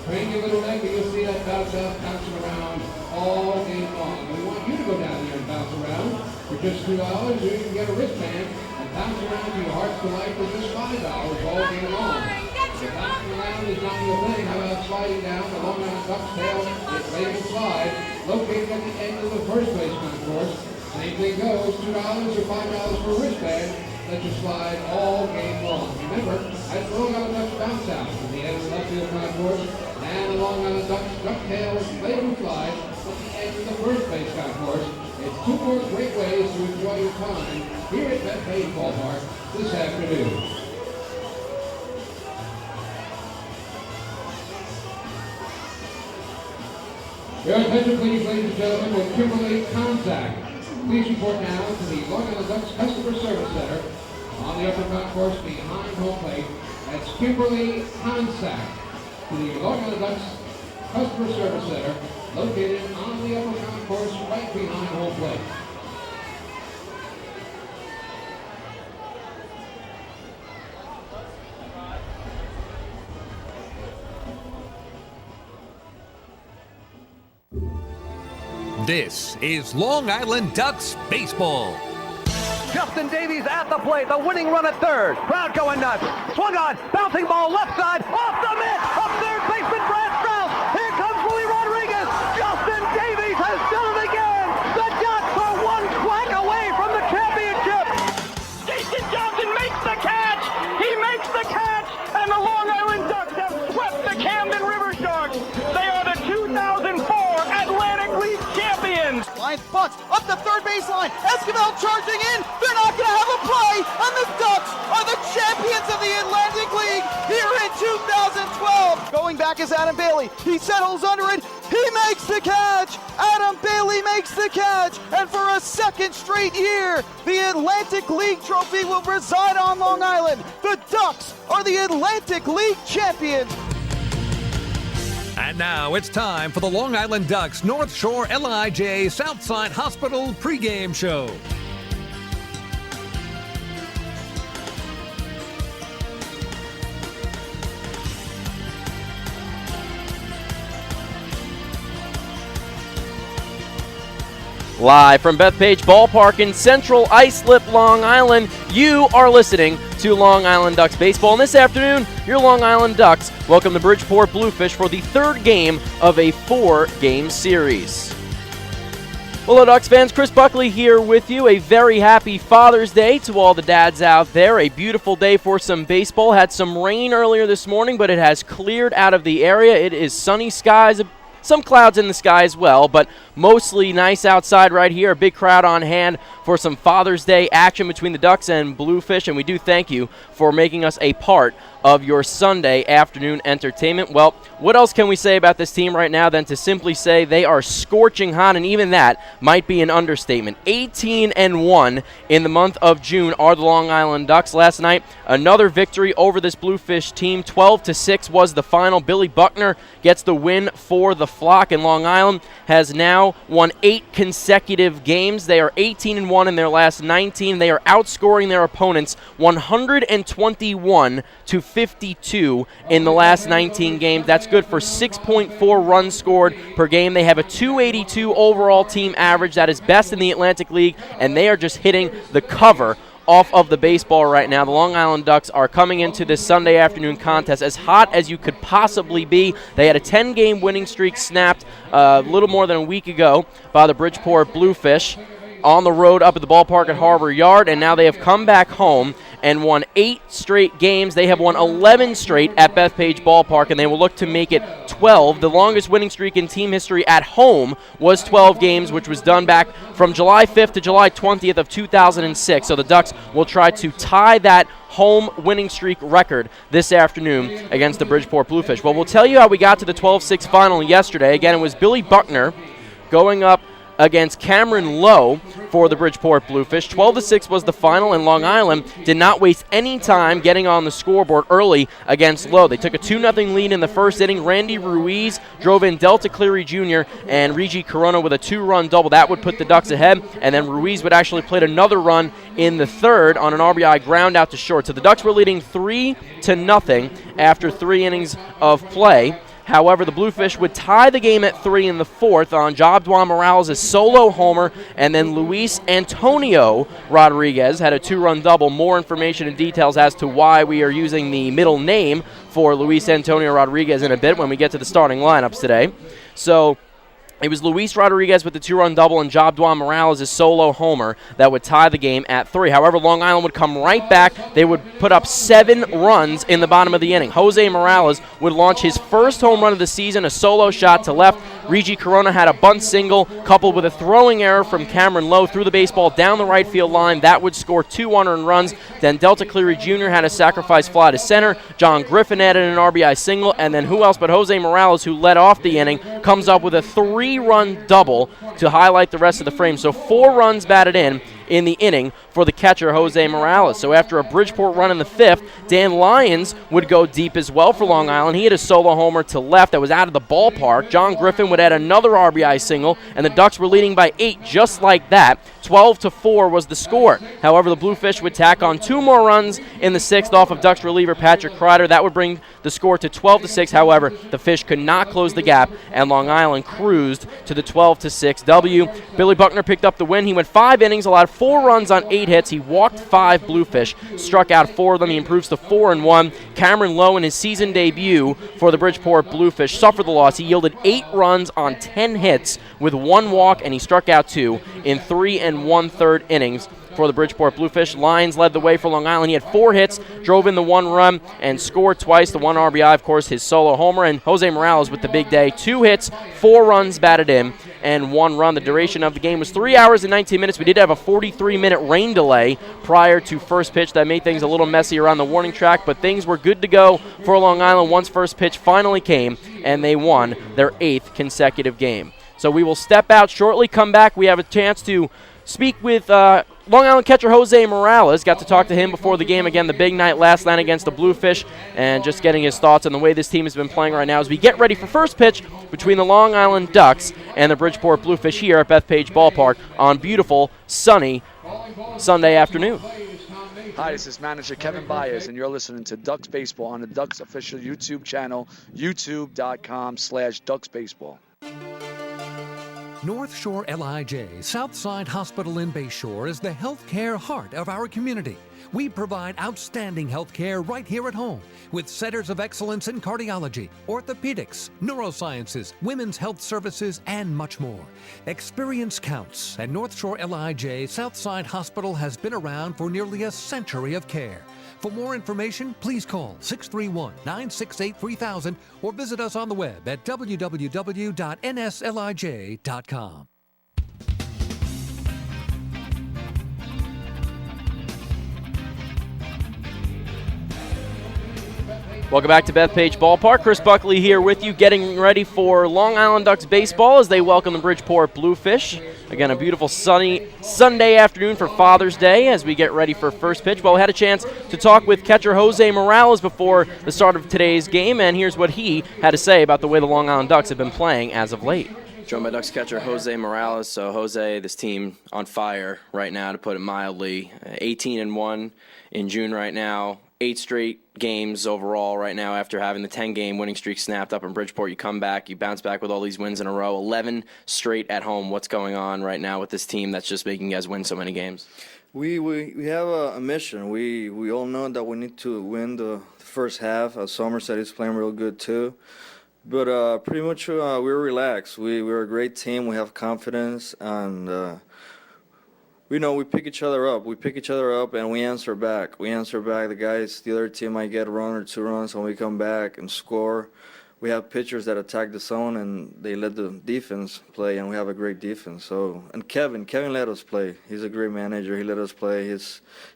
Train your little leg and you'll see that bouncing around all game long. We want you to go down there and bounce around for just $2. You can get a wristband and bounce around to your heart's delight for just $5 all game long. If bouncing around is not your thing, how about sliding down the Long Island Ducks tail inflatable slide located at the end of the first base concourse. Same thing goes, $2 or $5 for a wristband. Let you slide all game long. Remember, that's the Long Island Ducks bounce out from the end of the left field concourse and the Long Island Ducks ducktail inflatable slide at the end of the first base concourse. It's two more great ways to enjoy your time here at Bethpage Ballpark this afternoon. Your attention please, ladies and gentlemen, with Kimberly Contact. Please report now to the Long Island Ducks Customer Service Center on the upper concourse behind home plate. That's Kimberly Contact to the Long Island Ducks Customer Service Center located on the upper concourse right behind home plate. This is Long Island Ducks baseball. Justin Davies at the plate, the winning run at third. Crowd going nuts. Swung on, bouncing ball left side, off the mitt, up third baseman Brad Strauss. Here comes Willie Rodriguez. Justin Davies has done it again. The Ducks are one quack away from the championship. Jason Johnson makes the catch. He makes the catch, and the Long Island Ducks have swept the Camden River Sharks. They are the 2004 Atlantic League champions. Line bunts up the third baseline. Esquivel charging in. They're not going to have a play, and the Ducks are the champions of the Atlantic League here in 2012. Going back is Adam Bailey. He settles under it. He makes the catch. Adam Bailey makes the catch. And for a second straight year, the Atlantic League trophy will reside on Long Island. The Ducks are the Atlantic League champions. And now it's time for the Long Island Ducks North Shore LIJ Southside Hospital pregame show. Live from Bethpage Ballpark in Central Islip, Long Island, you are listening to Long Island Ducks baseball. And this afternoon, your Long Island Ducks welcome the Bridgeport Bluefish for the third game of a 4-game series. Hello, Ducks fans. Chris Buckley here with you. A very happy Father's Day to all the dads out there. A beautiful day for some baseball. Had some rain earlier this morning, but it has cleared out of the area. It is sunny skies. Some clouds in the sky as well, but mostly nice outside right here. A big crowd on hand for some Father's Day action between the Ducks and Bluefish, and we do thank you for making us a part of your Sunday afternoon entertainment. Well, what else can we say about this team right now than to simply say they are scorching hot, and even that might be an understatement. 18-1 in the month of June are the Long Island Ducks. Last night, another victory over this Bluefish team. 12-6 was the final. Billy Buckner gets the win for the Flock, and Long Island has now won 8 consecutive games. They are 18-1 in their last 19. They are outscoring their opponents 121-52 in the last 19 games. That's good for 6.4 runs scored per game. They have a 282 overall team average. That is best in the Atlantic League, and they are just hitting the cover off of the baseball right now. The Long Island Ducks are coming into this Sunday afternoon contest as hot as you could possibly be. They had a 10-game winning streak snapped a little more than a week ago by the Bridgeport Bluefish on the road up at the ballpark at Harbor Yard, and now they have come back home and won 8 straight games. They have won 11 straight at Bethpage Ballpark, and they will look to make it 12. The longest winning streak in team history at home was 12 games, which was done back from July 5th to July 20th of 2006. So the Ducks will try to tie that home winning streak record this afternoon against the Bridgeport Bluefish. Well, we'll tell you how we got to the 12-6 final yesterday. Again, it was Billy Buckner going up against Cameron Lowe for the Bridgeport Bluefish. 12-6 was the final, and Long Island did not waste any time getting on the scoreboard early against Lowe. They took a 2-0 lead in the first inning. Randy Ruiz drove in Delta Cleary Jr. and Regi Corona with a 2-run double. That would put the Ducks ahead, and then Ruiz would actually play another run in the third on an RBI ground out to short. So the Ducks were leading 3-0 after 3 innings of play. However, the Bluefish would tie the game at 3 in the 4th on Jabduan Morales' solo homer, and then Luis Antonio Rodriguez had a 2-run double. More information and details as to why we are using the middle name for Luis Antonio Rodriguez in a bit when we get to the starting lineups today. So it was Luis Rodriguez with the 2-run double and Jabduan Morales' solo homer that would tie the game at 3. However, Long Island would come right back. They would put up 7 runs in the bottom of the inning. Jose Morales would launch his first home run of the season, a solo shot to left. Regi Corona had a bunt single coupled with a throwing error from Cameron Lowe, threw the baseball down the right field line. That would score 2 unearned runs. Then Delta Cleary Jr. had a sacrifice fly to center. John Griffin added an RBI single. And then who else but Jose Morales, who led off the inning, comes up with a 3-run double to highlight the rest of the frame. So 4 runs batted in the inning for the catcher, Jose Morales. So after a Bridgeport run in the 5th, Dan Lyons would go deep as well for Long Island. He had a solo homer to left that was out of the ballpark. John Griffin would add another RBI single, and the Ducks were leading by 8 just like that. 12-4 was the score. However, the Bluefish would tack on 2 more runs in the 6th off of Ducks reliever Patrick Kreider. That would bring the score to 12-6. However, the Fish could not close the gap, and Long Island cruised to the 12-6 W. Billy Buckner picked up the win. He went 5 innings, allowed 4 runs on 8 hits. He walked 5 Bluefish, struck out 4 of them. He improves to 4-1. Cameron Lowe, in his season debut for the Bridgeport Bluefish, suffered the loss. He yielded 8 runs on 10 hits with 1 walk, and he struck out 2 in 3 1/3 innings for the Bridgeport Bluefish. Lyons led the way for Long Island. He had 4 hits, drove in the 1 run, and scored twice. The 1 RBI, of course, his solo homer. And Jose Morales with the big day. 2 hits, 4 runs batted in, and 1 run. The duration of the game was 3 hours and 19 minutes. We did have a 43-minute rain delay prior to first pitch. That made things a little messy around the warning track, but things were good to go for Long Island once first pitch finally came, and they won their 8th consecutive game. So we will step out shortly, come back. We have a chance to speak with Long Island catcher Jose Morales. Got to talk to him before the game. Again, the big night last night against the Bluefish, and just getting his thoughts on the way this team has been playing right now as we get ready for first pitch between the Long Island Ducks and the Bridgeport Bluefish here at Bethpage Ballpark on beautiful, sunny Sunday afternoon. Hi, this is manager Kevin Byers, and you're listening to Ducks Baseball on the Ducks official YouTube channel, youtube.com/DucksBaseball. North Shore LIJ Southside Hospital in Bayshore is the healthcare heart of our community. We provide outstanding healthcare right here at home with centers of excellence in cardiology, orthopedics, neurosciences, women's health services, and much more. Experience counts, and North Shore LIJ Southside Hospital has been around for nearly a century of care. For more information, please call 631-968-3000 or visit us on the web at www.nslij.com. Welcome back to Bethpage Ballpark. Chris Buckley here with you, getting ready for Long Island Ducks baseball as they welcome the Bridgeport Bluefish. Again, a beautiful sunny Sunday afternoon for Father's Day as we get ready for first pitch. Well, we had a chance to talk with catcher Jose Morales before the start of today's game, and here's what he had to say about the way the Long Island Ducks have been playing as of late. Joined by Ducks catcher Jose Morales. So, Jose, this team on fire right now, to put it mildly. 18-1 in June right now. 8 straight games overall right now after having the 10-game winning streak snapped up in Bridgeport. You come back, you bounce back with all these wins in a row. 11 straight at home. What's going on right now with this team that's just making you guys win so many games? We have a mission. We all know that we need to win the first half. Somerset is playing real good too. But pretty much we're relaxed. We're a great team. We have confidence, and we know we pick each other up. We pick each other up, and we answer back. The guys, the other team might get a run or 2 runs when we come back and score. We have pitchers that attack the zone, and they let the defense play, and we have a great defense. So, and Kevin let us play. He's a great manager. He let us play.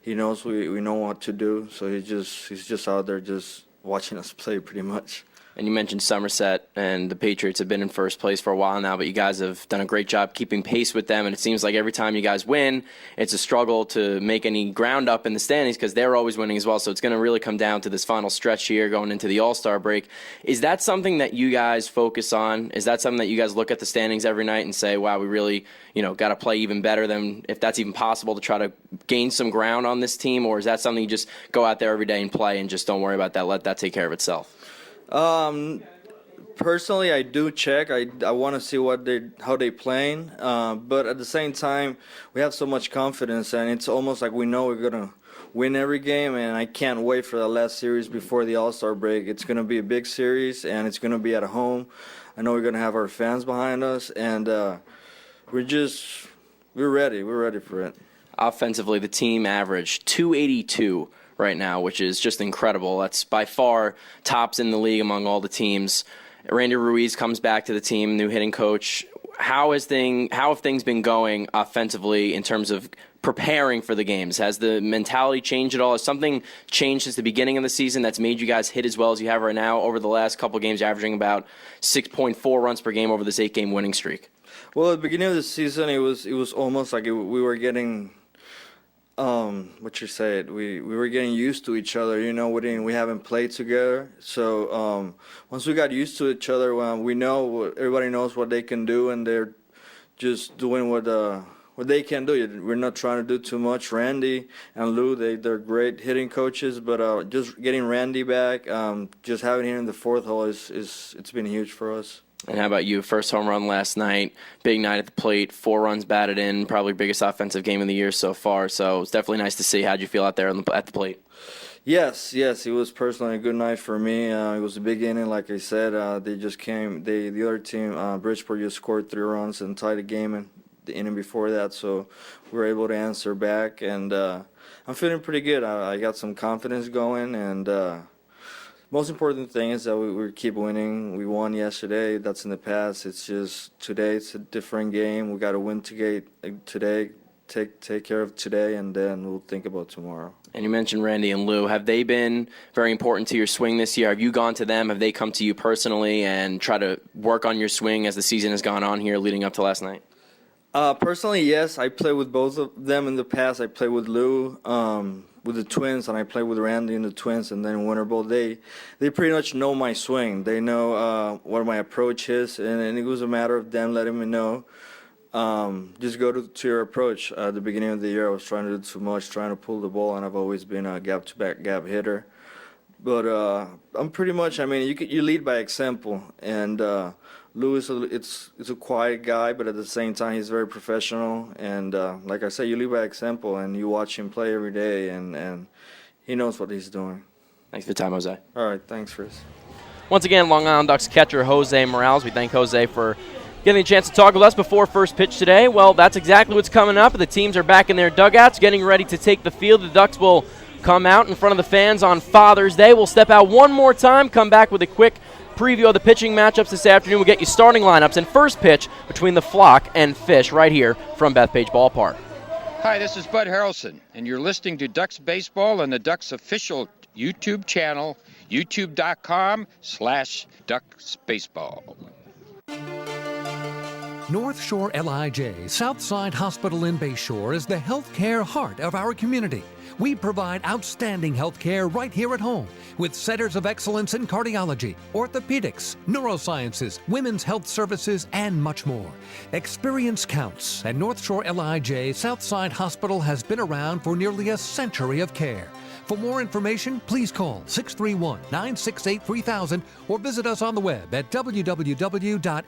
He knows we know what to do. So he's just out there just watching us play pretty much. And you mentioned Somerset, and the Patriots have been in first place for a while now, but you guys have done a great job keeping pace with them, and it seems like every time you guys win, it's a struggle to make any ground up in the standings because they're always winning as well, so it's going to really come down to this final stretch here going into the All-Star break. Is that something that you guys focus on? Is that something that you guys look at the standings every night and say, wow, we really got to play even better than, if that's even possible, to try to gain some ground on this team, or is that something you just go out there every day and play and just don't worry about that, let that take care of itself? personally, I do check. I want to see how they playing. But at the same time, we have so much confidence, and it's almost like we know we're gonna win every game. And I can't wait for the last series before the All-Star break. It's gonna be a big series, and it's gonna be at home. I know we're gonna have our fans behind us, and we're ready. We're ready for it. Offensively, the team averaged 282 right now, which is just incredible. That's by far tops in the league among all the teams. Randy Ruiz comes back to the team, new hitting coach. How have things been going offensively in terms of preparing for the games? Has the mentality changed at all? Has something changed since the beginning of the season that's made you guys hit as well as you have right now? Over the last couple games, averaging about 6.4 runs per game over this 8-game winning streak. Well, at the beginning of the season, it was almost like we were getting we were getting used to each other. We haven't played together, so once we got used to each other, we know everybody knows what they can do, and they're just doing what they can do. We're not trying to do too much. Randy and Lou, they're great hitting coaches, but just getting Randy back, just having him in the fourth hole it's been huge for us. And how about you? First home run last night, big night at the plate, 4 runs batted in, probably biggest offensive game of the year so far. So it's definitely nice to see. How'd you feel out there at the plate? Yes, it was personally a good night for me. It was a big inning, like I said. They just came. The other team, Bridgeport, just scored 3 runs and tied the game in the inning before that. So we were able to answer back, and I'm feeling pretty good. I got some confidence going, and most important thing is that we keep winning. We won yesterday. That's in the past. It's just today. It's a different game. We got to win today. Take care of today, and then we'll think about tomorrow. And you mentioned Randy and Lou. Have they been very important to your swing this year? Have you gone to them? Have they come to you personally and try to work on your swing as the season has gone on here leading up to last night? Personally, yes. I played with both of them in the past. I played with Lou with the Twins, and I played with Randy in the Twins, and then Winter Bowl. They pretty much know my swing. They know what my approach is, and it was a matter of them letting me know. Just go to your approach. At the beginning of the year, I was trying to do too much, trying to pull the ball, and I've always been a gap-to-back gap hitter. But I'm pretty much, you lead by example, and Lou is a quiet guy, but at the same time, he's very professional. And like I said, you lead by example, and you watch him play every day, and he knows what he's doing. Thanks for the time, Jose. All right, thanks, Chris. Once again, Long Island Ducks catcher Jose Morales. We thank Jose for getting a chance to talk with us before first pitch today. Well, that's exactly what's coming up. The teams are back in their dugouts, getting ready to take the field. The Ducks will come out in front of the fans on Father's Day. We'll step out one more time, come back with a quick preview of the pitching matchups this afternoon. We'll get you starting lineups and first pitch between the Flock and Fish right here from Bethpage Ballpark. Hi, this is Bud Harrelson, and you're listening to Ducks Baseball on the Ducks official YouTube channel, youtube.com/DucksBaseball. North Shore LIJ Southside Hospital in Bayshore is the healthcare heart of our community. We provide outstanding healthcare right here at home with centers of excellence in cardiology, orthopedics, neurosciences, women's health services, and much more. Experience counts, and North Shore LIJ Southside Hospital has been around for nearly a century of care. For more information, please call 631-968-3000 or visit us on the web at www.nslij.com.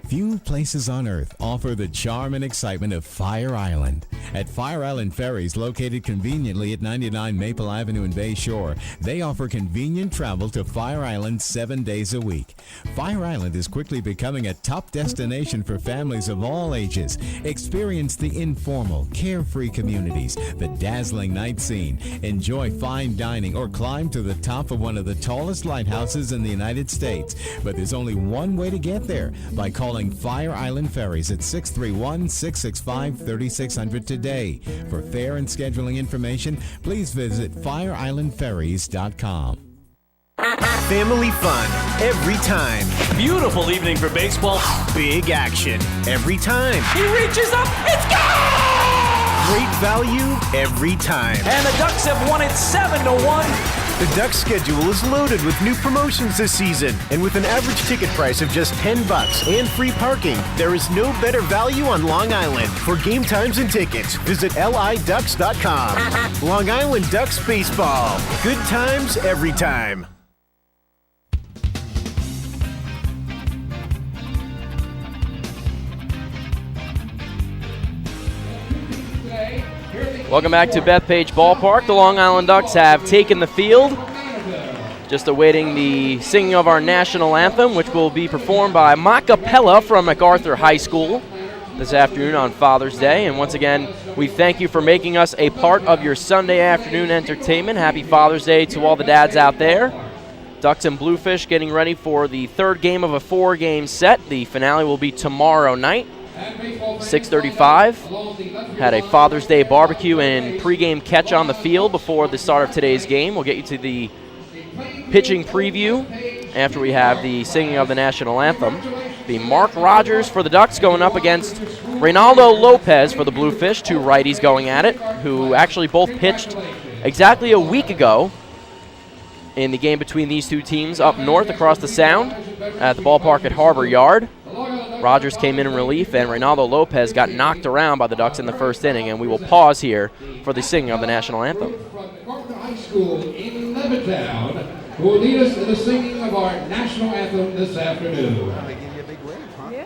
Few places on earth offer the charm and excitement of Fire Island. At Fire Island Ferries, located conveniently at 99 Maple Avenue in Bayshore, they offer convenient travel to Fire Island 7 days a week. Fire Island is quickly becoming a top destination for families of all ages. Experience the informal, carefree communities, the dazzling night scene, enjoy fine dining, or climb to the top of one of the tallest lighthouses in the United States. But there's only one way to get there, by calling Fire Island Ferries at 631-665-3600 today. For fare and scheduling information, please visit fireislandferries.com. Family fun every time. Beautiful evening for baseball. Big action every time. He reaches up, it's gone! Great value every time. And the Ducks have won it 7-1. The Ducks schedule is loaded with new promotions this season, and with an average ticket price of just $10 and free parking, there is no better value on Long Island. For game times and tickets, visit liducks.com. Long Island Ducks Baseball. Good times every time. Welcome back to Bethpage Ballpark. The Long Island Ducks have taken the field. Just awaiting the singing of our national anthem, which will be performed by Macapella from MacArthur High School this afternoon on Father's Day. And once again, we thank you for making us a part of your Sunday afternoon entertainment. Happy Father's Day to all the dads out there. Ducks and Bluefish getting ready for the third game of a 4-game set. The finale will be tomorrow night, 6:35. Had a Father's Day barbecue and pregame catch on the field before the start of today's game. We'll get you to the pitching preview after we have the singing of the national anthem. The Mark Rogers for the Ducks going up against Reynaldo Lopez for the Bluefish, two righties going at it, who actually both pitched exactly a week ago in the game between these two teams up north across the Sound at the ballpark at Harbor Yard. Rogers came in relief, and Reynaldo Lopez got knocked around by the Ducks in the first inning, and we will pause here for the singing of the national anthem. High School in Levittown, who will lead us in the singing of our national anthem this afternoon. They give you a big wave, huh? Yeah.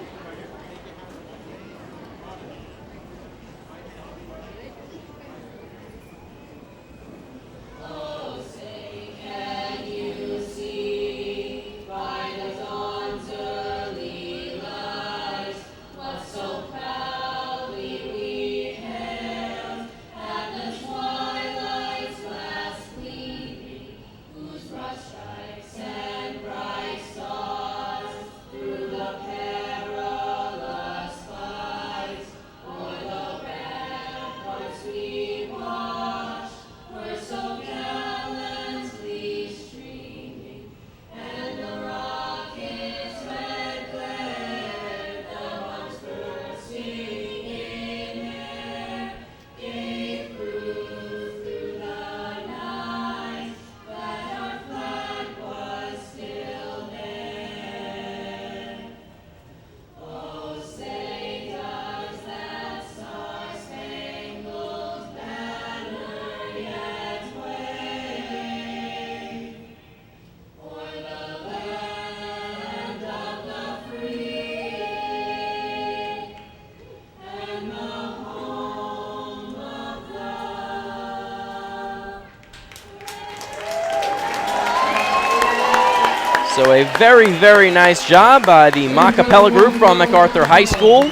So a very, very nice job by the Macapella group from MacArthur High School.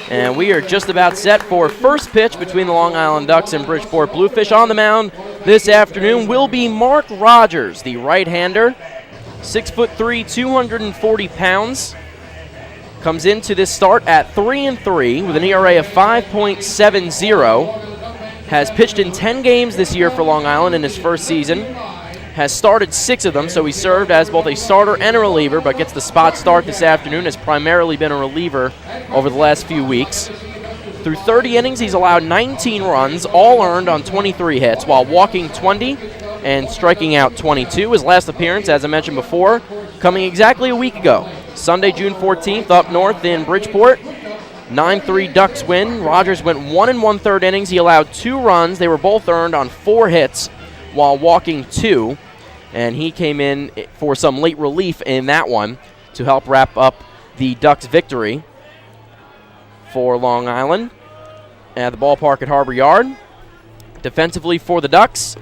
And we are just about set for first pitch between the Long Island Ducks and Bridgeport Bluefish. On the mound this afternoon will be Mark Rogers, the right-hander, 6'3", 240 pounds. Comes into this start at 3-3 with an ERA of 5.70. Has pitched in 10 games this year for Long Island in his first season. Has started 6 of them, so he served as both a starter and a reliever, but gets the spot start this afternoon. Has primarily been a reliever over the last few weeks. Through 30 innings, he's allowed 19 runs, all earned on 23 hits, while walking 20 and striking out 22. His last appearance, as I mentioned before, coming exactly a week ago. Sunday, June 14th, up north in Bridgeport. 9-3 Ducks win. Rogers went 1 1/3 innings. He allowed 2 runs. They were both earned on 4 hits while walking 2. And he came in for some late relief in that one to help wrap up the Ducks' victory for Long Island at the ballpark at Harbor Yard. Defensively for the Ducks,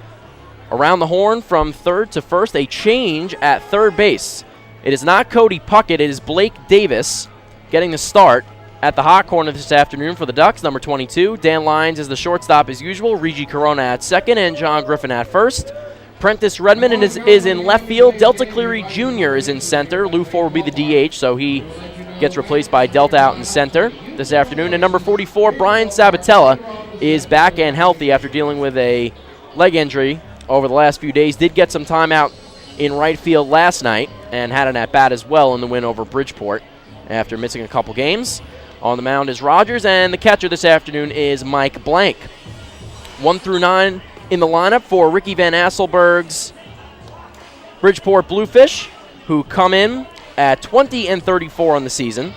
around the horn from third to first, a change at third base. It is not Cody Puckett, it is Blake Davis getting the start at the hot corner this afternoon for the Ducks, number 22. Dan Lyons is the shortstop as usual, Regi Corona at second, and John Griffin at first. Prentice Redmond is in left field. Delta Cleary Jr. is in center. Lou Ford will be the DH, so he gets replaced by Delta out in center this afternoon. And number 44, Brian Sabatella, is back and healthy after dealing with a leg injury over the last few days. Did get some time out in right field last night and had an at-bat as well in the win over Bridgeport after missing a couple games. On the mound is Rogers, and the catcher this afternoon is Mike Blank. 1 through 9 in the lineup for Ricky Van Asselberg's Bridgeport Bluefish, who come in at 20-34 on the season.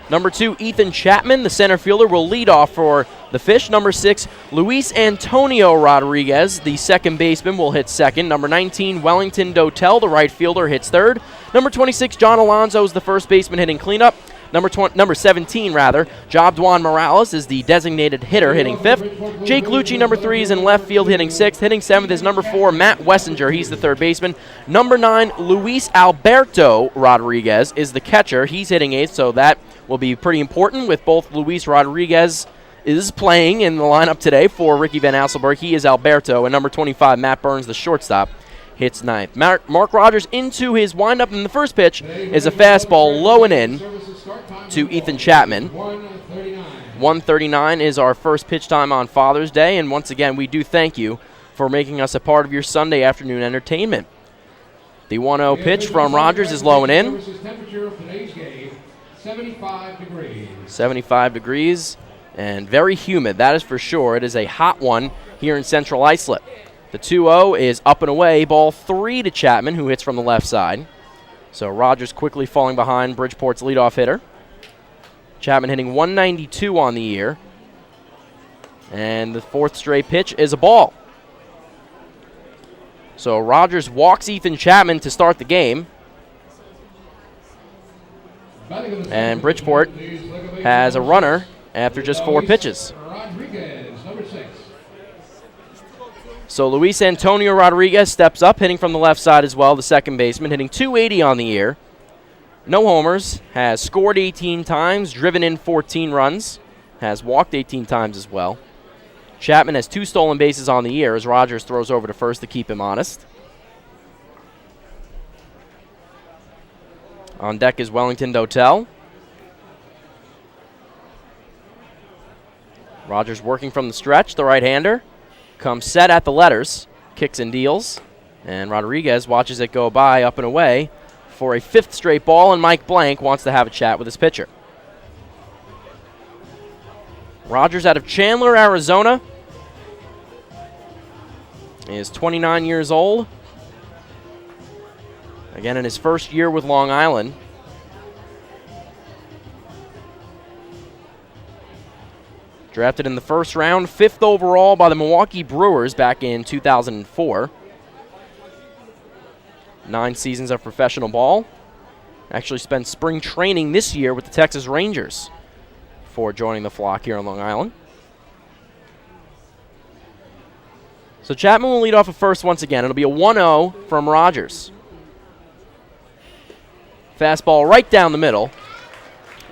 Number 2, Ethan Chapman, the center fielder, will lead off for the Fish. Number 6, Luis Antonio Rodriguez, the second baseman, will hit second. Number 19, Wellington Dotel, the right fielder, hits third. Number 26, John Alonzo is the first baseman hitting cleanup. Number 17, Jobdwan Morales is the designated hitter, hitting 5th. Jake Lucci, number 3, is in left field, hitting 6th. Hitting 7th is number 4, Matt Wessinger. He's the third baseman. Number 9, Luis Alberto Rodriguez is the catcher. He's hitting 8th, so that will be pretty important with both Luis Rodriguez is playing in the lineup today for Ricky Van Asselberg. He is Alberto, and number 25, Matt Burns, the shortstop, hits 9th. Mark Rogers into his windup, and the first pitch is a fastball low and in to Ethan Chapman. 1:39 is our first pitch time on Father's Day, and once again, we do thank you for making us a part of your Sunday afternoon entertainment. The 1-0 pitch from Rogers is low and in. 75 degrees and very humid, that is for sure. It is a hot one here in Central Islip. The 2-0 is up and away, ball 3 to Chapman, who hits from the left side. So Rogers quickly falling behind Bridgeport's leadoff hitter. Chapman hitting 192 on the year. And the 4th straight pitch is a ball. So Rogers walks Ethan Chapman to start the game. And Bridgeport has a runner after just 4 pitches. So Luis Antonio Rodriguez steps up, hitting from the left side as well, the second baseman, hitting 280 on the year. No homers, has scored 18 times, driven in 14 runs, has walked 18 times as well. Chapman has 2 stolen bases on the year as Rogers throws over to first to keep him honest. On deck is Wellington Dotel. Rogers working from the stretch, the right-hander. Comes set at the letters, kicks and deals. And Rodriguez watches it go by up and away for a 5th straight ball, and Mike Blank wants to have a chat with his pitcher. Rogers out of Chandler, Arizona. He is 29 years old. Again, in his first year with Long Island. Drafted in the first round, 5th overall by the Milwaukee Brewers back in 2004. 9 seasons of professional ball. Actually spent spring training this year with the Texas Rangers before joining the flock here on Long Island. So Chapman will lead off at first once again. It'll be a 1-0 from Rogers. Fastball right down the middle.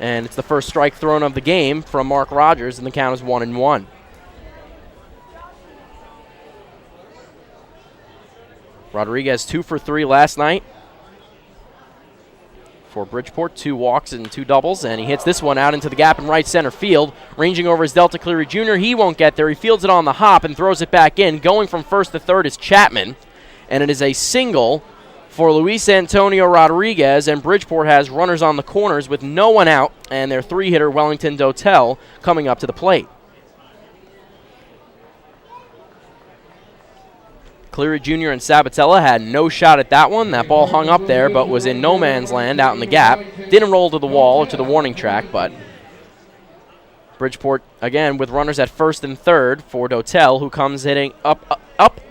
And it's the first strike thrown of the game from Mark Rogers, and the count is 1-1. Rodriguez 2 for 3 last night for Bridgeport. 2 walks and 2 doubles, and he hits this one out into the gap in right center field. Ranging over is Delta Cleary Jr. He won't get there. He fields it on the hop and throws it back in. Going from first to third is Chapman, and it is a single for Luis Antonio Rodriguez, and Bridgeport has runners on the corners with no one out, and their 3-hitter Wellington Dotel coming up to the plate. Cleary Jr. and Sabatella had no shot at that one. That ball hung up there, but was in no man's land out in the gap. Didn't roll to the wall or to the warning track, but Bridgeport, again, with runners at first and third for Dotel, who comes hitting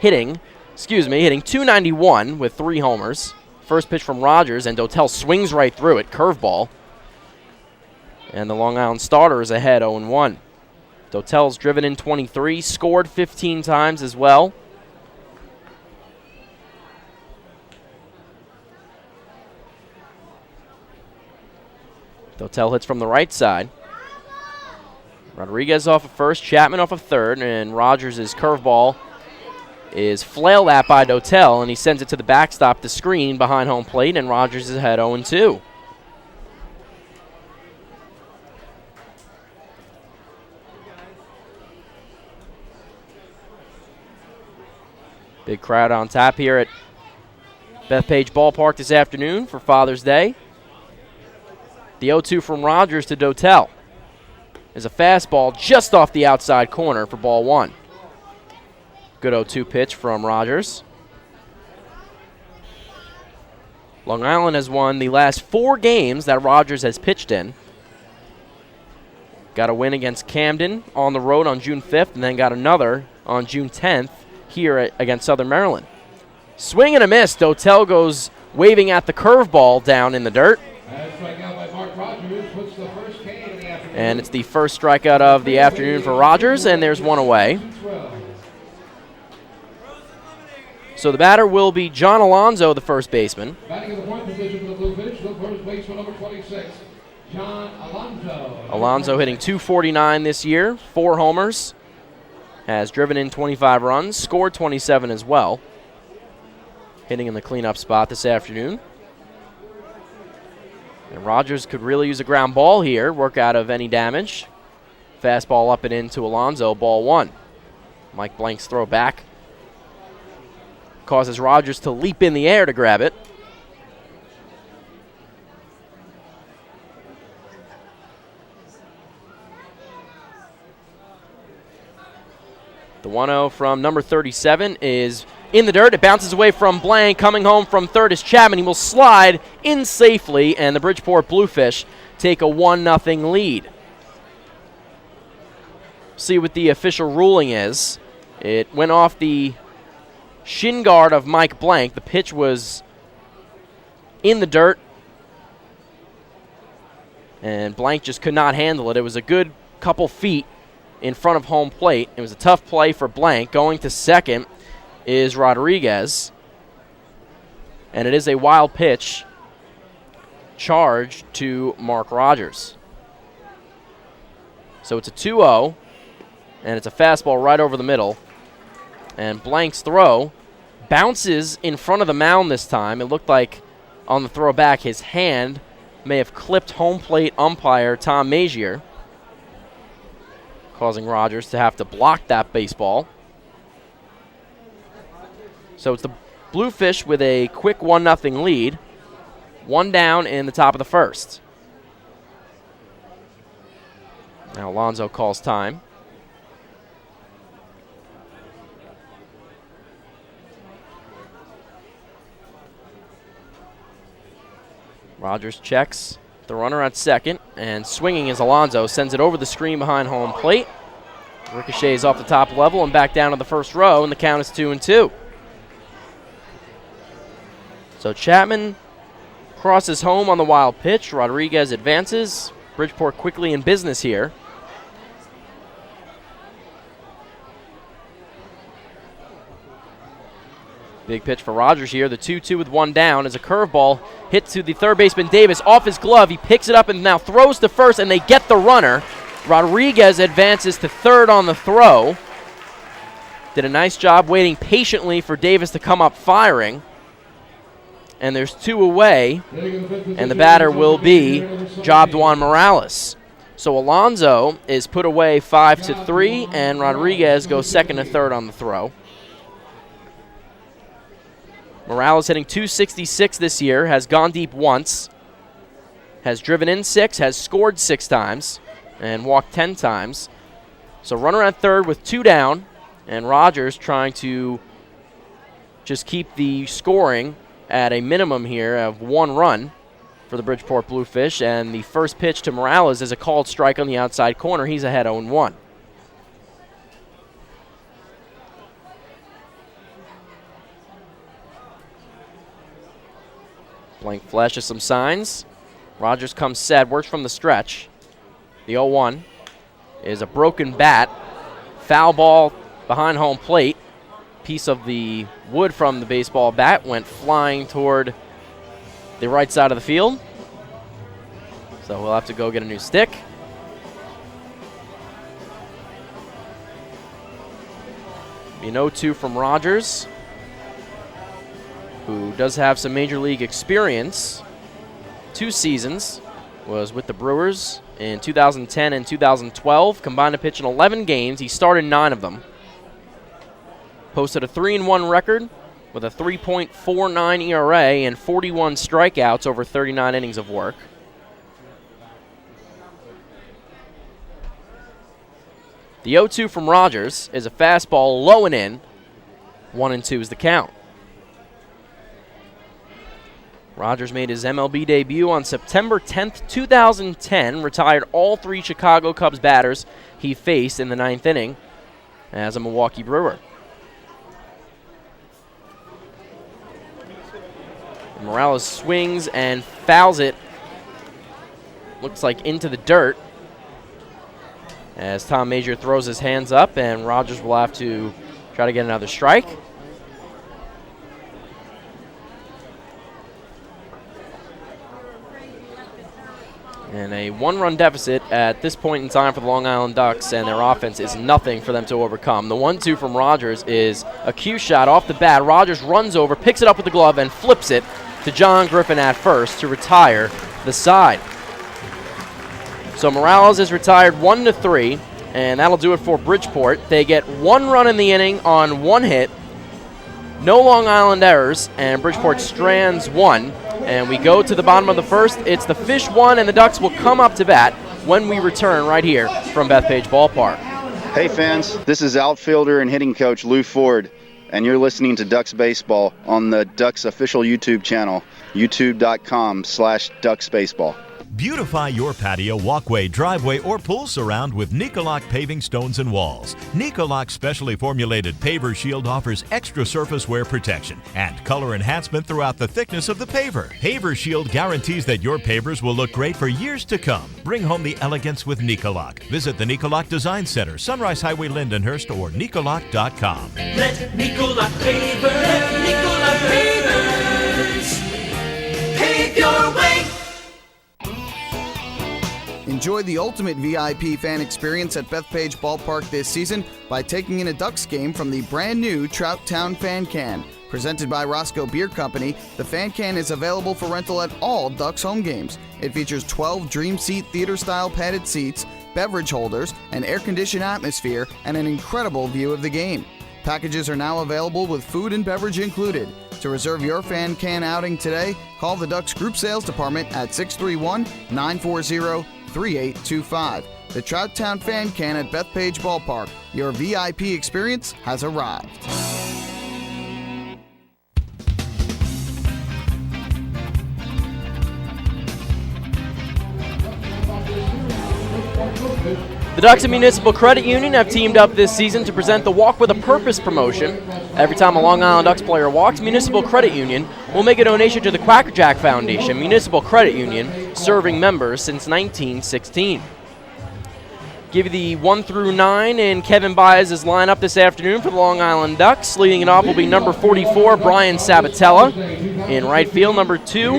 hitting 291 with 3 homers. First pitch from Rogers, and Dotel swings right through it, curveball. And the Long Island starter is ahead 0-1. Dotel's driven in 23, scored 15 times as well. Dotel hits from the right side. Rodriguez off of first, Chapman off of third, and Rogers' curveball is flailed at by Dotel, and he sends it to the backstop, the screen behind home plate, and Rogers is ahead 0-2. Big crowd on tap here at Bethpage Ballpark this afternoon for Father's Day. The 0-2 from Rogers to Dotel is a fastball just off the outside corner for ball 1. Good 0-2 pitch from Rogers. Long Island has won the last 4 games that Rogers has pitched in. Got a win against Camden on the road on June 5th, and then got another on June 10th here against Southern Maryland. Swing and a miss. Dotel goes waving at the curveball down in the dirt. Strike out by Mark Rogers puts the And it's the first strikeout of the afternoon for Rogers, and there's one away. So the batter will be John Alonso, the first baseman. Batting in the fourth position for the Bluefish, the first baseman, number 26, John Alonso. Alonso hitting .249 this year, 4 homers, has driven in 25 runs, scored 27 as well. Hitting in the cleanup spot this afternoon. And Rogers could really use a ground ball here, work out of any damage. Fastball up and in to Alonso, ball 1. Mike Blank's throw back causes Rogers to leap in the air to grab it. The 1-0 from number 37 is in the dirt. It bounces away from Blank. Coming home from third is Chapman. He will slide in safely, and the Bridgeport Bluefish take a 1-0 lead. See what the official ruling is. It went off the shin guard of Mike Blank. The pitch was in the dirt, and Blank just could not handle it. It was a good couple feet in front of home plate. It was a tough play for Blank. Going to second is Rodriguez, and it is a wild pitch charged to Mark Rogers. So it's a 2-0, and it's a fastball right over the middle. And Blank's throw bounces in front of the mound this time. It looked like on the throw back his hand may have clipped home plate umpire Tom Magier, causing Rogers to have to block that baseball. So it's the Bluefish with a quick 1-0 lead. 1 down in the top of the first. Now Alonso calls time. Rogers checks the runner at second, and swinging is Alonso. Sends it over the screen behind home plate. Ricochets off the top level and back down to the first row, and the count is 2-2. So Chapman crosses home on the wild pitch. Rodriguez advances. Bridgeport quickly in business here. Big pitch for Rogers here. The 2-2 with 1 down is a curveball hit to the third baseman Davis off his glove. He picks it up and now throws to first, and they get the runner. Rodriguez advances to third on the throw. Did a nice job waiting patiently for Davis to come up firing. And there's 2 away, and the batter will be Jobduan Morales. So Alonso is put away 5-3, and Rodriguez goes second to third on the throw. Morales hitting .266 this year, has gone deep once, has driven in 6, has scored 6 times, and walked 10 times. So runner at third with 2 down, and Rogers trying to just keep the scoring at a minimum here of 1 run for the Bridgeport Bluefish, and the first pitch to Morales is a called strike on the outside corner. He's ahead 0-1. Blank flashes some signs. Rogers comes set, works from the stretch. The 0-1 is a broken bat. Foul ball behind home plate. Piece of the wood from the baseball bat went flying toward the right side of the field. So we'll have to go get a new stick. Be an 0-2 from Rogers, who does have some major league experience. 2 seasons, was with the Brewers in 2010 and 2012. Combined to pitch in 11 games. He started 9 of them. Posted a 3-1 record with a 3.49 ERA and 41 strikeouts over 39 innings of work. The 0-2 from Rogers is a fastball low and in. 1-2 is the count. Rogers made his MLB debut on September 10th, 2010, retired all 3 Chicago Cubs batters he faced in the 9th inning as a Milwaukee Brewer. Morales swings and fouls it, looks like into the dirt. as Tom Major throws his hands up, and Rogers will have to try to get another strike. And a one-run deficit at this point in time for the Long Island Ducks, and their offense is nothing for them to overcome. The 1-2 from Rogers is a cue shot off the bat. Rogers runs over, picks it up with the glove, and flips it to John Griffin at first to retire the side. So Morales is retired 1-3, and that'll do it for Bridgeport. They get 1 run in the inning on 1 hit, no Long Island errors, and Bridgeport strands 1. And we go to the bottom of the first. It's the Fish 1, and the Ducks will come up to bat when we return right here from Bethpage Ballpark. Hey fans, this is outfielder and hitting coach Lou Ford, and you're listening to Ducks Baseball on the Ducks official YouTube channel, youtube.com/DucksBaseball. Beautify your patio, walkway, driveway, or pool surround with Nicoloc paving stones and walls. Nicoloc's specially formulated paver shield offers extra surface wear protection and color enhancement throughout the thickness of the paver. Paver shield guarantees that your pavers will look great for years to come. Bring home the elegance with Nicoloc. Visit the Nicoloc Design Center, Sunrise Highway, Lindenhurst, or Nicoloc.com. Let Nicoloc pavers pave your way. Enjoy the ultimate VIP fan experience at Bethpage Ballpark this season by taking in a Ducks game from the brand new Trout Town Fan Can. Presented by Roscoe Beer Company, the Fan Can is available for rental at all Ducks home games. It features 12 Dream Seat theater-style padded seats, beverage holders, an air-conditioned atmosphere, and an incredible view of the game. Packages are now available with food and beverage included. To reserve your Fan Can outing today, call the Ducks Group Sales Department at 631-940-3825. The Trout Town Fan Can at Bethpage Ballpark. Your VIP experience has arrived. The Ducks and Municipal Credit Union have teamed up this season to present the Walk with a Purpose promotion. Every time a Long Island Ducks player walks, Municipal Credit Union will make a donation to the Quackerjack Foundation. Municipal Credit Union, serving members since 1916. Give you the 1 through 9 in Kevin Baez's lineup this afternoon for the Long Island Ducks. Leading it off will be number 44, Brian Sabatella. In right field, number 2,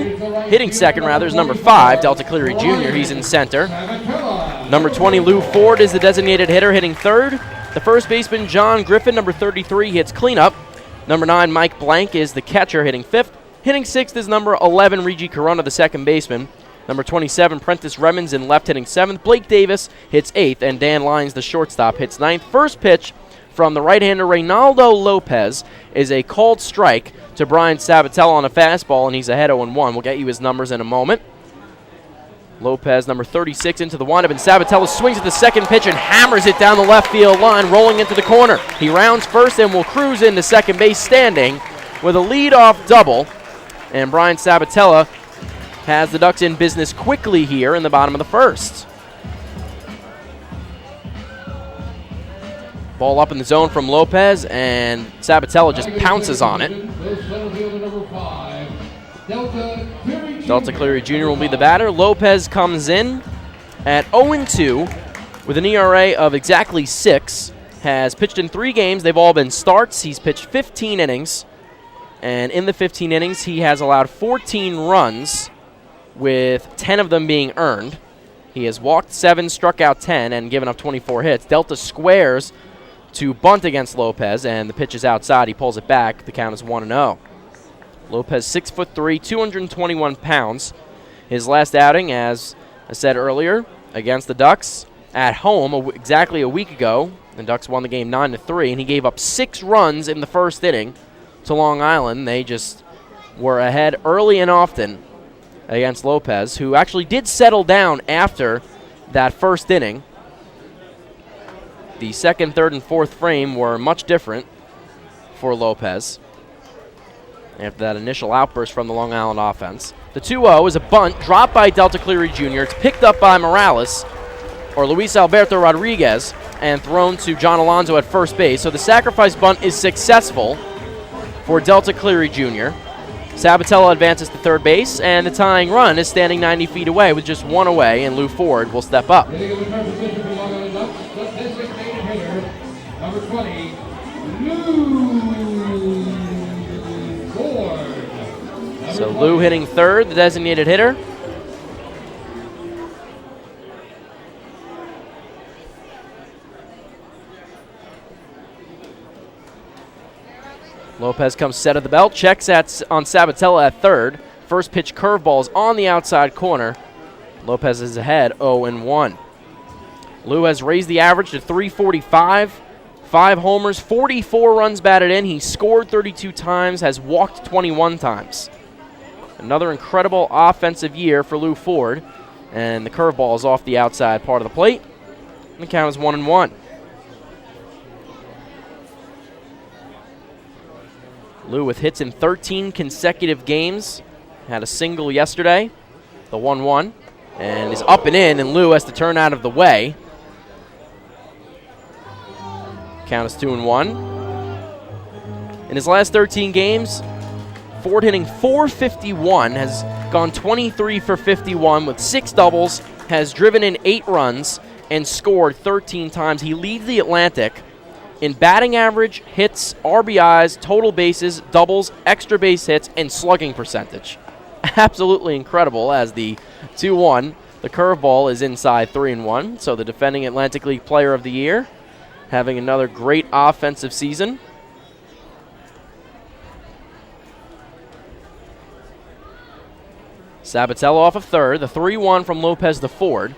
hitting second rather, is number 5, Delta Cleary Jr. He's in center. Number 20, Lou Ford, is the designated hitter, hitting third. The first baseman, John Griffin, number 33, hits cleanup. Number 9, Mike Blank, is the catcher, hitting fifth. Hitting sixth is number 11, Reggie Corona, the second baseman. Number 27, Prentice Remmons, in left, hitting seventh. Blake Davis hits eighth, and Dan Lyons, the shortstop, hits ninth. First pitch from the right-hander, Reynaldo Lopez, is a called strike to Brian Sabatella on a fastball, and he's ahead 0-1. We'll get you his numbers in a moment. Lopez, number 36, into the windup, and Sabatella swings at the second pitch and hammers it down the left field line, rolling into the corner. He rounds first and will cruise into second base standing with a lead-off double. And Brian Sabatella has the Ducks in business quickly here in the bottom of the first. Ball up in the zone from Lopez, and Sabatella just pounces on it. Delta Cleary Jr. will be the batter. Lopez comes in at 0-2 with an ERA of exactly 6. Has pitched in 3 games. They've all been starts. He's pitched 15 innings. And in the 15 innings, he has allowed 14 runs, with 10 of them being earned. He has walked 7, struck out 10, and given up 24 hits. Delta squares to bunt against Lopez, and the pitch is outside. He pulls it back. The count is 1-0. Lopez, 6'3", 221 pounds. His last outing, as I said earlier, against the Ducks at home exactly a week ago. The Ducks won the game 9-3, and he gave up 6 runs in the first inning to Long Island. They just were ahead early and often against Lopez, who actually did settle down after that first inning. The second, third, and fourth frame were much different for Lopez after that initial outburst from the Long Island offense. The 2-0 is a bunt dropped by Delta Cleary Jr. It's picked up by Morales, or Luis Alberto Rodriguez, and thrown to John Alonso at first base. So the sacrifice bunt is successful for Delta Cleary Jr. Sabatella advances to third base, and the tying run is standing 90 feet away with just 1 away, and Lou Ford will step up. So Lou hitting third, the designated hitter. Lopez comes set of the belt, checks on Sabatella at third. First pitch curveballs on the outside corner. Lopez is ahead 0-1. Lou has raised the average to 345. 5 homers, 44 runs batted in. He scored 32 times, has walked 21 times. Another incredible offensive year for Lou Ford. And the curveball is off the outside part of the plate. And the count is 1-1. Lou with hits in 13 consecutive games. Had a single yesterday, the 1-1. And is up and in, and Lou has to turn out of the way. Count is 2-1. In his last 13 games, Ford hitting .451, has gone 23 for 51 with 6 doubles, has driven in 8 runs, and scored 13 times. He leads the Atlantic in batting average, hits, RBIs, total bases, doubles, extra base hits, and slugging percentage. Absolutely incredible as the 2-1. The curveball is inside 3-1, so the defending Atlantic League Player of the Year having another great offensive season. Sabatella off of third, the 3-1 from Lopez to Ford.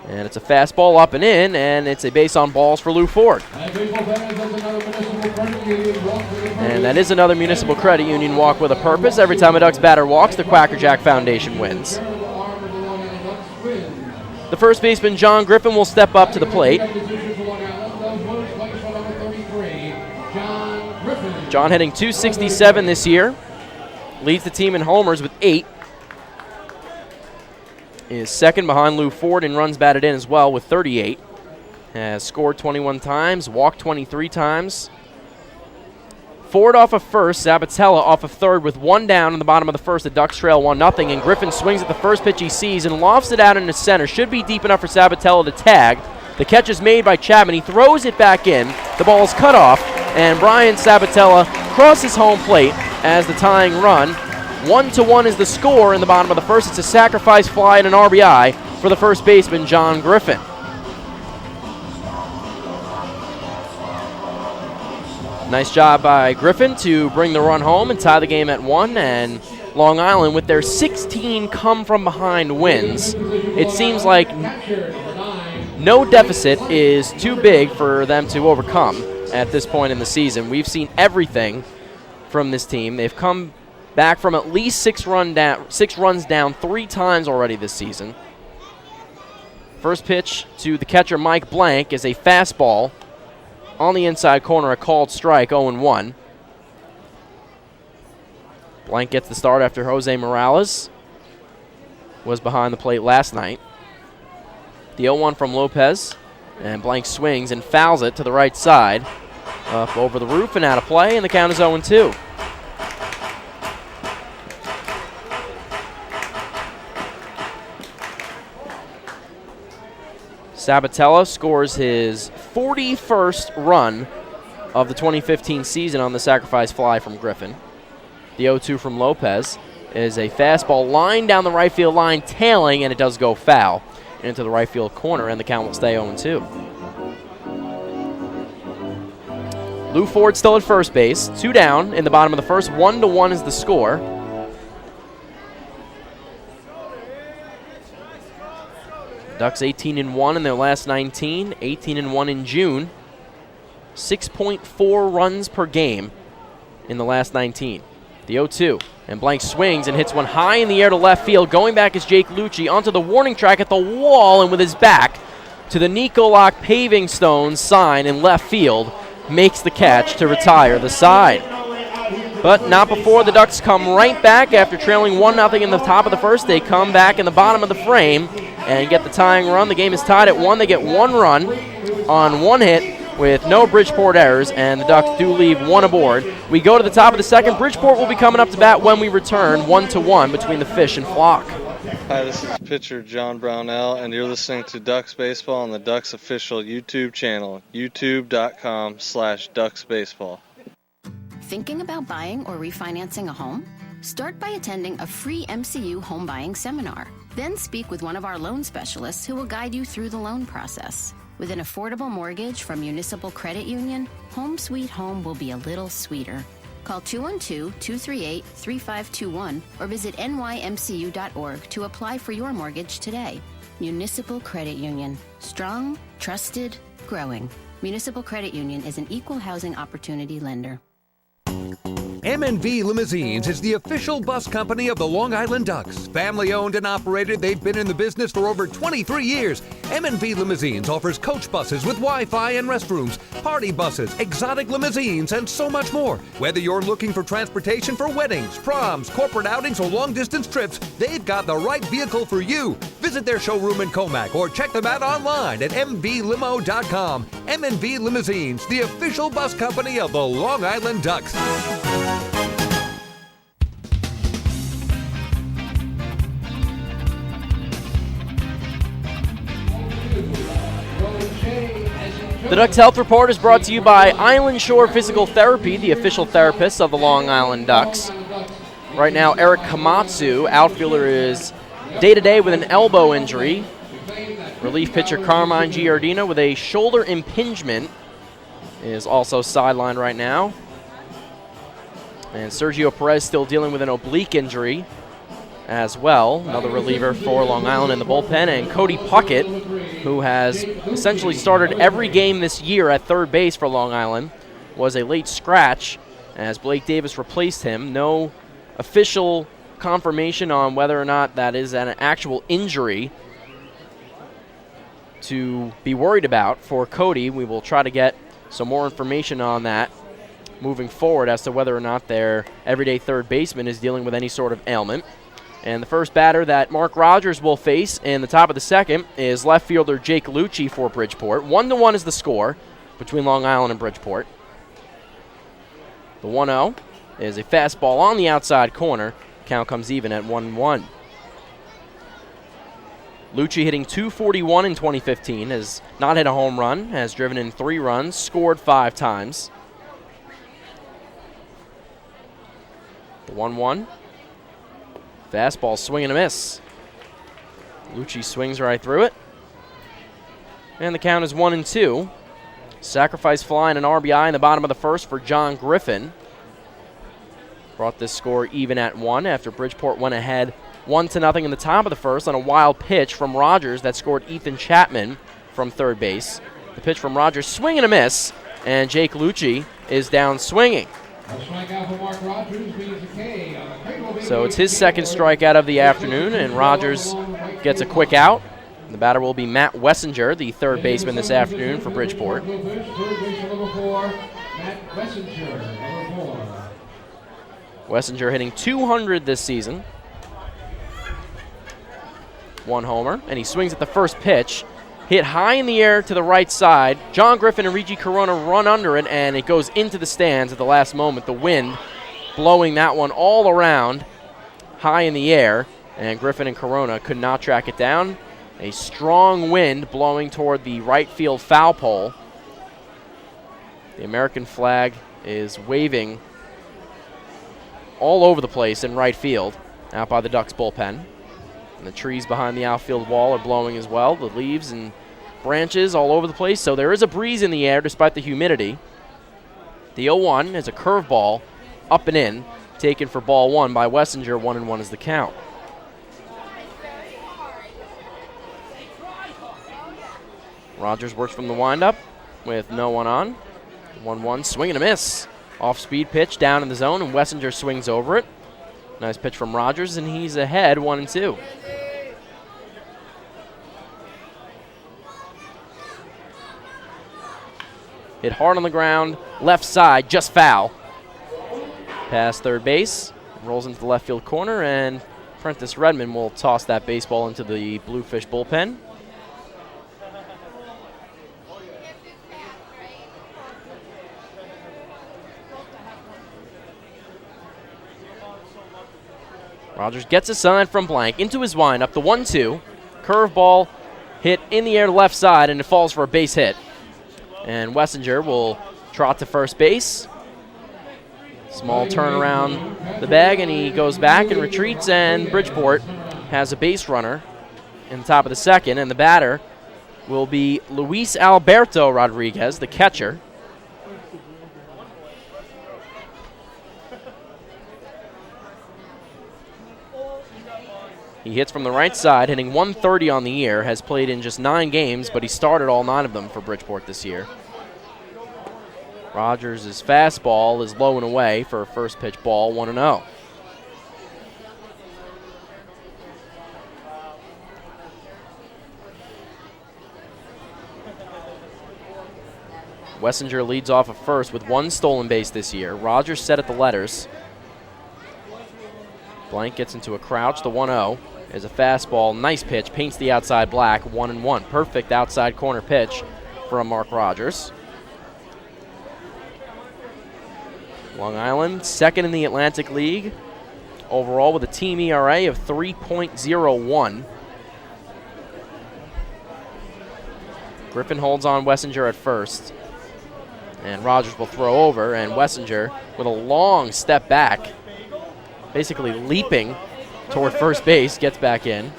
And it's a fastball up and in, and it's a base on balls for Lou Ford. And that is another Municipal Credit Union walk with a purpose. Every time a Ducks batter walks, the Quacker Jack Foundation wins. The first baseman, John Griffin, will step up to the plate. John hitting .267 this year. Leads the team in homers with 8. Is second behind Lou Ford in runs batted in as well with 38. Has scored 21 times, walked 23 times. Ford off of first, Sabatella off of third with 1 down in the bottom of the first. The Ducks trail 1-0, and Griffin swings at the first pitch he sees and lofts it out into center. Should be deep enough for Sabatella to tag. The catch is made by Chapman. He throws it back in. The ball is cut off, and Brian Sabatella crosses home plate as the tying run. 1-1 is the score in the bottom of the first. It's a sacrifice fly and an RBI for the first baseman, John Griffin. Nice job by Griffin to bring the run home and tie the game at 1. And Long Island, with their 16 come-from-behind wins, it seems like no deficit is too big for them to overcome at this point in the season. We've seen everything from this team. They've come back from at least 6 runs down 3 times already this season. First pitch to the catcher, Mike Blank, is a fastball on the inside corner, a called strike, 0-1. Blank gets the start after Jose Morales was behind the plate last night. The 0-1 from Lopez, and Blank swings and fouls it to the right side. Up over the roof and out of play, and the count is 0-2. Sabatella scores his 41st run of the 2015 season on the sacrifice fly from Griffin. The 0-2 from Lopez is a fastball line down the right field line, tailing, and it does go foul into the right field corner, and the count will stay 0-2. Lou Ford still at first base, 2 down in the bottom of the first. 1-1 is the score. Ducks 18-1 in their last 19, 18-1 in June. 6.4 runs per game in the last 19. The 0-2, and Blank swings and hits one high in the air to left field. Going back is Jake Lucci onto the warning track at the wall, and with his back to the Nicolak paving stones sign in left field, makes the catch to retire the side. But not before the Ducks come right back after trailing 1-0 in the top of the first. They come back in the bottom of the frame and get the tying run. The game is tied at 1. They get 1 run on 1 hit with no Bridgeport errors, and the Ducks do leave 1 aboard. We go to the top of the second. Bridgeport will be coming up to bat when we return. 1-1 between the Fish and Flock. Hi, this is pitcher John Brownell, and you're listening to Ducks Baseball on the Ducks official YouTube channel, youtube.com/DucksBaseball. Thinking about buying or refinancing a home? Start by attending a free MCU home buying seminar. Then speak with one of our loan specialists who will guide you through the loan process. With an affordable mortgage from Municipal Credit Union, Home Sweet Home will be a little sweeter. Call 212-238-3521 or visit nymcu.org to apply for your mortgage today. Municipal Credit Union. Strong, trusted, growing. Municipal Credit Union is an equal housing opportunity lender. M&V Limousines is the official bus company of the Long Island Ducks. Family owned and operated, they've been in the business for over 23 years. M&V Limousines offers coach buses with Wi-Fi and restrooms, party buses, exotic limousines, and so much more. Whether you're looking for transportation for weddings, proms, corporate outings, or long-distance trips, they've got the right vehicle for you. Visit their showroom in Comac or check them out online at mvlimo.com. M&V Limousines, the official bus company of the Long Island Ducks. The Ducks Health Report is brought to you by Island Shore Physical Therapy, the official therapists of the Long Island Ducks. Right now, Eric Komatsu, outfielder, is day-to-day with an elbow injury. Relief pitcher Carmine Giardino with a shoulder impingement is also sidelined right now. And Sergio Perez still dealing with an oblique injury as well. Another reliever for Long Island in the bullpen. And Cody Puckett, who has essentially started every game this year at third base for Long Island, was a late scratch as Blake Davis replaced him. No official confirmation on whether or not that is an actual injury to be worried about for Cody. We will try to get some more information on that moving forward as to whether or not their everyday third baseman is dealing with any sort of ailment. And the first batter that Mark Rogers will face in the top of the second is left fielder Jake Lucci for Bridgeport. 1-1 is the score between Long Island and Bridgeport. The 1-0 is a fastball on the outside corner. Count comes even at 1-1. Lucci hitting .241 in 2015, has not hit a home run, has driven in 3 runs, scored 5 times. The 1-1. Fastball, swing and a miss. Lucci swings right through it. And the count is 1-2. Sacrifice fly and an RBI in the bottom of the first for John Griffin. Brought this score even at 1 after Bridgeport went ahead 1-0 in the top of the first on a wild pitch from Rogers that scored Ethan Chapman from third base. The pitch from Rogers, swing and a miss, and Jake Lucci is down swinging. So it's his second strikeout of the afternoon, and Rogers gets a quick out. The batter will be Matt Wessinger, the third baseman this afternoon for Bridgeport. Wessinger hitting .200 this season. 1 homer, and he swings at the first pitch. Hit high in the air to the right side. John Griffin and Rigi Corona run under it, and it goes into the stands at the last moment. The wind blowing that one all around high in the air, and Griffin and Corona could not track it down. A strong wind blowing toward the right field foul pole. The American flag is waving all over the place in right field out by the Ducks bullpen. And the trees behind the outfield wall are blowing as well. The leaves and branches all over the place. So there is a breeze in the air despite the humidity. The 0-1 is a curveball up and in, taken for ball 1 by Wessinger. 1-1 is the count. Rogers works from the windup with no one on. 1-1, swing and a miss. Off-speed pitch down in the zone, and Wessinger swings over it. Nice pitch from Rogers, and he's ahead 1-2. Hit hard on the ground, left side, just foul. Past third base, rolls into the left field corner, and Prentice Redmond will toss that baseball into the Bluefish bullpen. Rogers gets a sign from Blank into his windup. The 1-2. Curveball hit in the air to left side, and it falls for a base hit. And Wessinger will trot to first base. Small turn around the bag, and he goes back and retreats, and Bridgeport has a base runner in the top of the second, and the batter will be Luis Alberto Rodriguez, the catcher. He hits from the right side, hitting 130 on the year, has played in just 9 games, but he started all 9 of them for Bridgeport this year. Rogers' fastball is low and away for a first pitch ball, 1-0. Wessinger leads off at first with 1 stolen base this year. Rogers set at the letters. Blank gets into a crouch, the 1-0. Is a fastball, nice pitch, paints the outside black, 1-1. Perfect outside corner pitch from Mark Rogers. Long Island, second in the Atlantic League, overall with a team ERA of 3.01. Griffin holds on Wessinger at first, and Rogers will throw over, and Wessinger with a long step back, basically leaping toward first base, gets back in.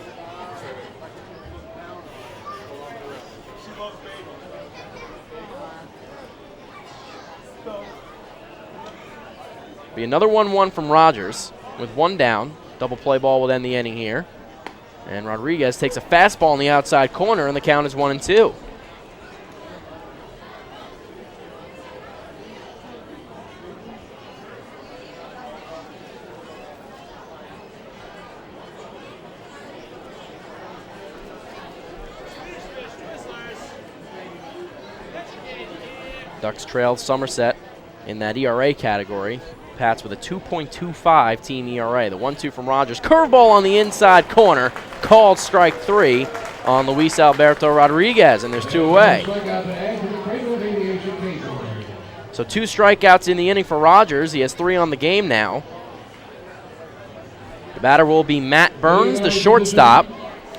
Be another 1-1 from Rogers with 1 down. Double play ball will end the inning here. And Rodriguez takes a fastball in the outside corner, and the count is 1-2. Ducks trailed Somerset in that ERA category. Pats with a 2.25 team ERA. The 1-2 from Rogers. Curveball on the inside corner. Called strike 3 on Luis Alberto Rodriguez, and there's 2 away. So 2 strikeouts in the inning for Rogers. He has 3 on the game now. The batter will be Matt Burns, the shortstop,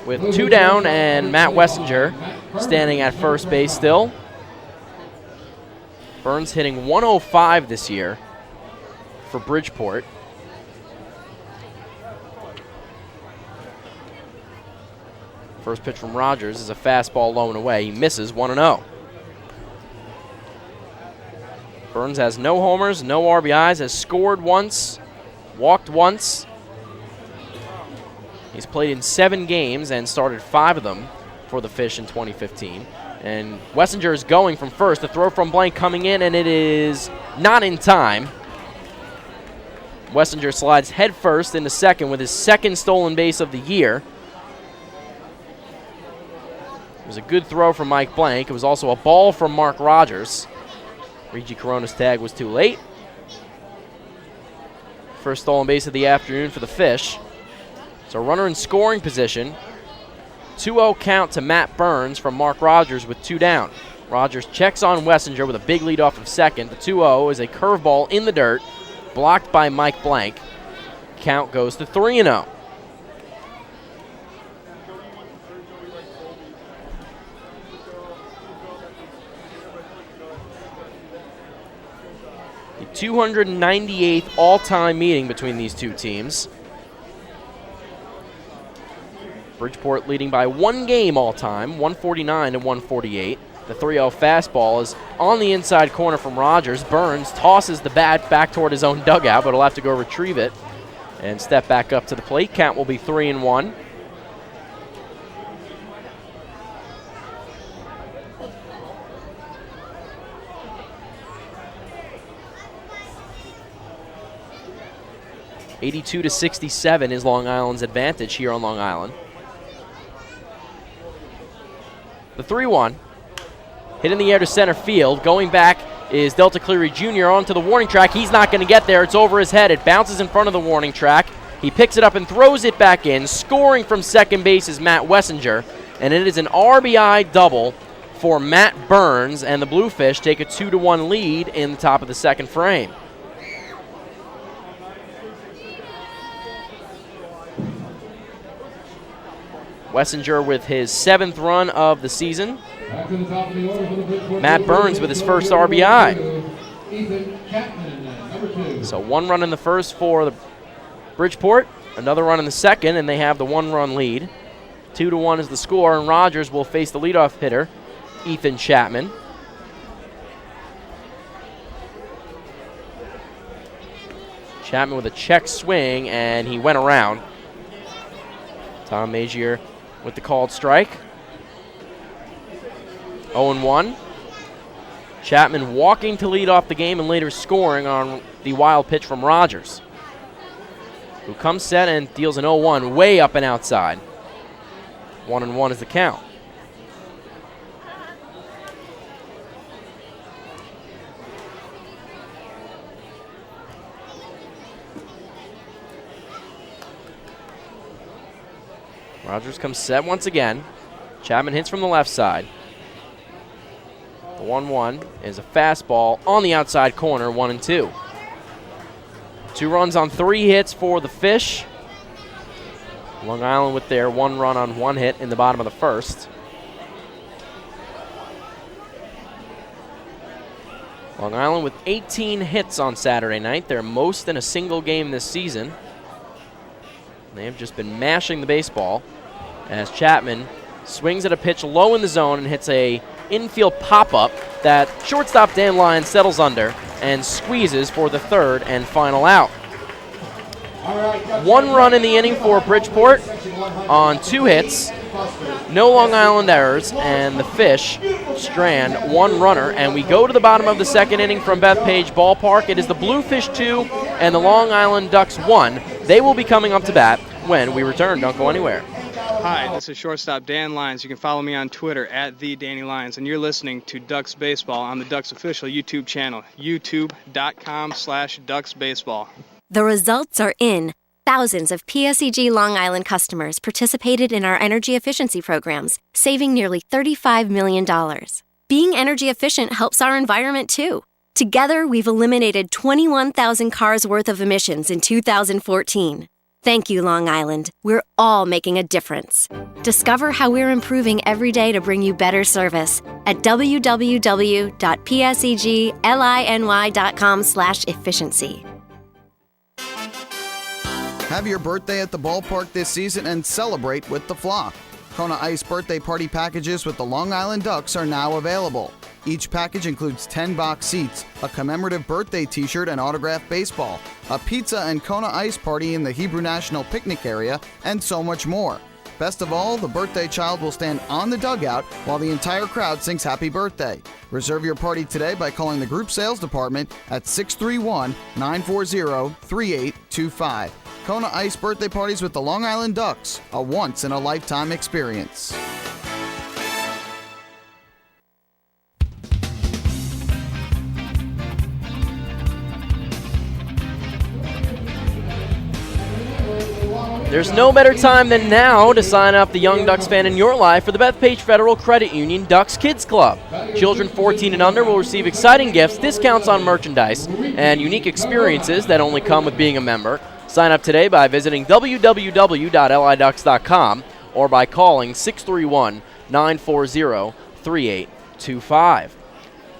with 2 down, and Matt Wessinger standing at first base still. Burns hitting 105 this year for Bridgeport. First pitch from Rogers is a fastball low and away. He misses, 1-0. Burns has no homers, no RBIs, has scored once, walked once. He's played in 7 games and started 5 of them for the Fish in 2015. And Wessinger is going from first. The throw from Blank coming in, and it is not in time. Wessinger slides head first into second with his 2nd stolen base of the year. It was a good throw from Mike Blank. It was also a ball from Mark Rogers. Reggie Corona's tag was too late. First stolen base of the afternoon for the Fish. So runner in scoring position. 2-0 count to Matt Burns from Mark Rogers with 2 down. Rogers checks on Wessinger with a big lead off of second. The 2-0 is a curveball in the dirt, blocked by Mike Blank. Count goes to 3-0. The 298th all-time meeting between these two teams. Bridgeport leading by 1 game all-time, 149-148. The 3-0 fastball is on the inside corner from Rogers. Burns tosses the bat back toward his own dugout, but he'll have to go retrieve it and step back up to the plate. Count will be 3-1. (82-67) is Long Island's advantage here on Long Island. The 3-1, hit in the air to center field. Going back is Delta Cleary Jr. onto the warning track. He's not going to get there. It's over his head. It bounces in front of the warning track. He picks it up and throws it back in. Scoring from second base is Matt Wessinger, and it is an RBI double for Matt Burns, and the Bluefish take a 2-1 lead in the top of the second frame. Wessinger with his 7th run of the season. Matt Burns with his first RBI. So 1 run in the first for the Bridgeport, another run in the second, and they have the 1-run lead. 2-1 is the score, and Rogers will face the leadoff hitter, Ethan Chapman. Chapman with a check swing, and he went around. Tom Magier with the called strike. 0-1. Chapman walking to lead off the game and later scoring on the wild pitch from Rogers, who comes set and deals an 0-1 way up and outside. 1-1 is the count. Rogers comes set once again. Chapman hits from the left side. The 1-1 is a fastball on the outside corner, 1-2. 2 runs on 3 hits for the Fish. Long Island with their 1 run on 1 hit in the bottom of the first. Long Island with 18 hits on Saturday night, their most in a single game this season. They have just been mashing the baseball as Chapman swings at a pitch low in the zone and hits a infield pop-up that shortstop Dan Lyons settles under and squeezes for the 3rd and final out. 1 run in the inning for Bridgeport on 2 hits, no Long Island errors, and the Fish strand 1 runner. And we go to the bottom of the 2nd inning from Bethpage Ballpark. It is the Bluefish 2 and the Long Island Ducks 1. They will be coming up to bat when we return. Don't go anywhere. Hi, this is shortstop Dan Lyons. You can follow me on Twitter at @TheDannyLyons, and you're listening to Ducks Baseball on the Ducks official YouTube channel, youtube.com/DucksBaseball. The results are in. Thousands of PSEG Long Island customers participated in our energy efficiency programs, saving nearly $35 million. Being energy efficient helps our environment too. Together, we've eliminated 21,000 cars worth of emissions in 2014. Thank you, Long Island. We're all making a difference. Discover how we're improving every day to bring you better service at www.pseglyny.com/efficiency. Have your birthday at the ballpark this season and celebrate with the flock. Kona Ice birthday party packages with the Long Island Ducks are now available. Each package includes 10 box seats, a commemorative birthday t-shirt and autographed baseball, a pizza and Kona Ice party in the Hebrew National Picnic area, and so much more. Best of all, the birthday child will stand on the dugout while the entire crowd sings happy birthday. Reserve your party today by calling the group sales department at 631-940-3825. Kona Ice birthday parties with the Long Island Ducks, a once-in-a-lifetime experience. There's no better time than now to sign up the young Ducks fan in your life for the Bethpage Federal Credit Union Ducks Kids Club. Children 14 and under will receive exciting gifts, discounts on merchandise, and unique experiences that only come with being a member. Sign up today by visiting www.liducks.com or by calling 631-940-3825.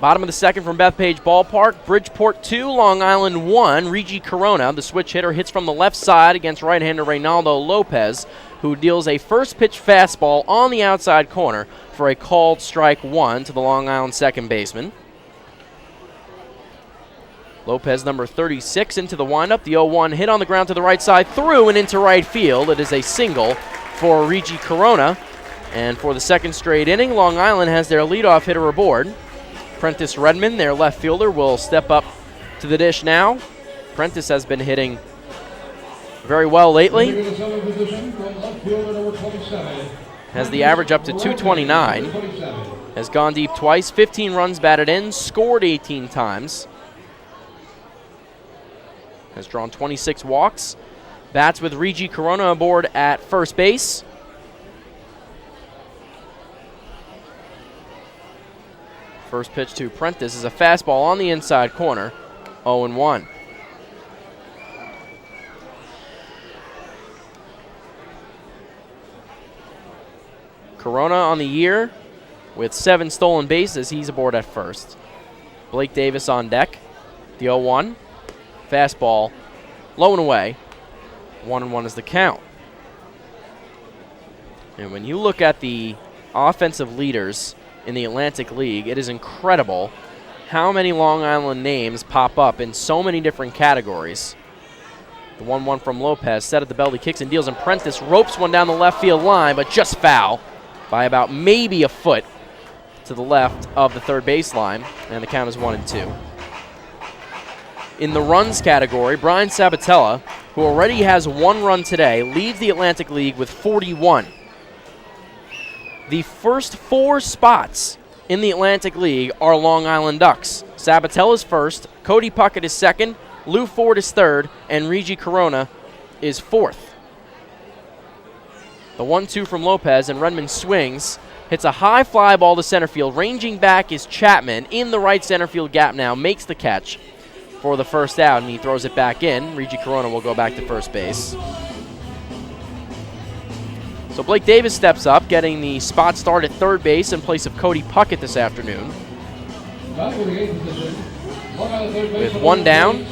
Bottom of the 2nd from Bethpage Ballpark, Bridgeport 2, Long Island 1. Regi Corona, the switch hitter, hits from the left side against right-hander Reynaldo Lopez, who deals a first pitch fastball on the outside corner for a called strike 1 to the Long Island second baseman. Lopez, number 36, into the windup. The 0-1 hit on the ground to the right side, through and into right field. It is a single for Regi Corona. And for the 2nd straight inning, Long Island has their leadoff hitter aboard. Prentice Redmond, their left fielder, will step up to the dish now. Prentice has been hitting very well lately. Has the average up to 229. Has gone deep twice, 15 runs batted in, scored 18 times. Has drawn 26 walks. Bats with Regi Corona aboard at first base. First pitch to Prentice is a fastball on the inside corner, 0-1. Corona on the year with 7 stolen bases. He's aboard at first. Blake Davis on deck. The 0-1. Fastball low and away. 1-1 is the count. And when you look at the offensive leaders in the Atlantic League, it is incredible how many Long Island names pop up in so many different categories. The 1-1 from Lopez, set at the belly, kicks and deals, and Prentice ropes one down the left field line, but just foul by about maybe a foot to the left of the third baseline, and the count is 1-2. In the runs category, Brian Sabatella, who already has 1 run today, leads the Atlantic League with 41. The first 4 spots in the Atlantic League are Long Island Ducks. Sabatella's first, Cody Puckett is second, Lou Ford is third, and Regi Corona is fourth. The 1-2 from Lopez, and Redmond swings, hits a high fly ball to center field. Ranging back is Chapman in the right center field gap now, makes the catch for the first out, and he throws it back in. Regi Corona will go back to first base. So Blake Davis steps up, getting the spot start at third base in place of Cody Puckett this afternoon. With 1 down,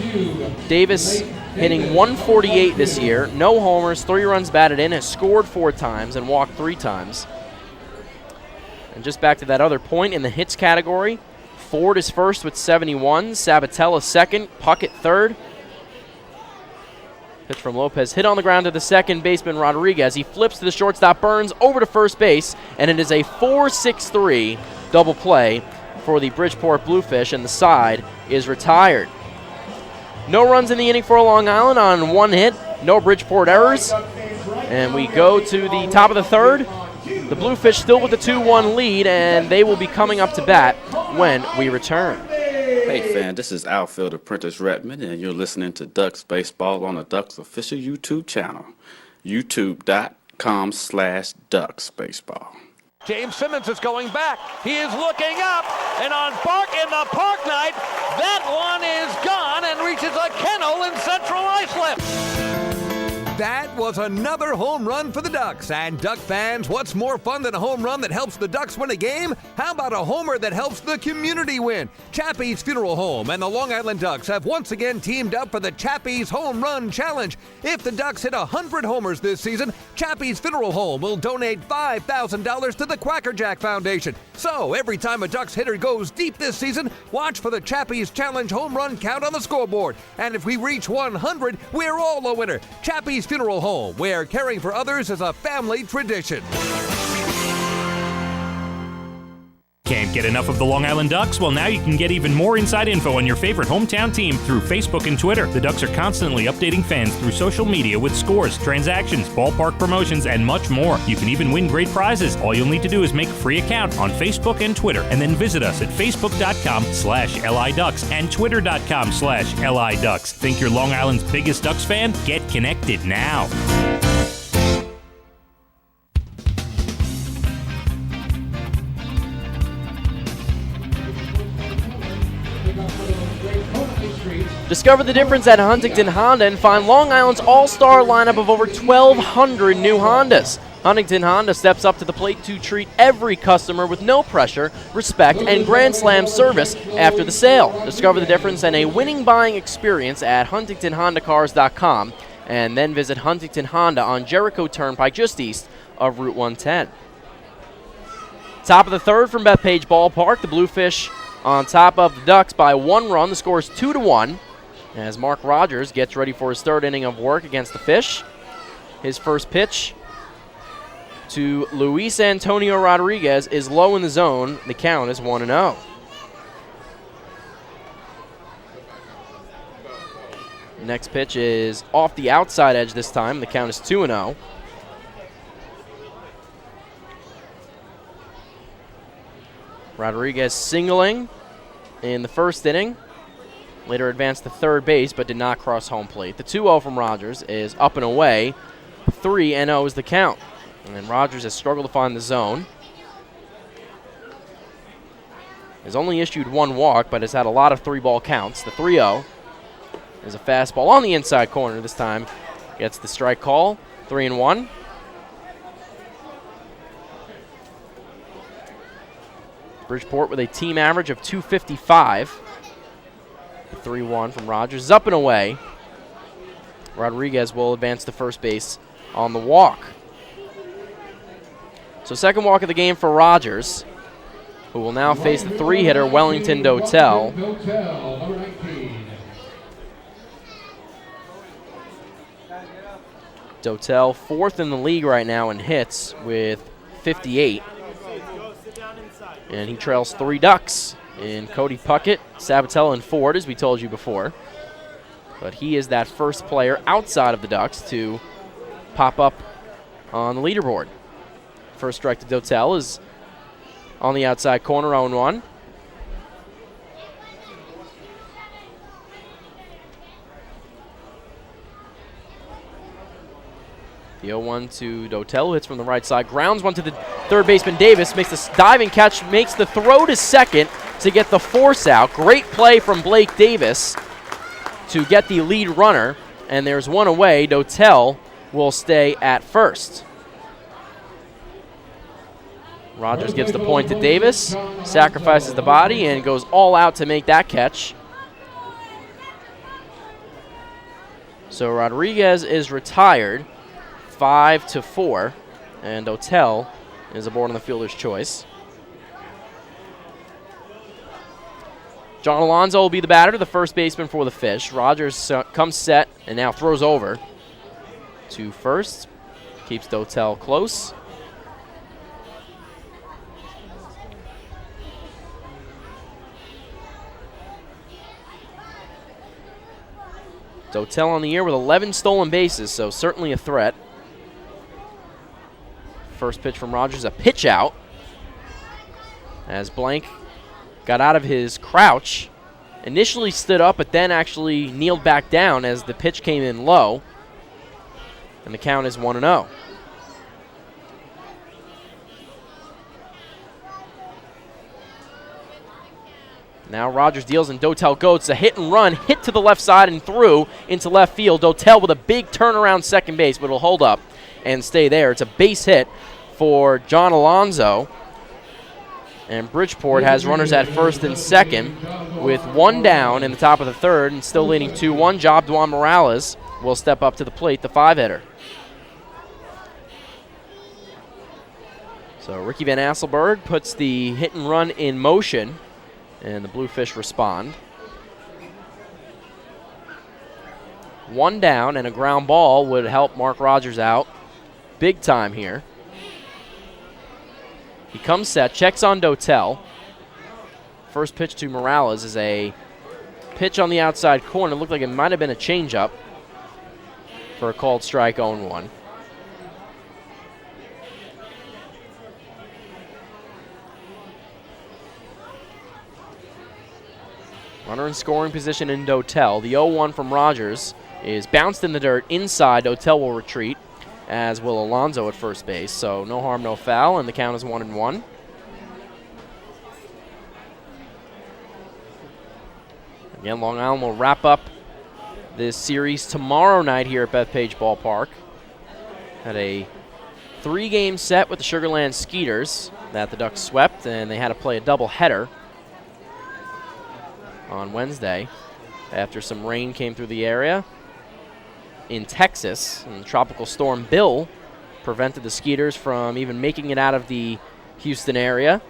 Davis hitting 148 this year, no homers, 3 runs batted in, has scored 4 times and walked 3 times. And just back to that other point in the hits category, Ford is first with 71, Sabatella second, Puckett third. Pitch from Lopez, hit on the ground to the second baseman Rodriguez. He flips to the shortstop Burns over to first base, and it is a 4-6-3 double play for the Bridgeport Bluefish, and the side is retired. No runs in the inning for Long Island on 1 hit, no Bridgeport errors, and we go to the top of the third. The Bluefish still with the 2-1 lead, and they will be coming up to bat when we return. Hey fan, this is outfielder Prentice Redmond, and you're listening to Ducks Baseball on the Ducks official YouTube channel, youtube.com/Ducks Baseball. James Simmons is going back. He is looking up, and on Park in the Park Night, that one is gone and reaches a kennel in Central Islip. That was another home run for the Ducks. And Duck fans, what's more fun than a home run that helps the Ducks win a game? How about a homer that helps the community win? Chappie's Funeral Home and the Long Island Ducks have once again teamed up for the Chappie's Home Run Challenge. If the Ducks hit 100 homers this season, Chappie's Funeral Home will donate $5,000 to the Quackerjack Foundation. So every time a Ducks hitter goes deep this season, watch for the Chappie's Challenge home run count on the scoreboard. And if we reach 100, we're all a winner. Chappie's Funeral Home, where caring for others is a family tradition. Can't get enough of the Long Island Ducks? Well, now you can get even more inside info on your favorite hometown team through Facebook and Twitter. The Ducks are constantly updating fans through social media with scores, transactions, ballpark promotions, and much more. You can even win great prizes. All you'll need to do is make a free account on Facebook and Twitter, and then visit us at facebook.com/LIDucks and twitter.com/LIDucks. Think you're Long Island's biggest Ducks fan? Get connected now. Discover the difference at Huntington Honda and find Long Island's all-star lineup of over 1,200 new Hondas. Huntington Honda steps up to the plate to treat every customer with no pressure, respect, and Grand Slam service after the sale. Discover the difference and a winning buying experience at HuntingtonHondaCars.com, and then visit Huntington Honda on Jericho Turnpike just east of Route 110. Top of the third from Bethpage Ballpark, the Bluefish on top of the Ducks by 1 run. The score is 2-1 as Mark Rogers gets ready for his third inning of work against the Fish. His first pitch to Luis Antonio Rodriguez is low in the zone. The count is 1-0. Next pitch is off the outside edge this time. The count is 2-0. Rodriguez singling in the first inning. Later advanced to third base, but did not cross home plate. The 2-0 from Rogers is up and away. 3-0 is the count. And Rogers has struggled to find the zone. Has only issued 1 walk, but has had a lot of 3-ball counts. The 3-0 is a fastball on the inside corner this time. Gets the strike call. 3-1. Bridgeport with a team average of 255. 3-1 from Rogers. Up and away. Rodriguez will advance to first base on the walk. So second walk of the game for Rogers, who will now face the 3-hitter Wellington Dotel. Dotel 4th in the league right now in hits with 58. And he trails 3 Ducks in Cody Puckett, Sabatella, and Ford, as we told you before. But he is that first player outside of the Ducks to pop up on the leaderboard. First strike to Dotel is on the outside corner, 0-1. The 0-1 to Dotel, hits from the right side, grounds one to the third baseman Davis, makes the diving catch, makes the throw to second to get the force out. Great play from Blake Davis to get the lead runner, and there's one away. Dotel will stay at first. Rogers gives the point to Davis, sacrifices the body, and goes all out to make that catch. So Rodriguez is retired, 5-4, and Dotel is aboard on the fielder's choice. John Alonso will be the batter, the first baseman for the Fish. Rogers comes set and now throws over to first. Keeps Dotel close. Dotel on the year with 11 stolen bases, so certainly a threat. First pitch from Rogers, a pitch out. As Blank got out of his crouch, initially stood up, but then actually kneeled back down as the pitch came in low. And the count is 1-0. Now Rogers deals and Dotel goes. It's a hit and run, hit to the left side and through into left field. Dotel with a big turnaround second base, but it'll hold up and stay there. It's a base hit for John Alonso. And Bridgeport has runners at first and second with 1 down in the top of the third and still leading 2-1. Job Duan Morales will step up to the plate, the 5-hitter. So Ricky Van Asselberg puts the hit and run in motion, and the Bluefish respond. 1 down, and a ground ball would help Mark Rogers out big time here. He comes set, checks on Dotel. First pitch to Morales is a pitch on the outside corner. Looked like it might have been a changeup for a called strike, 0-1. Runner in scoring position in Dotel. The 0-1 from Rogers is bounced in the dirt inside. Dotel will retreat, as will Alonso at first base. So no harm, no foul, and the count is 1-1. Again, Long Island will wrap up this series tomorrow night here at Bethpage Ballpark. Had a 3-game set with the Sugarland Skeeters that the Ducks swept, and they had to play a doubleheader on Wednesday after some rain came through the area in Texas, and Tropical Storm Bill prevented the Skeeters from even making it out of the Houston area.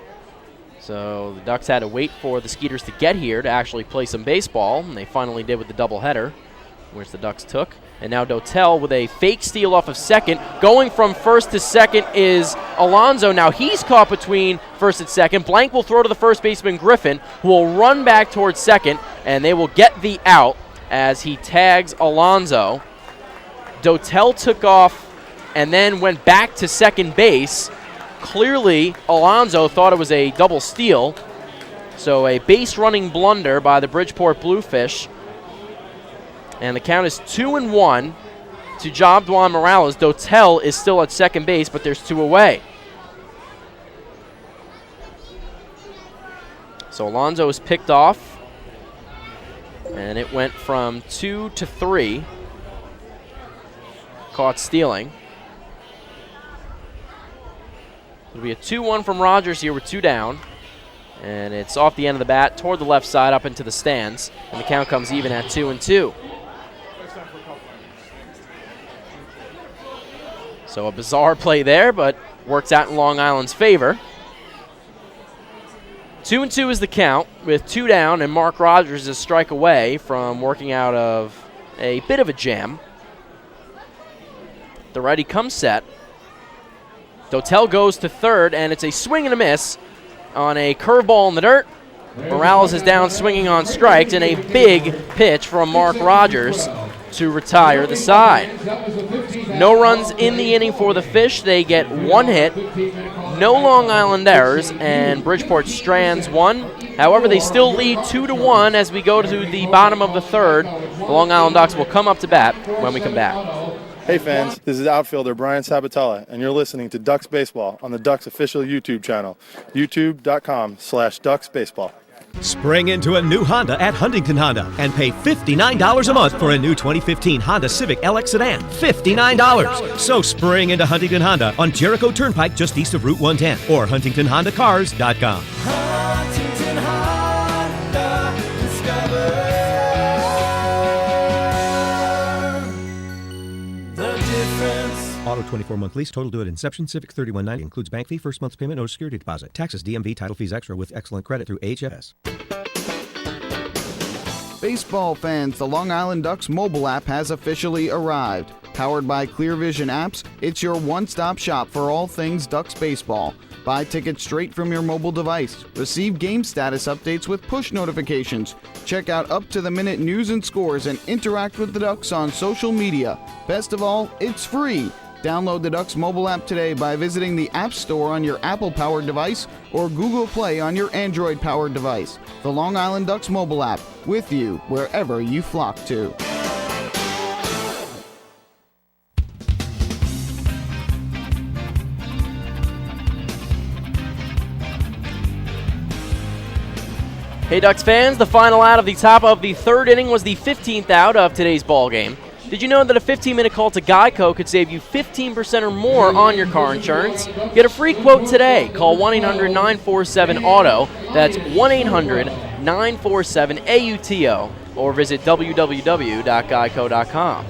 So the Ducks had to wait for the Skeeters to get here to actually play some baseball, and they finally did with the doubleheader, which the Ducks took. And now Dotel with a fake steal off of second. Going from first to second is Alonso. Now he's caught between first and second. Blank will throw to the first baseman Griffin, who will run back towards second, and they will get the out as he tags Alonso. Dotel took off and then went back to second base. Clearly, Alonso thought it was a double steal. So a base running blunder by the Bridgeport Bluefish. And the count is 2-1 to Job Duan Morales. Dotel is still at second base, but there's 2 away. So Alonso is picked off, and it went from 2 to 3. Caught stealing. It'll be a 2-1 from Rogers here with 2 down. And it's off the end of the bat toward the left side up into the stands. And the count comes even at 2-2. So a bizarre play there, but works out in Long Island's favor. 2-2 is the count with 2 down, and Mark Rogers is a strike away from working out of a bit of a jam. The righty comes set. Dotel goes to third, and it's a swing and a miss on a curveball in the dirt. Morales is down swinging on strikes, and a big pitch from Mark Rogers to retire the side. No runs in the inning for the Fish. They get 1 hit, no Long Island errors, and Bridgeport strands 1. However, they still lead 2-1 as we go to the bottom of the third. The Long Island Ducks will come up to bat when we come back. Hey fans, this is outfielder Brian Sabatella, and you're listening to Ducks Baseball on the Ducks official YouTube channel, youtube.com/DucksBaseball. Spring into a new Honda at Huntington Honda and pay $59 a month for a new 2015 Honda Civic LX sedan. $59. So spring into Huntington Honda on Jericho Turnpike just east of Route 110 or HuntingtonHondaCars.com. Huntington Honda, discover the difference. Auto 24-month lease, total due at inception. Civic $31.90 includes bank fee, first month's payment, no security deposit. Taxes, DMV, title fees extra with excellent credit through HFS. Baseball fans, the Long Island Ducks mobile app has officially arrived. Powered by Clear Vision Apps, it's your one-stop shop for all things Ducks baseball. Buy tickets straight from your mobile device. Receive game status updates with push notifications. Check out up-to-the-minute news and scores and interact with the Ducks on social media. Best of all, it's free. Download the Ducks mobile app today by visiting the App Store on your Apple-powered device or Google Play on your Android-powered device. The Long Island Ducks mobile app, with you wherever you flock to. Hey Ducks fans, the final out of the top of the third inning was the 15th out of today's ball game. Did you know that a 15-minute call to Geico could save you 15% or more on your car insurance? Get a free quote today. Call 1-800-947-AUTO. That's 1-800-947-AUTO. Or visit www.geico.com.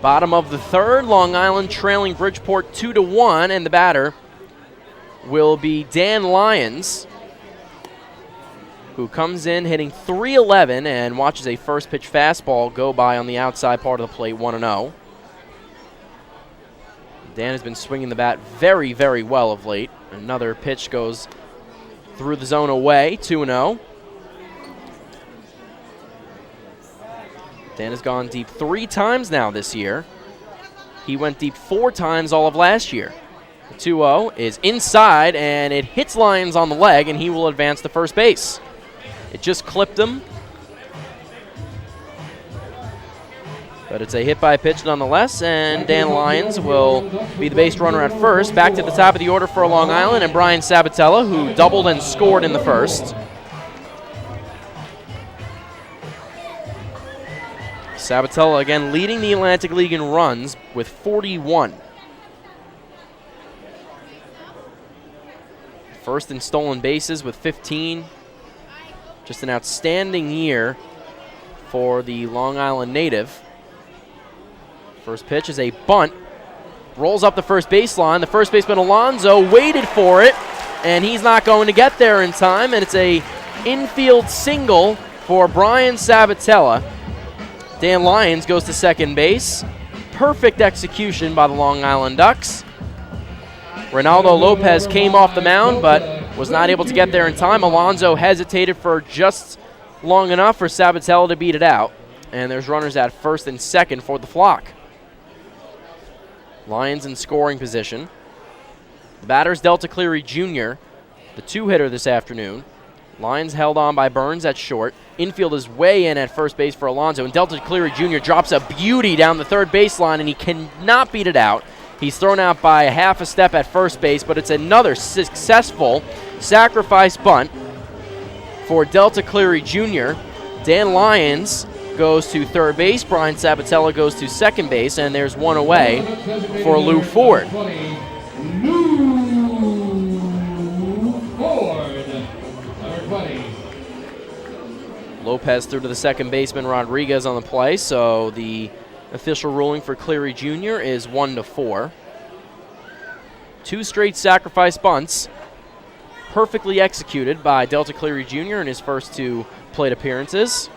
Bottom of the third, Long Island trailing Bridgeport 2-1, and the batter will be Dan Lyons, who comes in hitting .311 and watches a first pitch fastball go by on the outside part of the plate, 1-0. Dan has been swinging the bat very, very well of late. Another pitch goes through the zone away, 2-0. Dan has gone deep 3 times now this year. He went deep 4 times all of last year. The 2-0 is inside, and it hits Lyons on the leg, and he will advance to first base. It just clipped him. But it's a hit by pitch nonetheless, and Dan Lyons will be the base runner at first. Back to the top of the order for Long Island, and Brian Sabatella, who doubled and scored in the first. Sabatella again leading the Atlantic League in runs with 41. First in stolen bases with 15. Just an outstanding year for the Long Island native. First pitch is a bunt. Rolls up the first baseline. The first baseman Alonso waited for it, and he's not going to get there in time, and it's a infield single for Brian Sabatella. Dan Lyons goes to second base. Perfect execution by the Long Island Ducks. Ronaldo Lopez came off the mound, but was not able to get there in time. Alonso hesitated for just long enough for Sabatella to beat it out. And there's runners at first and second for the flock. Lions in scoring position. The batter's Delta Cleary Jr., the 2-hitter this afternoon. Lions held on by Burns at short. Infield is way in at first base for Alonso, and Delta Cleary Jr. drops a beauty down the third baseline, and he cannot beat it out. He's thrown out by a half a step at first base, but it's another successful sacrifice bunt for Delta Cleary Jr. Dan Lyons goes to third base. Brian Sabatella goes to second base, and there's one away for Lou Ford. Lou Ford. Lopez threw to the second baseman Rodriguez on the play, so the official ruling for Cleary Jr. is 1-4. 2 straight sacrifice bunts, perfectly executed by Delta Cleary Jr. in his first 2 plate appearances.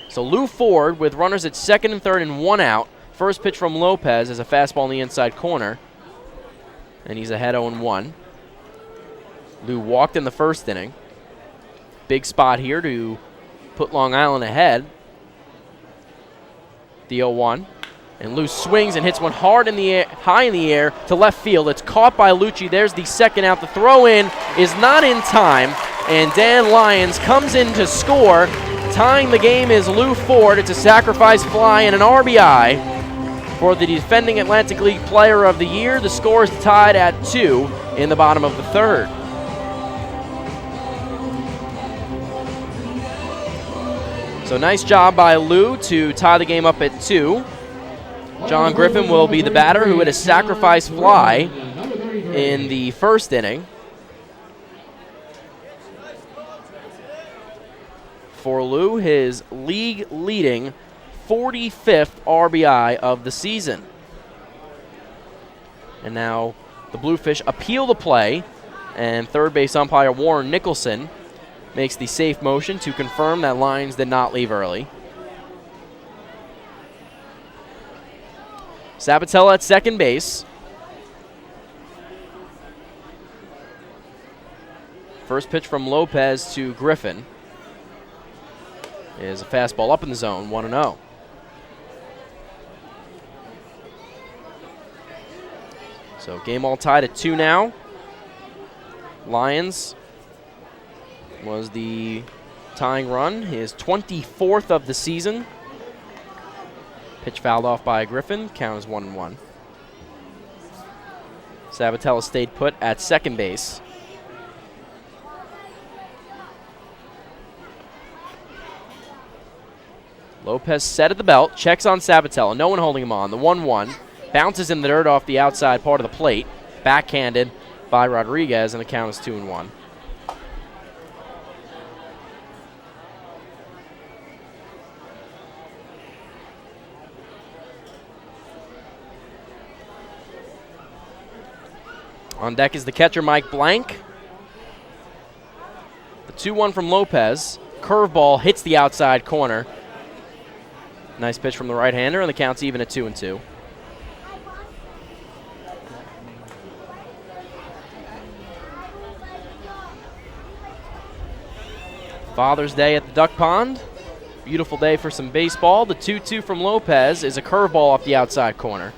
So Lou Ford with runners at second and third and 1 out. First pitch from Lopez is a fastball in the inside corner, and he's ahead 0-1. Lou walked in the first inning. Big spot here to put Long Island ahead. The 0-1. And Lou swings and hits one hard in the air, high in the air to left field. It's caught by Lucci. There's the second out. The throw in is not in time, and Dan Lyons comes in to score. Tying the game is Lou Ford. It's a sacrifice fly and an RBI for the defending Atlantic League Player of the Year. The score is tied at 2 in the bottom of the third. So nice job by Lou to tie the game up at 2. John Griffin will be the batter who hit a sacrifice fly in the first inning. For Lou, his league-leading 45th RBI of the season. And now the Bluefish appeal the play, and third base umpire Warren Nicholson makes the safe motion to confirm that Lyons did not leave early. Sabatella at second base. First pitch from Lopez to Griffin is a fastball up in the zone, 1-0. So game all tied at 2 now. Lyons was the tying run, his 24th of the season. Pitch fouled off by Griffin, count is 1-1. Sabatella stayed put at second base. Lopez set at the belt, checks on Sabatella, no one holding him on. The 1-1 bounces in the dirt off the outside part of the plate, backhanded by Rodriguez, and the count is 2-1. On deck is the catcher, Mike Blank. The 2-1 from Lopez. Curveball hits the outside corner. Nice pitch from the right-hander, and the count's even at 2-2. Father's Day at the Duck Pond. Beautiful day for some baseball. The 2-2 from Lopez is a curveball off the outside corner.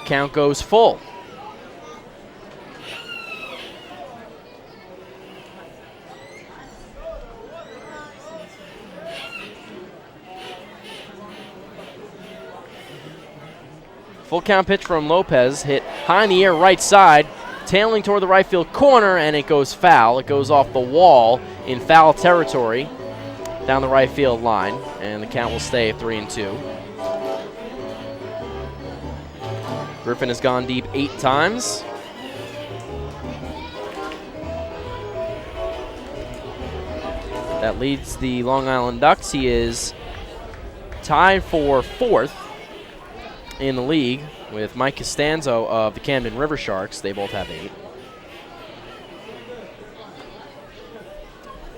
Count goes full. Full count pitch from Lopez, hit high in the air right side, tailing toward the right field corner, and it goes foul. It goes off the wall in foul territory down the right field line, and the count will stay at 3-2. Griffin has gone deep 8 times. That leads the Long Island Ducks. He is tied for 4th in the league with Mike Costanzo of the Camden River Sharks. They both have 8.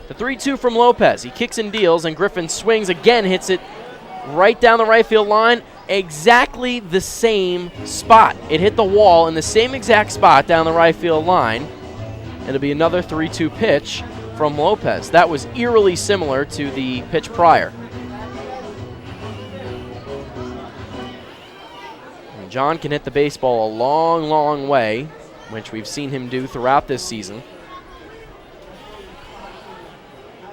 The 3-2 from Lopez. He kicks and deals, and Griffin swings again, hits it right down the right field line, exactly the same spot. It hit the wall in the same exact spot down the right field line. It'll be another 3-2 pitch from Lopez. That was eerily similar to the pitch prior. John can hit the baseball a long, long way, which we've seen him do throughout this season.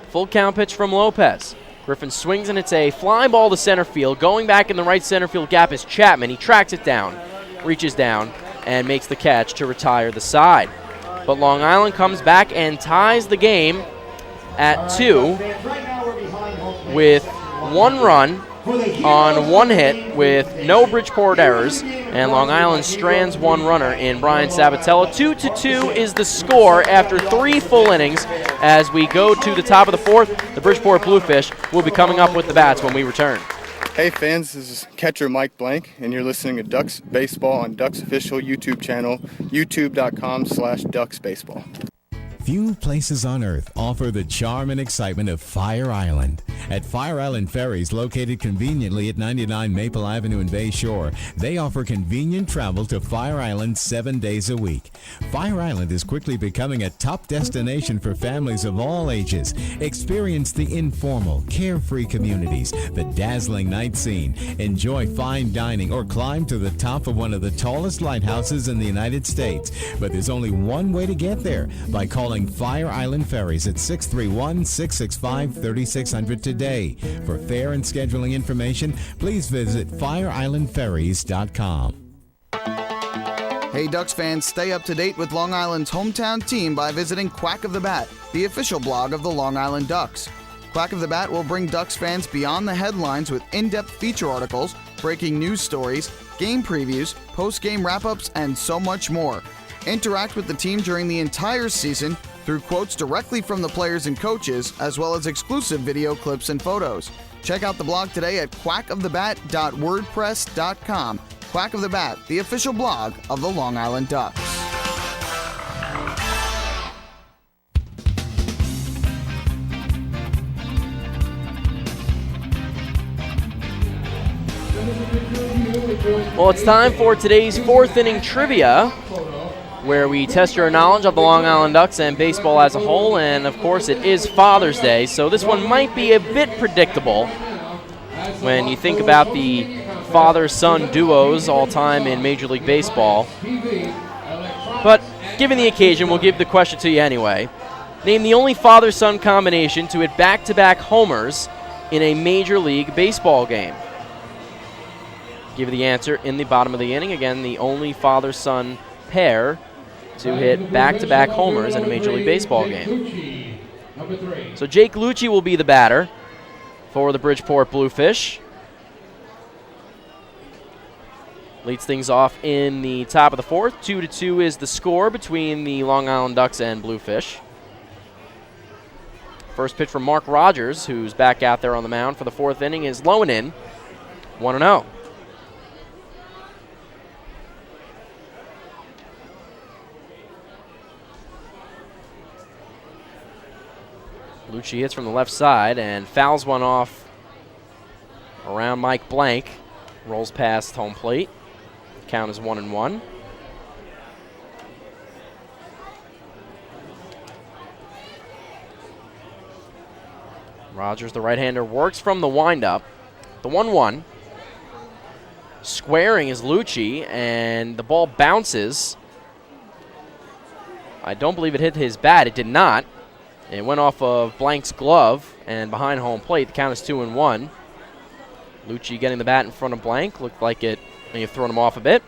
Full count pitch from Lopez. Griffin swings, and it's a fly ball to center field. Going back in the right center field gap is Chapman. He tracks it down, reaches down, and makes the catch to retire the side. But Long Island comes back and ties the game at 2 with 1 run on 1 hit with no Bridgeport errors, and Long Island strands 1 runner in Brian Sabatella. 2-2 is the score after 3 full innings. As we go to the top of the 4th, the Bridgeport Bluefish will be coming up with the bats when we return. Hey fans, this is catcher Mike Blank, and you're listening to Ducks Baseball on Ducks official YouTube channel, youtube.com/DucksBaseball. Few places on Earth offer the charm and excitement of Fire Island. At Fire Island Ferries, located conveniently at 99 Maple Avenue in Bay Shore, they offer convenient travel to Fire Island 7 days a week. Fire Island is quickly becoming a top destination for families of all ages. Experience the informal, carefree communities, the dazzling night scene, enjoy fine dining, or climb to the top of one of the tallest lighthouses in the United States. But there's only one way to get there, by calling Fire Island Ferries at 631-665-3600 today. For fare and scheduling information, please visit fireislandferries.com. Hey Ducks fans, stay up to date with Long Island's hometown team by visiting Quack of the Bat, the official blog of the Long Island Ducks. Quack of the Bat will bring Ducks fans beyond the headlines with in-depth feature articles, breaking news stories, game previews, post-game wrap-ups, and so much more. Interact with the team during the entire season through quotes directly from the players and coaches, as well as exclusive video clips and photos. Check out the blog today at quackofthebat.wordpress.com. Quack of the Bat, the official blog of the Long Island Ducks. Well, it's time for today's 4th inning trivia, where we test your knowledge of the Long Island Ducks and baseball as a whole. And of course, it is Father's Day, so this one might be a bit predictable when you think about the father-son duos all time in Major League Baseball. But given the occasion, we'll give the question to you anyway. Name the only father-son combination to hit back-to-back homers in a Major League Baseball game. Give you the answer in the bottom of the inning. Again, the only father-son pair to hit back-to-back homers in a Major League Baseball game. So Jake Lucci will be the batter for the Bridgeport Bluefish. Leads things off in the top of the 4th. 2-2 is the score between the Long Island Ducks and Bluefish. First pitch from Mark Rogers, who's back out there on the mound for the 4th inning, is low and in, 1-0. Lucci hits from the left side and fouls one off around Mike Blank. Rolls past home plate. Count is 1-1. Rogers, the right-hander, works from the windup. The 1-1. Squaring is Lucci, and the ball bounces. I don't believe it hit his bat. It did not. It went off of Blank's glove and behind home plate. The count is 2-1. Lucci getting the bat in front of Blank. Looked like it may have thrown him off a bit.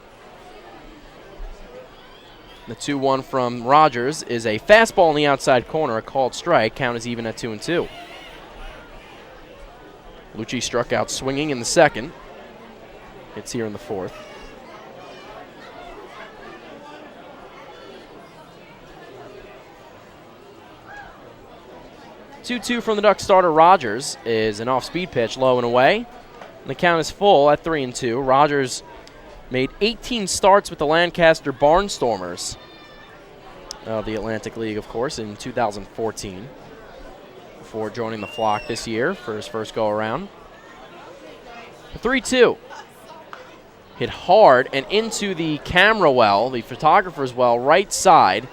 The 2-1 from Rogers is a fastball in the outside corner, a called strike. Count is even at 2-2. Lucci struck out swinging in the 2nd. Hits here in the 4th. Two from the Ducks starter Rogers is an off-speed pitch, low and away. And the count is full at 3-2. Rogers made 18 starts with the Lancaster Barnstormers of the Atlantic League, of course, in 2014, before joining the flock this year for his first go-around. 3-2. Hit hard and into the camera well, the photographer's well, right side.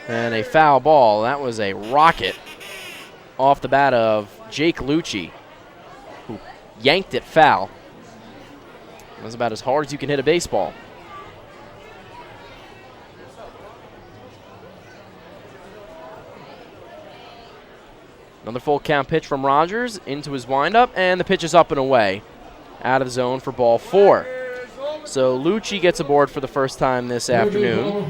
And a foul ball. That was a rocket off the bat of Jake Lucci, who yanked it foul. It was about as hard as you can hit a baseball. Another full count pitch from Rogers into his windup, and the pitch is up and away. Out of the zone for ball 4. So Lucci gets aboard for the first time this afternoon.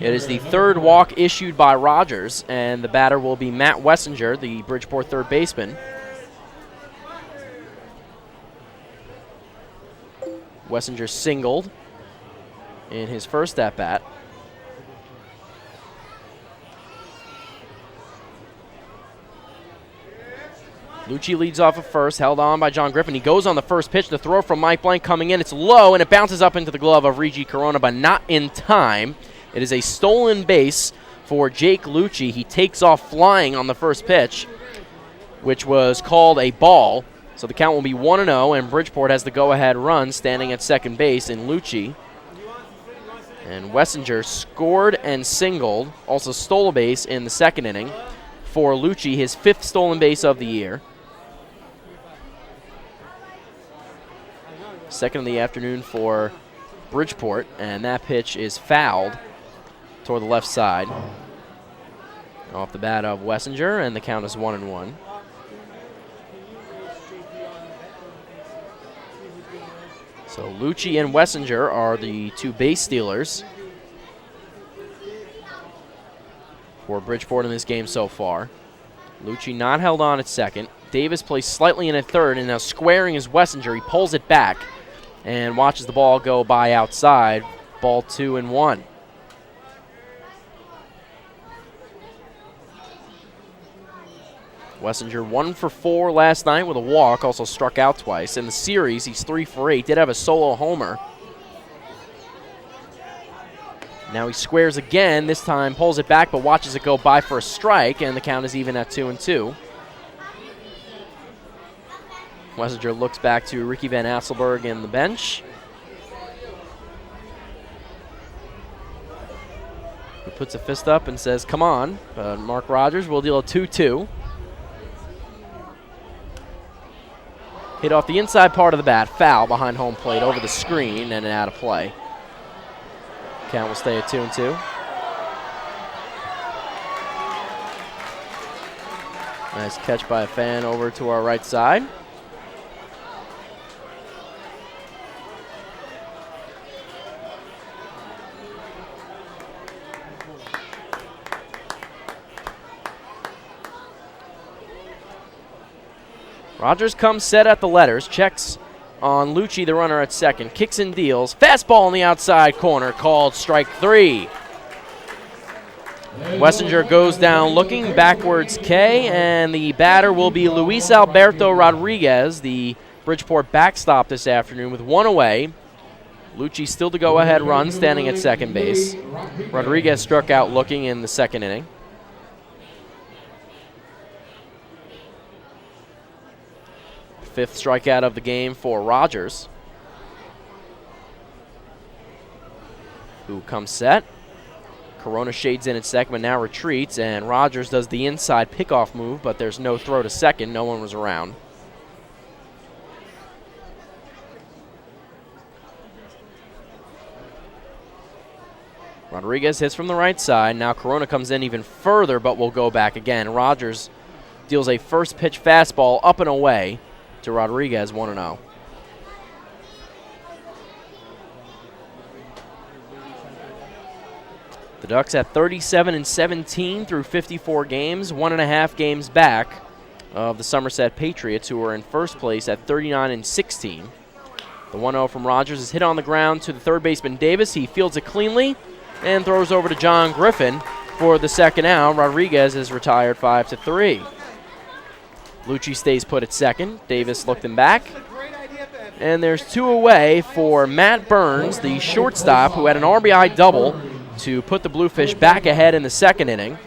It is the 3rd walk issued by Rogers, and the batter will be Matt Wessinger, the Bridgeport third baseman. Wessinger singled in his first at-bat. Lucci leads off at first, held on by John Griffin. He goes on the first pitch. The throw from Mike Blank coming in. It's low, and it bounces up into the glove of Regi Corona, but not in time. It is a stolen base for Jake Lucci. He takes off flying on the first pitch, which was called a ball. So the count will be 1-0, and Bridgeport has the go-ahead run standing at second base in Lucci. And Wessinger scored and singled, also stole a base in the second inning for Lucci, his 5th stolen base of the year. Second of the afternoon for Bridgeport, and that pitch is fouled toward the left side. Off the bat of Wessinger, and the count is 1-1. So Lucci and Wessinger are the 2 base stealers for Bridgeport in this game so far. Lucci not held on at second. Davis plays slightly in at third, and now squaring is Wessinger. He pulls it back and watches the ball go by outside. Ball 2-1. Wessinger 1 for 4 last night with a walk, also struck out twice. In the series, he's 3 for 8, did have a solo homer. Now he squares again, this time pulls it back but watches it go by for a strike, and the count is even at 2-2. Wessinger looks back to Ricky Van Asselberg in the bench. He puts a fist up and says, come on. Mark Rogers will deal a 2-2. Hit off the inside part of the bat, foul behind home plate over the screen and out of play. Count will stay at 2-2. Nice catch by a fan over to our right side. Rogers comes set at the letters, checks on Lucci, the runner at second, kicks and deals. Fastball in the outside corner, called strike 3. Wessinger goes down looking, backwards K, and the batter will be Luis Alberto Rodriguez, the Bridgeport backstop this afternoon with 1 away. Lucci still to go ahead run, standing at second base. Rodriguez struck out looking in the second inning. Fifth strikeout of the game for Rogers, who comes set. Corona shades in at second, but now retreats, and Rogers does the inside pickoff move, but there's no throw to second. No one was around. Rodriguez hits from the right side. Now Corona comes in even further, but will go back again. Rogers deals a first pitch fastball up and away to Rodriguez, 1-0. The Ducks at 37-17 through 54 games, 1.5 games back of the Somerset Patriots, who are in first place at 39-16. The 1-0 from Rogers is hit on the ground to the third baseman Davis. He fields it cleanly and throws over to John Griffin for the second out. Rodriguez is retired 5-3. Lucci stays put at second. Davis looked him back. And there's 2 away for Matt Burns, the shortstop, who had an RBI double to put the Bluefish back ahead in the second inning.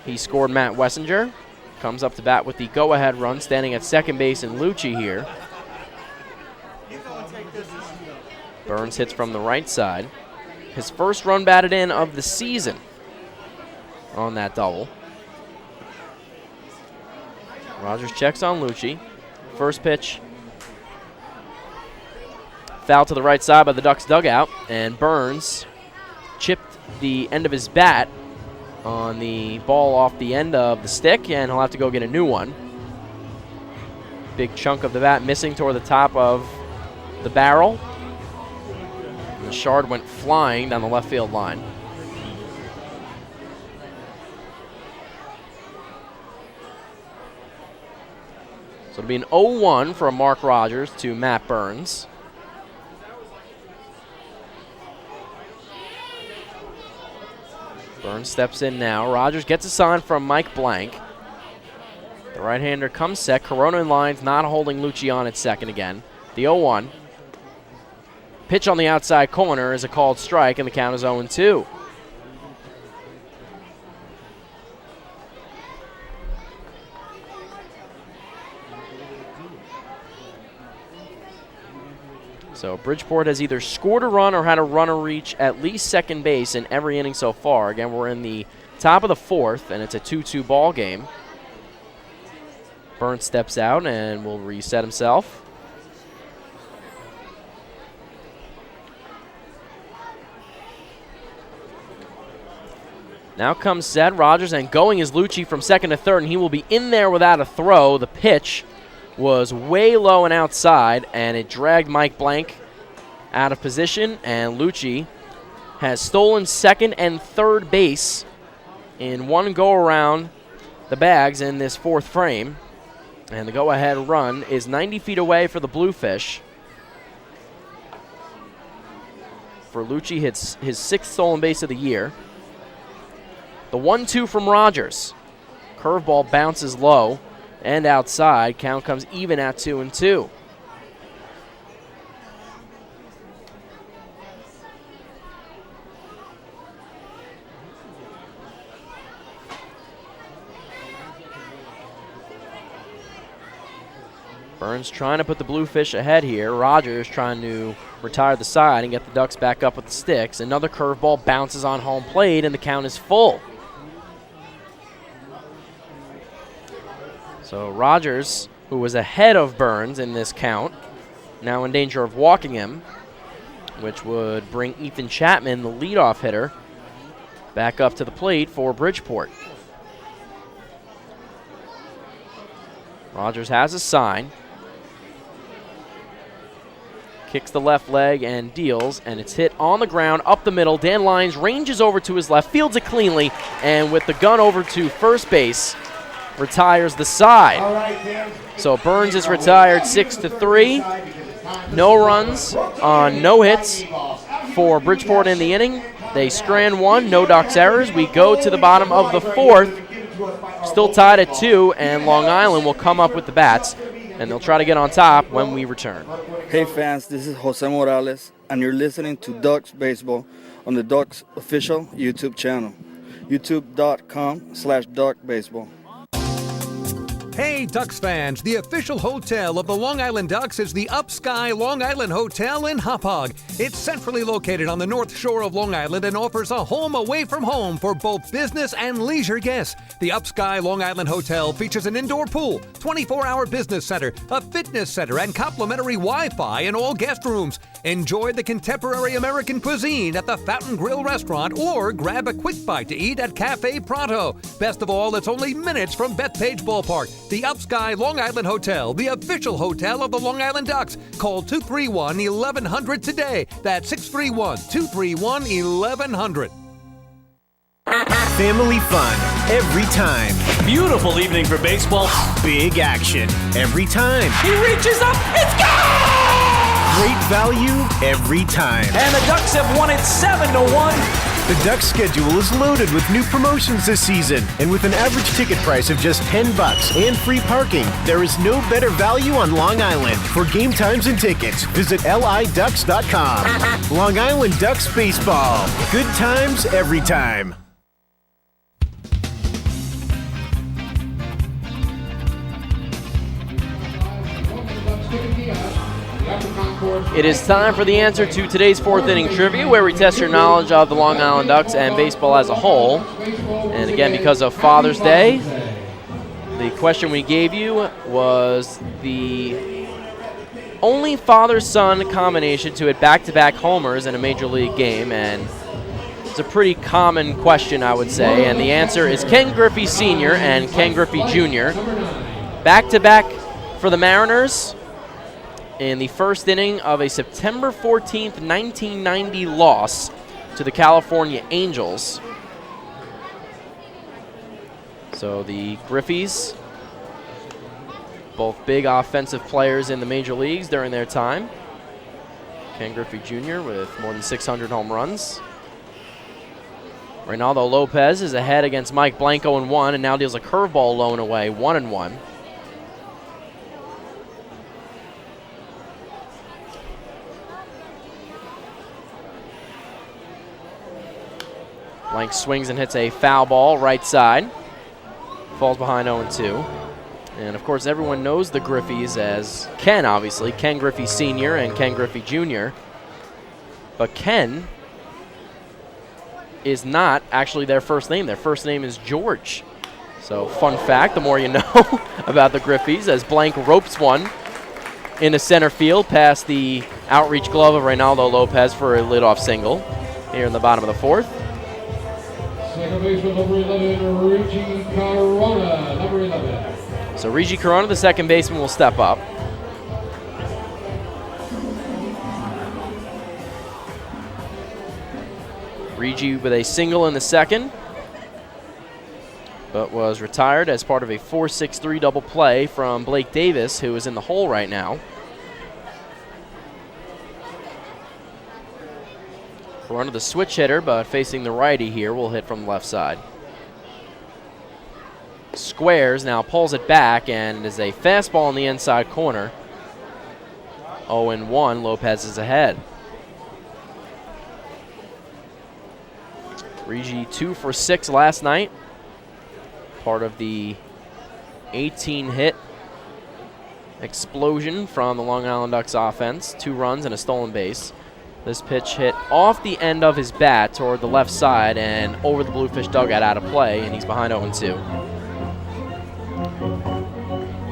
He scored Matt Wessinger. Comes up to bat with the go-ahead run, standing at second base in Lucci here. Burns hits from the right side. His first run batted in of the season on that double. Rogers checks on Lucci. First pitch. Foul to the right side by the Ducks dugout, and Burns chipped the end of his bat on the ball off the end of the stick, and he'll have to go get a new one. Big chunk of the bat missing toward the top of the barrel. And the shard went flying down the left field line. So it'll be an 0-1 from Mark Rogers to Matt Burns. Burns steps in now. Rogers gets a sign from Mike Blank. The right-hander comes set. Corona in lines, not holding Lucci on at second again. The 0-1. Pitch on the outside corner is a called strike, and the count is 0-2. So Bridgeport has either scored a run or had a runner reach at least second base in every inning so far. Again, we're in the top of the fourth, and it's a 2-2 ball game. Burns steps out and will reset himself. Now comes set. Rogers, and going is Lucci from second to third, and he will be in there without a throw. The pitch was way low and outside, and it dragged Mike Blank out of position, and Lucci has stolen second and third base in one go around the bags in this fourth frame, and the go-ahead run is 90 feet away for the Bluefish. For Lucci, hits his sixth stolen base of the year. The 1-2 from Rogers. Curveball bounces low and outside. Count comes even at 2-2. Burns trying to put the Bluefish ahead here. Rogers trying to retire the side and get the Ducks back up with the sticks. Another curveball bounces on home plate, and the count is full. So Rogers, who was ahead of Burns in this count, now in danger of walking him, which would bring Ethan Chapman, the leadoff hitter, back up to the plate for Bridgeport. Rogers has a sign. Kicks the left leg and deals, and it's hit on the ground up the middle. Dan Lyons ranges over to his left, fields it cleanly, and with the gun over to first base, retires the side. So Burns is retired 6-3. No runs on no hits for Bridgeport in the inning. They strand one, no Ducks errors. We go to the bottom of the fourth, still tied at 2, and Long Island will come up with the bats, and they'll try to get on top when we return. Hey fans, this is Jose Morales, and you're listening to Ducks Baseball on the Ducks official YouTube channel, youtube.com/DuckBaseball. Hey, Ducks fans, the official hotel of the Long Island Ducks is the Upsky Long Island Hotel in Hauppauge. It's centrally located on the north shore of Long Island and offers a home away from home for both business and leisure guests. The Upsky Long Island Hotel features an indoor pool, 24-hour business center, a fitness center, and complimentary Wi-Fi in all guest rooms. Enjoy the contemporary American cuisine at the Fountain Grill restaurant or grab a quick bite to eat at Cafe Pronto. Best of all, it's only minutes from Bethpage Ballpark. The Upsky Long Island Hotel, the official hotel of the Long Island Ducks. Call 231-1100 today. That's 631-231-1100. Family fun every time. Beautiful evening for baseball. Big action every time. He reaches up, it's gone! Great value every time. And the Ducks have won it 7-1. The Ducks schedule is loaded with new promotions this season, and with an average ticket price of just $10 and free parking, there is no better value on Long Island. For game times and tickets, visit liducks.com. Long Island Ducks Baseball. Good times every time. It is time for the answer to today's fourth inning trivia, where we test your knowledge of the Long Island Ducks and baseball as a whole. And again, because of Father's Day, the question we gave you was the only father-son combination to hit back-to-back homers in a major league game, and it's a pretty common question, I would say. And the answer is Ken Griffey Sr. and Ken Griffey Jr. Back-to-back for the Mariners in the first inning of a September 14th, 1990 loss to the California Angels. So the Griffeys, both big offensive players in the major leagues during their time. Ken Griffey Jr. with more than 600 home runs. Reynaldo Lopez is ahead against Mike Blank 0-1 and now deals a curveball low and away, 1-1. Blank swings and hits a foul ball right side. Falls behind 0-2. And of course everyone knows the Griffeys as Ken, obviously. Ken Griffey Sr. and Ken Griffey Jr. But Ken is not actually their first name. Their first name is George. So fun fact, the more you know about the Griffeys, as Blank ropes one into center field past the outreach glove of Reynaldo Lopez for a leadoff single here in the bottom of the fourth. Second baseman, number 11, Rigi Corona, number 11. So Rigi Corona, the second baseman, will step up. Rigi with a single in the second, but was retired as part of a 4-6-3 double play from Blake Davis, who is in the hole right now. Corona, the switch hitter, but facing the righty here, will hit from the left side. Squares, now pulls it back, and it is a fastball in the inside corner. 0-1, Lopez is ahead. Rigi 2 for 6 last night. Part of the 18-hit explosion from the Long Island Ducks offense. 2 runs and a stolen base. This pitch hit off the end of his bat toward the left side and over the Bluefish dugout out of play, and he's behind 0-2.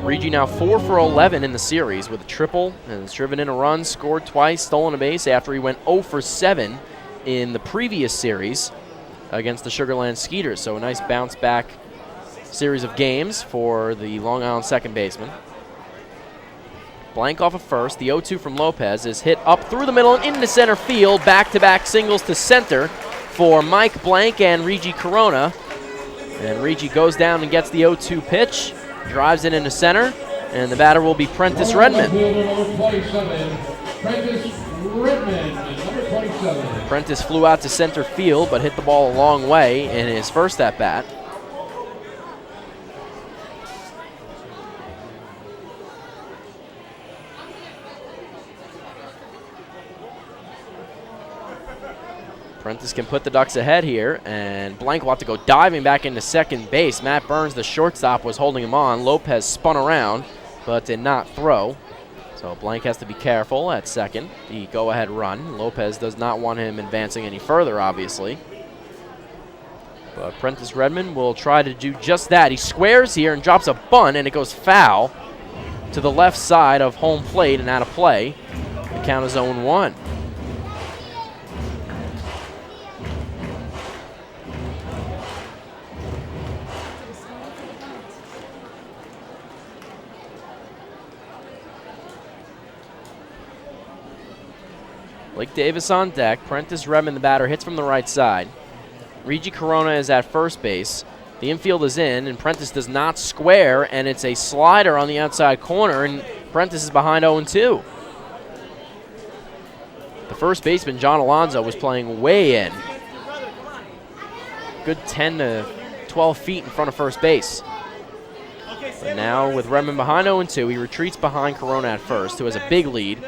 Rigi now 4 for 11 in the series with a triple and has driven in a run, scored twice, stolen a base after he went 0 for 7 in the previous series against the Sugar Land Skeeters. So a nice bounce back series of games for the Long Island second baseman. Blank off of first. The 0-2 from Lopez is hit up through the middle and into center field. Back-to-back singles to center for Mike Blank and Rigi Corona. And Rigi goes down and gets the 0-2 pitch, drives it into center, and the batter will be Prentice Redmond. Prentice flew out to center field, but hit the ball a long way in his first at-bat. Prentice can put the Ducks ahead here, and Blank will have to go diving back into second base. Matt Burns, the shortstop, was holding him on. Lopez spun around, but did not throw. So Blank has to be careful at second. The go-ahead run. Lopez does not want him advancing any further, obviously. But Prentice Redmond will try to do just that. He squares here and drops a bunt, and it goes foul to the left side of home plate and out of play. The count is 0-1. Blake Davis on deck. Prentice Redmond, the batter, hits from the right side. Rigi Corona is at first base. The infield is in, and Prentice does not square, and it's a slider on the outside corner, and Prentice is behind 0-2. The first baseman, John Alonzo, was playing way in. Good 10 to 12 feet in front of first base. But now with Redmond behind 0-2, he retreats behind Corona at first, who has a big lead.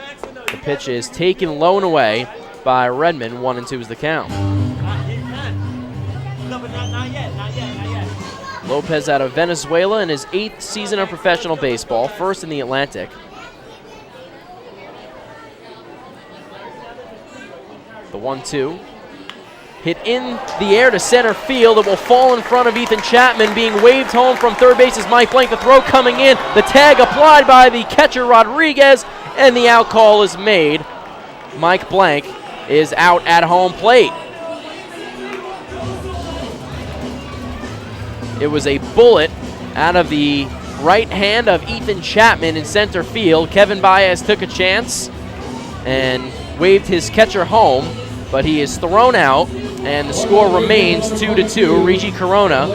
The pitch is taken low and away by Redmond. 1-2 is the count. Lopez out of Venezuela in his 8th season of professional baseball, first in the Atlantic. The 1-2. Hit in the air to center field. It will fall in front of Ethan Chapman, being waved home from third base as Mike Blank. The throw coming in. The tag applied by the catcher Rodriguez, and the out call is made. Mike Blank is out at home plate. It was a bullet out of the right hand of Ethan Chapman in center field. Kevin Baez took a chance and waved his catcher home, but he is thrown out, and the score remains 2-2. Rigi Corona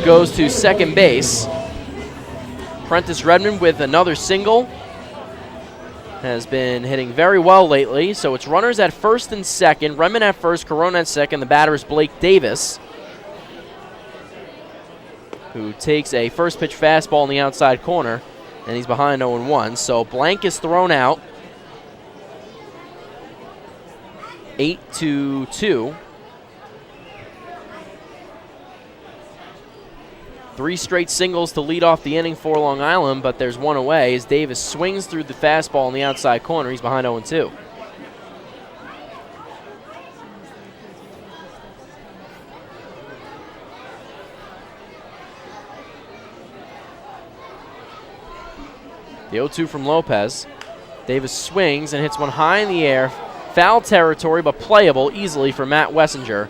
goes to second base. Prentice Redmond with another single. has been hitting very well lately. So it's runners at first and second. Redmond at first, Corona at second. The batter is Blake Davis, who takes a first pitch fastball in the outside corner, and he's behind 0-1. So blank is thrown out. 8-2. 3 straight singles to lead off the inning for Long Island, but there's one away as Davis swings through the fastball in the outside corner. He's behind 0-2. The 0-2 from Lopez. Davis swings and hits one high in the air. Foul territory, but playable easily for Matt Wessinger,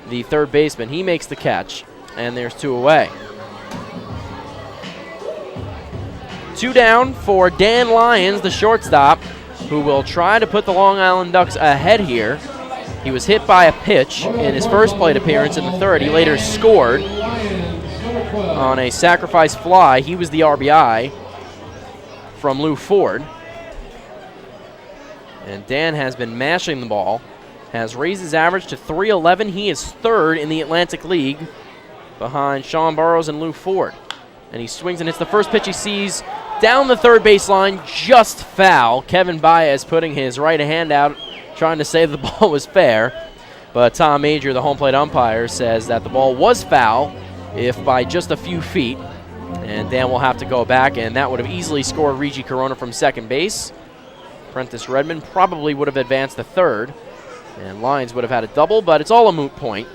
the third baseman. He makes the catch, and there's 2 away. 2 down for Dan Lyons, the shortstop, who will try to put the Long Island Ducks ahead here. He was hit by a pitch in his first plate appearance in the third. He later scored on a sacrifice fly. He was the RBI from Lou Ford. And Dan has been mashing the ball, has raised his average to .311. He is third in the Atlantic League behind Sean Burrows and Lou Ford. And he swings and hits the first pitch he sees down the third baseline, just foul. Kevin Baez putting his right hand out, trying to say the ball was fair. But Tom Major, the home plate umpire, says that the ball was foul, if by just a few feet. And Dan will have to go back, and that would have easily scored Reggie Corona from second base. Prentice Redmond probably would have advanced to third, and Lyons would have had a double, but it's all a moot point.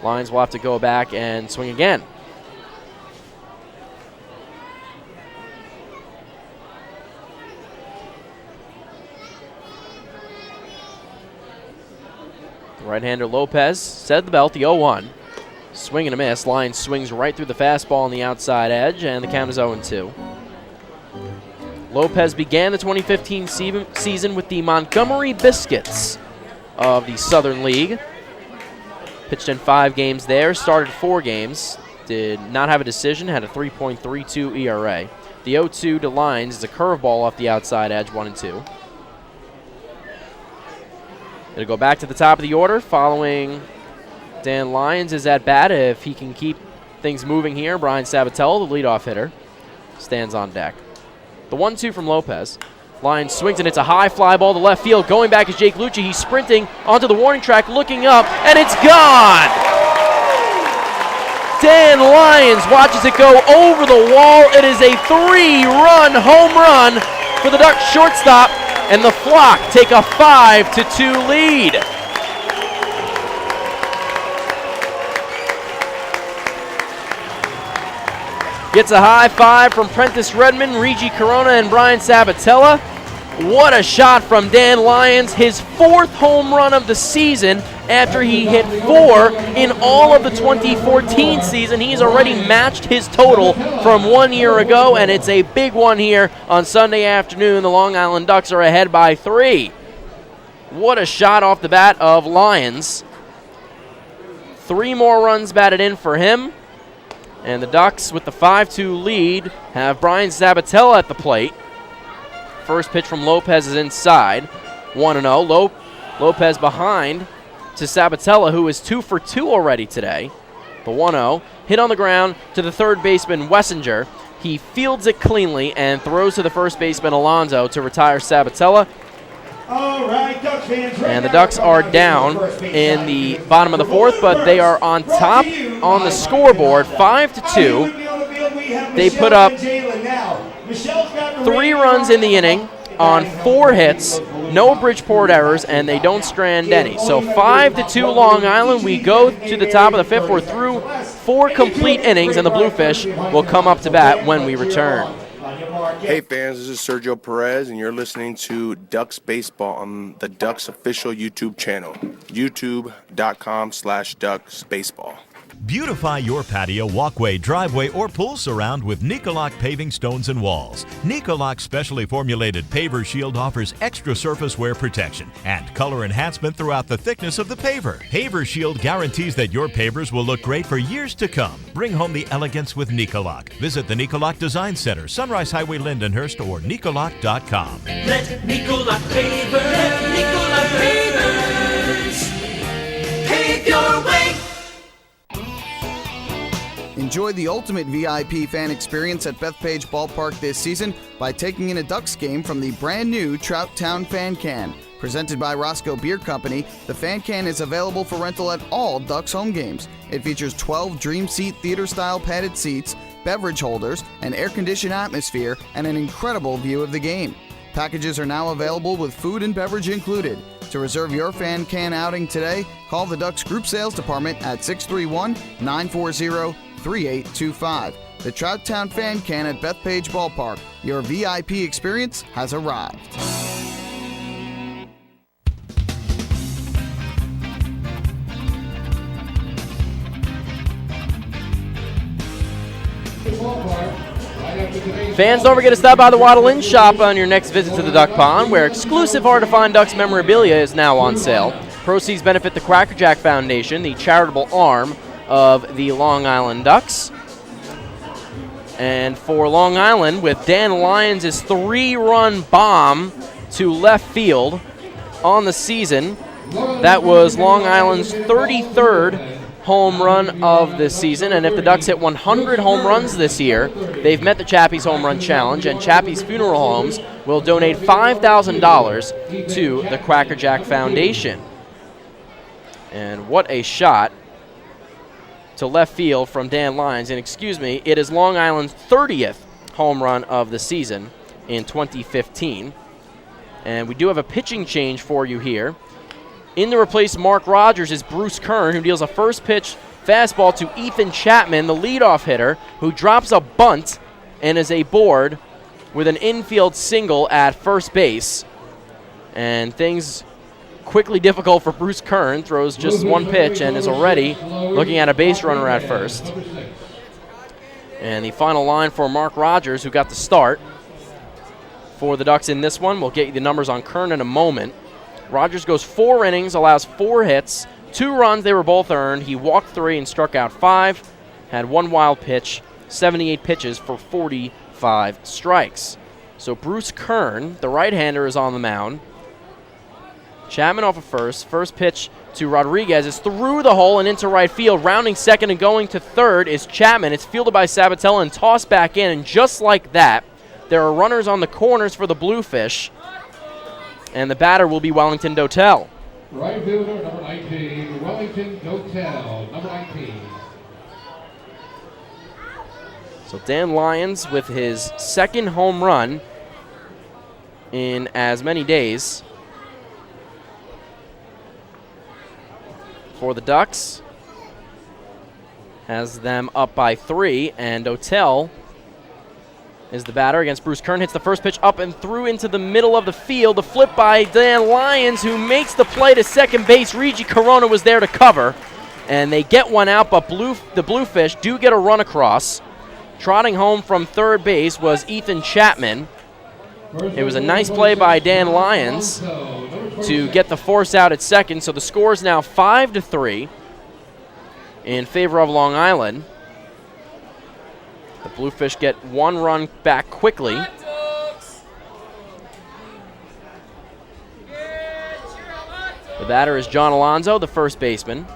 Lyons will have to go back and swing again. Right-hander Lopez set the belt, the 0-1. Swing and a miss. Lyons swings right through the fastball on the outside edge, and the count is 0-2. Lopez began the 2015 season with the Montgomery Biscuits of the Southern League. Pitched in 5 games there, started 4 games. Did not have a decision, had a 3.32 ERA. The 0-2 to Lyons is a curveball off the outside edge, 1-2. It'll go back to the top of the order following Dan Lyons is at bat. If he can keep things moving here, Brian Sabatella, the leadoff hitter, stands on deck. The 1-2 from Lopez. Lyons swings and it's a high fly ball to left field. Going back is Jake Lucci. He's sprinting onto the warning track, looking up, and it's gone! Dan Lyons watches it go over the wall. It is a 3-run home run for the Ducks shortstop, and the Flock take a 5-2 lead. Gets a high five from Prentice Redmond, Reggie Corona, and Brian Sabatella. What a shot from Dan Lyons, his 4th home run of the season after he hit 4 in all of the 2014 season. He's already matched his total from 1 year ago, and it's a big one here on Sunday afternoon. The Long Island Ducks are ahead by 3. What a shot off the bat of Lyons. 3 more runs batted in for him. And the Ducks, with the 5-2 lead, have Brian Sabatella at the plate. First pitch from Lopez is inside. 1-0. Lopez behind to Sabatella, who is 2 for 2 already today. The 1-0. Hit on the ground to the third baseman, Wessinger. He fields it cleanly and throws to the first baseman, Alonso, to retire Sabatella. And the Ducks are down in the bottom of the 4th, but they are on top on the scoreboard, 5-2. They put up 3 runs in the inning on 4 hits, no Bridgeport errors, and they don't strand any. So 5-2 Long Island. We go to the top of the 5th. We're through 4 complete innings, and the Bluefish will come up to bat when we return. Hey fans, this is Sergio Perez, and you're listening to Ducks Baseball on the Ducks official YouTube channel, youtube.com/DucksBaseball. Beautify your patio, walkway, driveway, or pool surround with Nicoloc paving stones and walls. Nicoloc's specially formulated Paver Shield offers extra surface wear protection and color enhancement throughout the thickness of the paver. Paver Shield guarantees that your pavers will look great for years to come. Bring home the elegance with Nicoloc. Visit the Nicoloc Design Center, Sunrise Highway, Lindenhurst, or Nicoloc.com. Let Nicoloc Pavers, pave your way. Enjoy the ultimate VIP fan experience at Bethpage Ballpark this season by taking in a Ducks game from the brand new Trout Town Fan Can. Presented by Roscoe Beer Company, the Fan Can is available for rental at all Ducks home games. It features 12 Dream Seat theater-style padded seats, beverage holders, an air-conditioned atmosphere, and an incredible view of the game. Packages are now available with food and beverage included. To reserve your Fan Can outing today, call the Ducks Group Sales Department at 631-940-3825. The Trout Town Fan Can at Bethpage Ballpark. Your VIP experience has arrived. Fans, don't forget to stop by the Waddle Inn shop on your next visit to the Duck Pond, where exclusive hard-to-find Ducks memorabilia is now on sale. Proceeds benefit the Cracker Jack Foundation, the charitable arm of the Long Island Ducks. And for Long Island, with Dan Lyons' 3-run bomb to left field on the season, that was Long Island's 33rd home run of this season, and if the Ducks hit 100 home runs this year, they've met the Chappie's Home Run Challenge, and Chappie's Funeral Homes will donate $5,000 to the Cracker Jack Foundation. And what a shot to left field from Dan Lyons, and excuse me, it is Long Island's 30th home run of the season in 2015. And we do have a pitching change for you here. In to replace Mark Rogers is Bruce Kern, who deals a first pitch fastball to Ethan Chapman, the leadoff hitter, who drops a bunt and is aboard with an infield single at first base. And things quickly difficult for Bruce Kern, throws just one pitch and is already looking at a base runner at first. And the final line for Mark Rogers, who got the start for the Ducks in this one. We'll get you the numbers on Kern in a moment. Rogers goes 4 innings, allows 4 hits, 2 runs, they were both earned. He walked 3 and struck out 5, had 1 wild pitch, 78 pitches for 45 strikes. So Bruce Kern, the right-hander, is on the mound. Chapman off of first. First pitch to Rodriguez is through the hole and into right field. Rounding second and going to third is Chapman. It's fielded by Sabatella and tossed back in. And just like that, there are runners on the corners for the Bluefish. And the batter will be Wellington Dotel. Right fielder, number 19, Wellington Dotel, number 19. So Dan Lyons with his second home run in as many days for the Ducks. Has them up by 3, and Dotel is the batter against Bruce Kern. Hits the first pitch up and through into the middle of the field. The flip by Dan Lyons, who makes the play to second base. Regi Corona was there to cover, and they get one out, but the Bluefish do get a run across. Trotting home from third base was Ethan Chapman. It was a nice play by Dan Lyons to get the force out at second, so the score is now 5-3 in favor of Long Island. The Bluefish get 1 run back quickly. The batter is John Alonzo, the first baseman.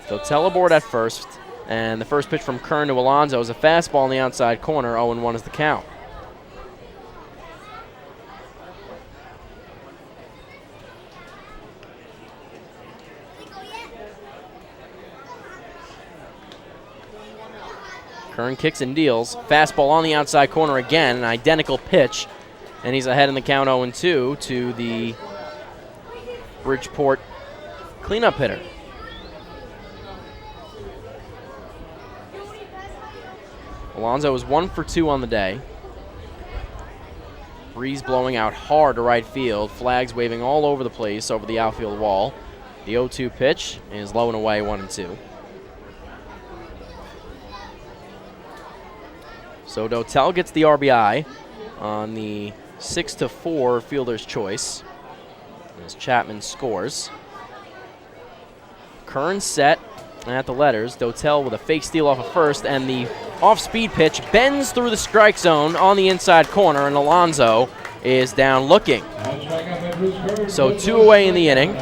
Dotel aboard at first, and the first pitch from Kern to Alonzo is a fastball in the outside corner. 0-1 is the count. Kern kicks and deals. Fastball on the outside corner again, an identical pitch. And he's ahead in the count 0-2 to the Bridgeport cleanup hitter. Alonzo is 1 for 2 on the day. Breeze blowing out hard to right field. Flags waving all over the place over the outfield wall. The 0-2 pitch is low and away, 1-2. So Dotel gets the RBI on the 6-4 fielder's choice as Chapman scores. Kern set at the letters. Dotel with a fake steal off of first, and the off-speed pitch bends through the strike zone on the inside corner, and Alonso is down looking. So 2 away in the inning.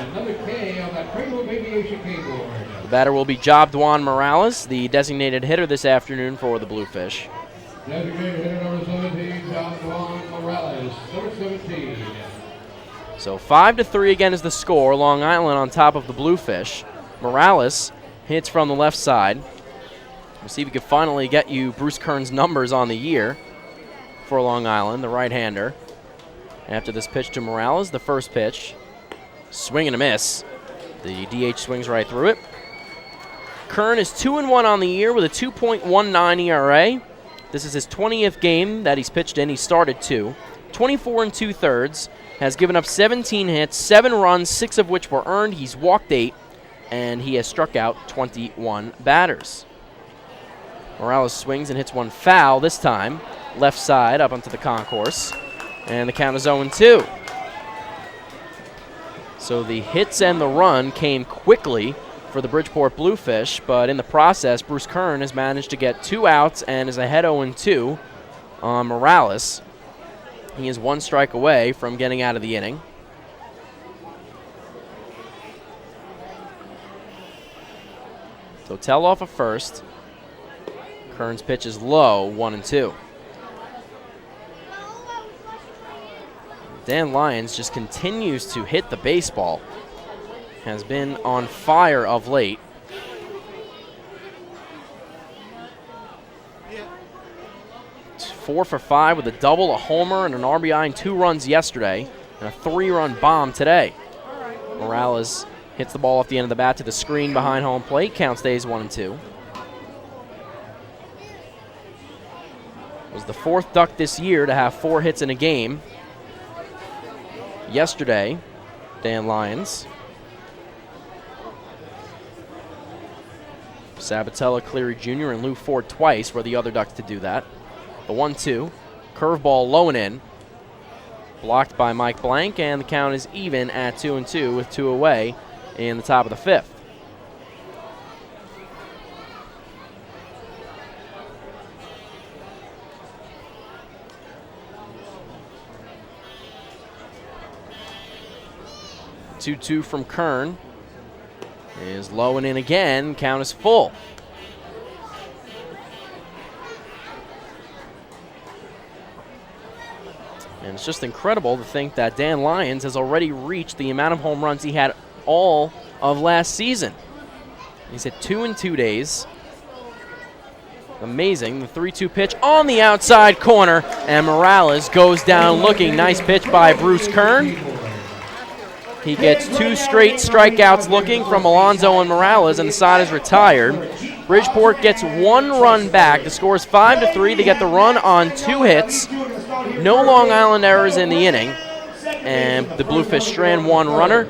The batter will be Job Juan Morales, the designated hitter this afternoon for the Bluefish. Designated hitter number 17, Job Juan Morales, number 17. So 5-3 again is the score. Long Island on top of the Bluefish. Morales hits from the left side. We'll see if we can finally get you Bruce Kern's numbers on the year for Long Island, the right-hander. After this pitch to Morales, the first pitch, swing and a miss. The DH swings right through it. Kern is 2-1 on the year with a 2.19 ERA. This is his 20th game that he's pitched in. He started 2. 24 2/3, has given up 17 hits, 7 runs, 6 of which were earned. He's walked 8, and he has struck out 21 batters. Morales swings and hits one foul this time, left side up onto the concourse, and the count is 0-2. So the hits and the run came quickly for the Bridgeport Bluefish, but in the process, Bruce Kern has managed to get 2 outs and is ahead 0-2 on Morales. He is 1 strike away from getting out of the inning. Dotel off of first. Kern's pitch is low, 1-2. Dan Lyons just continues to hit the baseball. Has been on fire of late. It's 4 for 5 with a double, a homer, and an RBI and 2 runs yesterday, and a 3-run bomb today. Morales hits the ball off the end of the bat to the screen behind home plate. Count stays 1-2. Was the 4th Duck this year to have 4 hits in a game. Yesterday, Dan Lyons. Sabatella, Cleary Jr., and Lou Ford twice were the other Ducks to do that. The 1-2, curveball low and in. Blocked by Mike Blank, and the count is even at 2-2 with 2 away in the top of the 5th. Two from Kern is low and in again. Count is full. And it's just incredible to think that Dan Lyons has already reached the amount of home runs he had all of last season. He's hit 2 in 2 days. Amazing. The 3-2 pitch on the outside corner, and Morales goes down looking. Nice pitch by Bruce Kern. He gets 2 straight strikeouts looking from Alonso and Morales, and the side is retired. Bridgeport gets 1 run back. The score is 5-3. They get the run on 2 hits. No Long Island errors in the inning. And the Bluefish strand 1 runner.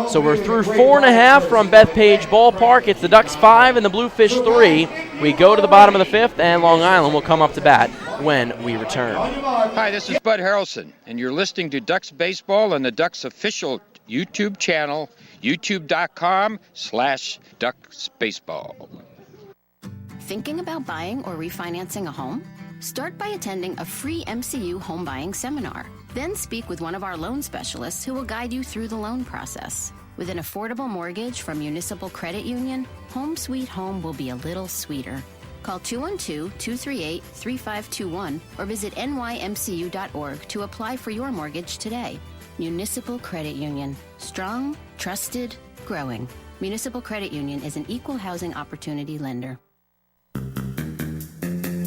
So we're through 4.5 from Bethpage Ballpark. It's the Ducks 5 and the Bluefish 3. We go to the bottom of the 5th, and Long Island will come up to bat when we return. Hi, this is Bud Harrelson, and you're listening to Ducks Baseball on the Ducks official YouTube channel, youtube.com/DucksBaseball. Thinking about buying or refinancing a home? Start by attending a free MCU home buying seminar. Then speak with one of our loan specialists who will guide you through the loan process. With an affordable mortgage from Municipal Credit Union, Home Sweet Home will be a little sweeter. Call 212-238-3521 or visit nymcu.org to apply for your mortgage today. Municipal Credit Union. Strong, trusted, growing. Municipal Credit Union is an equal housing opportunity lender.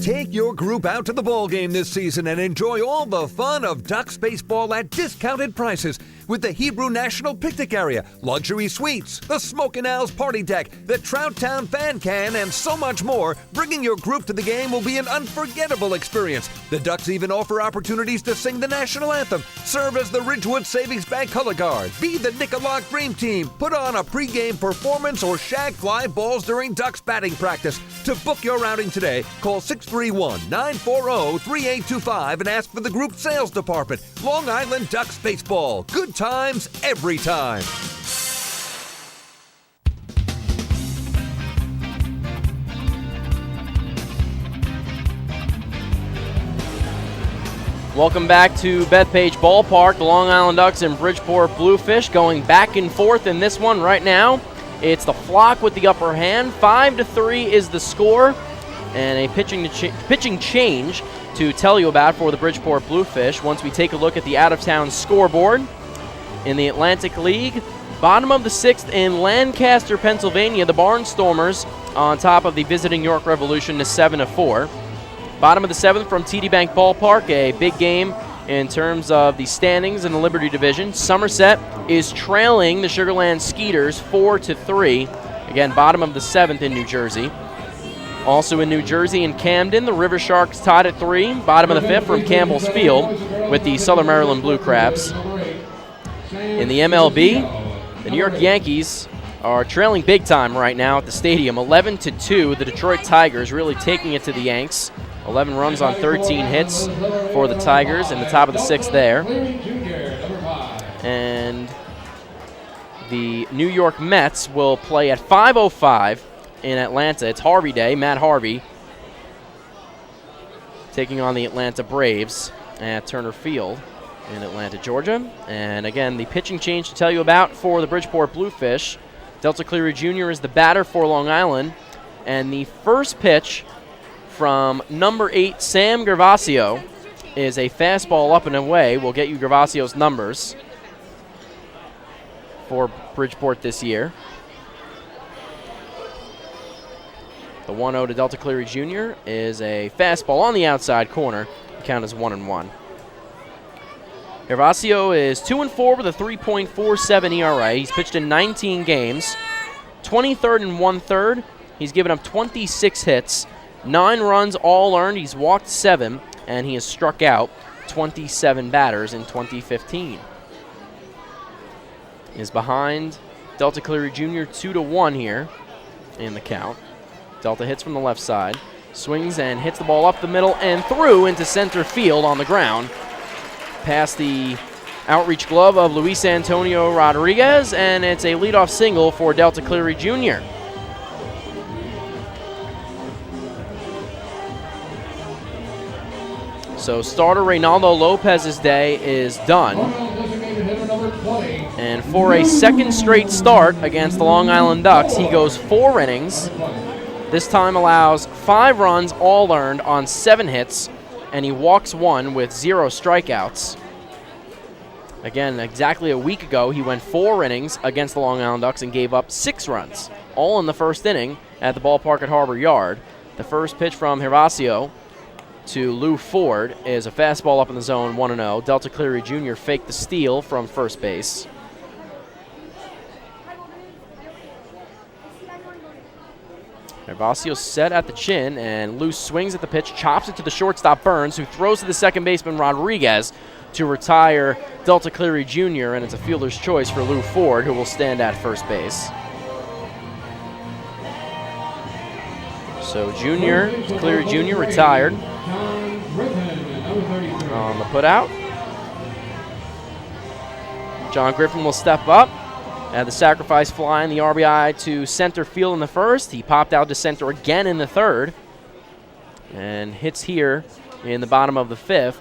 Take your group out to the ball game this season and enjoy all the fun of Ducks baseball at discounted prices with the Hebrew National Picnic Area, luxury suites, the Smokin' Owls Party Deck, the Trout Town Fan Can, and so much more. Bringing your group to the game will be an unforgettable experience. The Ducks even offer opportunities to sing the national anthem, serve as the Ridgewood Savings Bank color guard, be the Nicolak Dream Team, put on a pregame performance, or shag fly balls during Ducks batting practice. To book your outing today, call 631-940-3825 and ask for the group sales department. Long Island Ducks Baseball. Good times every time. Welcome back to Bethpage Ballpark. The Long Island Ducks and Bridgeport Bluefish going back and forth in this one right now. It's the Flock with the upper hand. 5-3 is the score, and a pitching change to tell you about for the Bridgeport Bluefish once we take a look at the out-of-town scoreboard. In the Atlantic League, bottom of the 6th in Lancaster, Pennsylvania, the Barnstormers on top of the visiting York Revolution to 7-4. Bottom of the 7th from TD Bank Ballpark, a big game in terms of the standings in the Liberty Division. Somerset is trailing the Sugar Land Skeeters 4-3. Again, bottom of the 7th in New Jersey. Also in New Jersey and Camden, the River Sharks tied at 3. Bottom of the 5th from Campbell's Field with the Southern Maryland Blue Crabs. In the MLB, the New York Yankees are trailing big time right now at the stadium, 11-2. The Detroit Tigers really taking it to the Yanks. 11 runs on 13 hits for the Tigers in the top of the 6th there. And the New York Mets will play at 5:05 in Atlanta. It's Harvey Day. Matt Harvey taking on the Atlanta Braves at Turner Field in Atlanta, Georgia. And again, the pitching change to tell you about for the Bridgeport Bluefish. Delta Cleary Jr. is the batter for Long Island. And the first pitch from number 8, Sam Gervasio, is a fastball up and away. We'll get you Gervasio's numbers for Bridgeport this year. The 1-0 to Delta Cleary Jr. is a fastball on the outside corner. The count is 1-1. Gervasio is 2-4 with a 3.47 ERA. He's pitched in 19 games, 23rd and 1/3. He's given up 26 hits. 9 runs all earned. He's walked 7, and he has struck out 27 batters in 2015. Is behind Delta Cleary Jr. 2-1 here in the count. Delta hits from the left side, swings and hits the ball up the middle and through into center field on the ground. Past the outreach glove of Luis Antonio Rodriguez, and it's a leadoff single for Delta Cleary Jr. So starter Reynaldo Lopez's day is done. And for a second straight start against the Long Island Ducks, he goes 4 innings. This time allows 5 runs all earned on 7 hits, and he walks 1 with 0 strikeouts. Again, exactly a week ago, he went 4 innings against the Long Island Ducks and gave up 6 runs, all in the first inning at the ballpark at Harbor Yard. The first pitch from Gervasio to Lou Ford is a fastball up in the zone, 1-0. Delta Cleary Jr. faked the steal from first base. Gervasio set at the chin, and Lou swings at the pitch, chops it to the shortstop Burns, who throws to the second baseman Rodriguez to retire Delta Cleary Jr., and it's a fielder's choice for Lou Ford, who will stand at first base. So Cleary Jr. retired on the putout. John Griffin will step up. Had the sacrifice fly in the RBI to center field in the first. He popped out to center again in the third. And hits here in the bottom of the 5th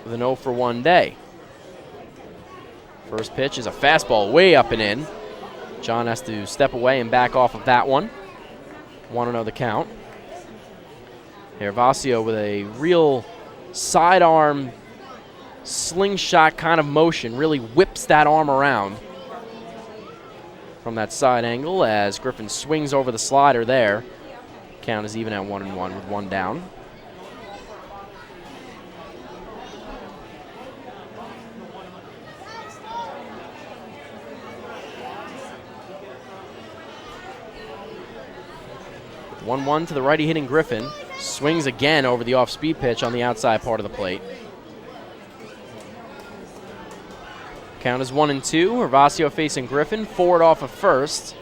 with an 0-for-1 day. First pitch is a fastball way up and in. John has to step away and back off of that one. 1-0 the count. Gervasio with a real sidearm slingshot kind of motion. Really whips that arm around from that side angle as Griffin swings over the slider there. Count is even at 1-1 with 1 down. 1-1 to the righty hitting Griffin. Swings again over the off-speed pitch on the outside part of the plate. Count is 1-2. Hervasio facing Griffin. Forward off of first.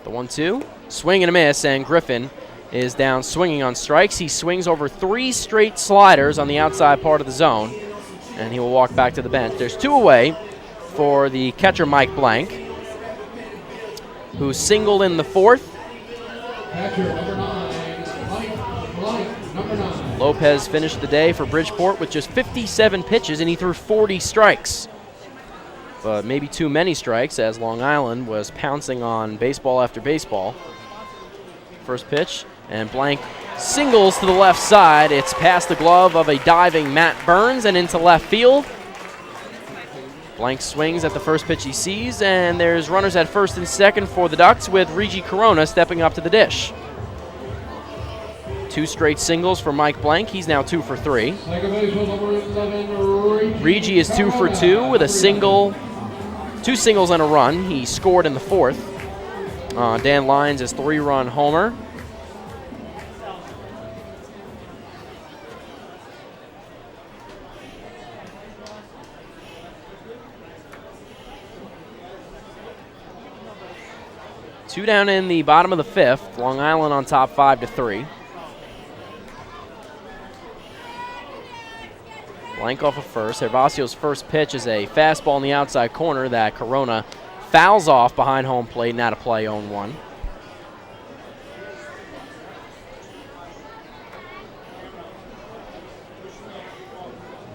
The 1-2. Swing and a miss, and Griffin is down swinging on strikes. He swings over 3 straight sliders on the outside part of the zone, and he will walk back to the bench. There's 2 away for the catcher, Mike Blank, who singled in the 4th. Catcher number 9, Mike Blank, number 9. Lopez finished the day for Bridgeport with just 57 pitches, and he threw 40 strikes. But maybe too many strikes, as Long Island was pouncing on baseball after baseball. First pitch, and Blank singles to the left side. It's past the glove of a diving Matt Burns and into left field. Blank swings at the first pitch he sees, and there's runners at first and second for the Ducks, with Regi Corona stepping up to the dish. 2 straight singles for Mike Blank. He's now 2 for 3. Regi is 2 for 2 with a single, 2 singles and a run. He scored in the 4th. Dan Lyons is 3-run homer. Two down in the bottom of the 5th. Long Island on top 5-3. Blank off of first. Hervasio's first pitch is a fastball in the outside corner that Corona fouls off behind home plate and out of play, 0-1.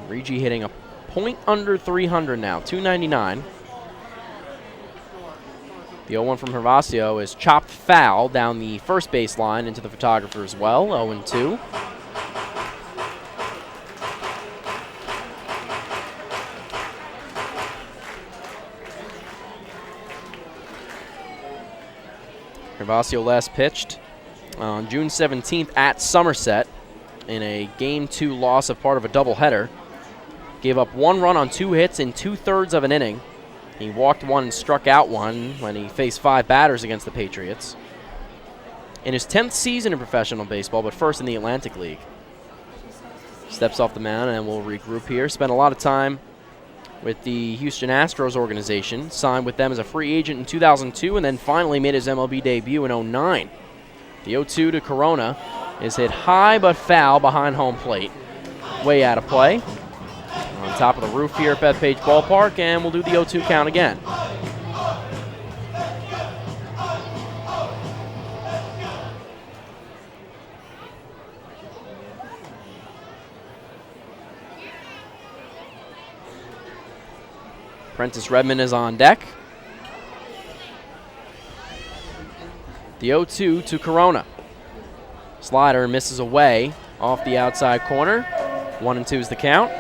Regi hitting a point under 300 now, 299. The 0-1 from Hervasio is chopped foul down the first base line into the photographer as well, 0-2. Hervasio last pitched on June 17th at Somerset in a Game 2 loss of part of a doubleheader. Gave up 1 run on 2 hits in 2/3 of an inning. He walked 1 and struck out 1 when he faced 5 batters against the Patriots. In his 10th season in professional baseball, but first in the Atlantic League. Steps off the mound and will regroup here. Spent a lot of time with the Houston Astros organization, signed with them as a free agent in 2002, and then finally made his MLB debut in 2009. The 0-2 to Corona is hit high but foul behind home plate. Way out of play. On top of the roof here at Bethpage Ballpark, and we'll do the 0-2 count again. Prentice Redmond is on deck. The 0-2 to Corona. Slider misses away off the outside corner. 1-2 is the count.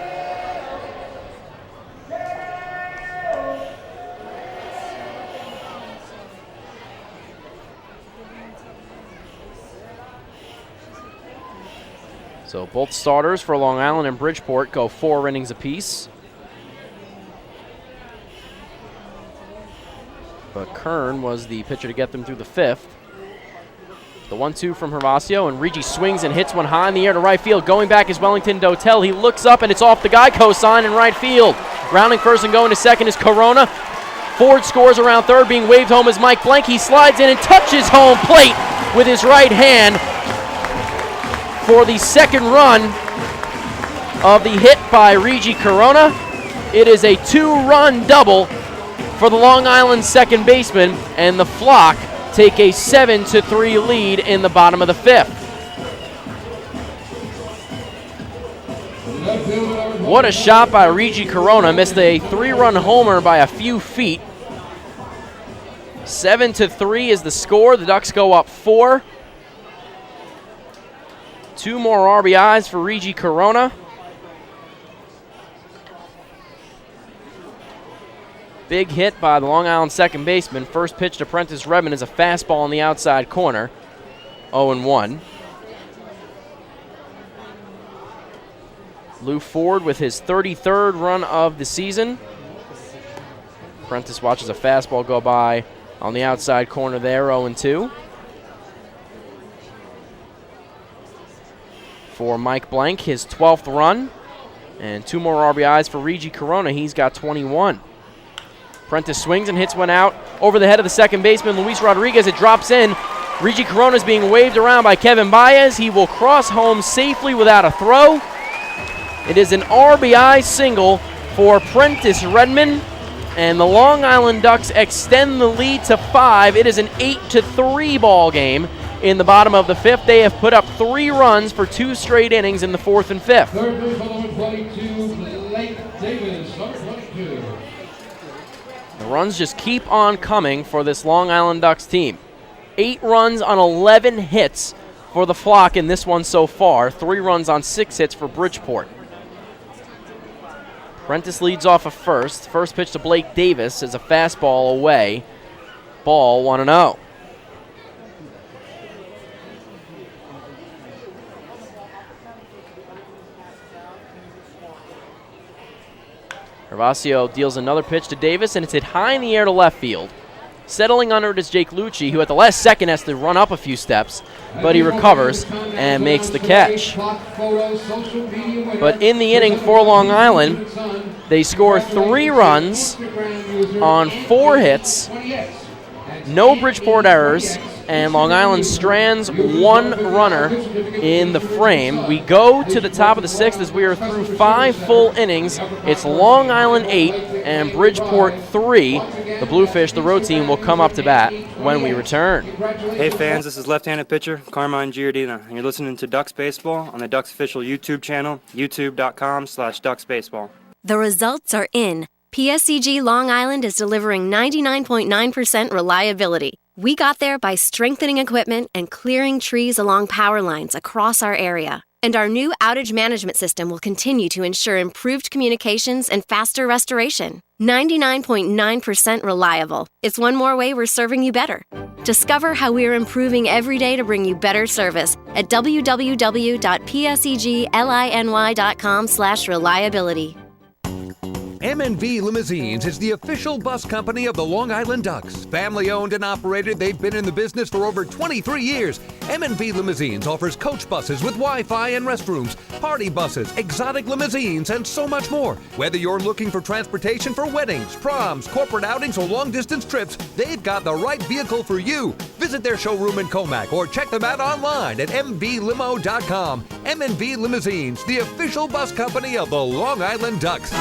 So both starters for Long Island and Bridgeport go 4 innings apiece. But Kern was the pitcher to get them through the 5th. The 1-2 from Hervasio, and Regi swings and hits one high in the air to right field. Going back is Wellington Dotel. He looks up, and it's off the Geico sign in right field. Rounding first and going to second is Corona. Ford scores around third. Being waved home is Mike Blank. He slides in and touches home plate with his right hand for the second run of the hit by Regi Corona. It is a 2-run double for the Long Island second baseman, and the Flock take a 7-3 lead in the bottom of the 5th. What a shot by Regi Corona. Missed a 3-run homer by a few feet. 7-3 is the score. The Ducks go up 4. 2 more RBIs for Regi Corona. Big hit by the Long Island second baseman. First pitch to Prentice Redmond is a fastball on the outside corner. 0-1. Lou Ford with his 33rd run of the season. Prentice watches a fastball go by on the outside corner there, 0-2. For Mike Blank, his 12th run. And 2 more RBIs for Reggie Corona. He's got 21. Prentice swings and hits one out over the head of the second baseman, Luis Rodriguez. It drops in. Reggie Corona is being waved around by Kevin Baez. He will cross home safely without a throw. It is an RBI single for Prentice Redmond, and the Long Island Ducks extend the lead to 5. It is an 8-3 ball game in the bottom of the 5th. They have put up 3 runs for 2 straight innings in the 4th and 5th. Third base, number 22, Blake Davis, number 22. The runs just keep on coming for this Long Island Ducks team. 8 runs on 11 hits for the Flock in this one so far. 3 runs on 6 hits for Bridgeport. Prentice leads off a first. First pitch to Blake Davis is a fastball away. Ball 1-0. Gervasio deals another pitch to Davis, and it's hit high in the air to left field. Settling under it is Jake Lucci, who at the last second has to run up a few steps, but he recovers and makes the catch. But in the inning for Long Island, they score 3 runs on 4 hits, no Bridgeport errors, and Long Island strands 1 runner in the frame. We go to the top of the 6th as we are through 5 full innings. It's Long Island 8 and Bridgeport 3. The Bluefish, the road team, will come up to bat when we return. Hey fans, this is left-handed pitcher Carmine Giardina, and you're listening to Ducks Baseball on the Ducks official YouTube channel, youtube.com/DucksBaseball. The results are in. PSEG Long Island is delivering 99.9% reliability. We got there by strengthening equipment and clearing trees along power lines across our area. And our new outage management system will continue to ensure improved communications and faster restoration. 99.9% reliable. It's one more way we're serving you better. Discover how we're improving every day to bring you better service at www.psegLINY.com/reliability. M&V Limousines is the official bus company of the Long Island Ducks. Family owned and operated, they've been in the business for over 23 years. M&V Limousines offers coach buses with Wi-Fi and restrooms, party buses, exotic limousines, and so much more. Whether you're looking for transportation for weddings, proms, corporate outings, or long-distance trips, they've got the right vehicle for you. Visit their showroom in Comac or check them out online at mvlimo.com. M&V Limousines, the official bus company of the Long Island Ducks.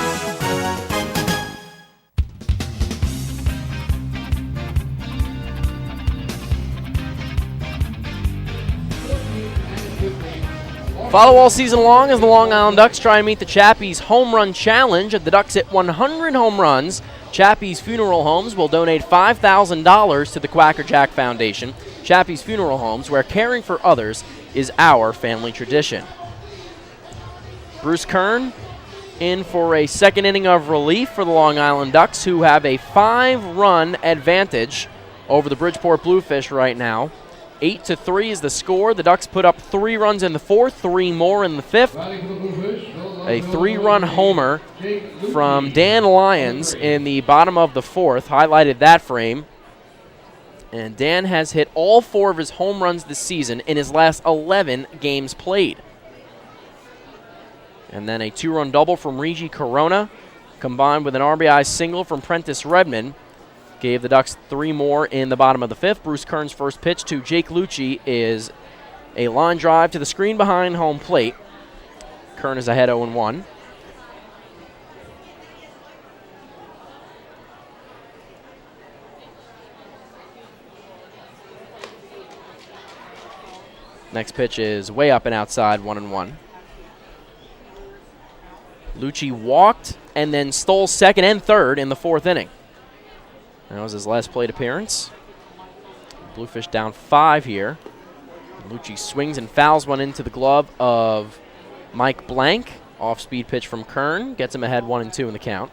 Follow all season long as the Long Island Ducks try and meet the Chappie's Home Run Challenge. At the Ducks hit 100 home runs, Chappie's Funeral Homes will donate $5,000 to the Quacker Jack Foundation. Chappie's Funeral Homes, where caring for others is our family tradition. Bruce Kern in for a second inning of relief for the Long Island Ducks, who have a 5-run advantage over the Bridgeport Bluefish right now. 8-3 is the score. The Ducks put up 3 runs in the 4th, 3 more in the 5th. A 3-run homer from Dan Lyons in the bottom of the 4th highlighted that frame. And Dan has hit all 4 of his home runs this season in his last 11 games played. And then a 2-run double from Reggie Corona, combined with an RBI single from Prentice Redmond, gave the Ducks 3 more in the bottom of the 5th. Bruce Kern's first pitch to Jake Lucci is a line drive to the screen behind home plate. Kern is ahead 0-1. Next pitch is way up and outside, 1-1. Lucci walked and then stole second and third in the 4th inning. That was his last plate appearance. Bluefish down 5 here. Lucci swings and fouls one into the glove of Mike Blank. Off-speed pitch from Kern gets him ahead 1-2 in the count.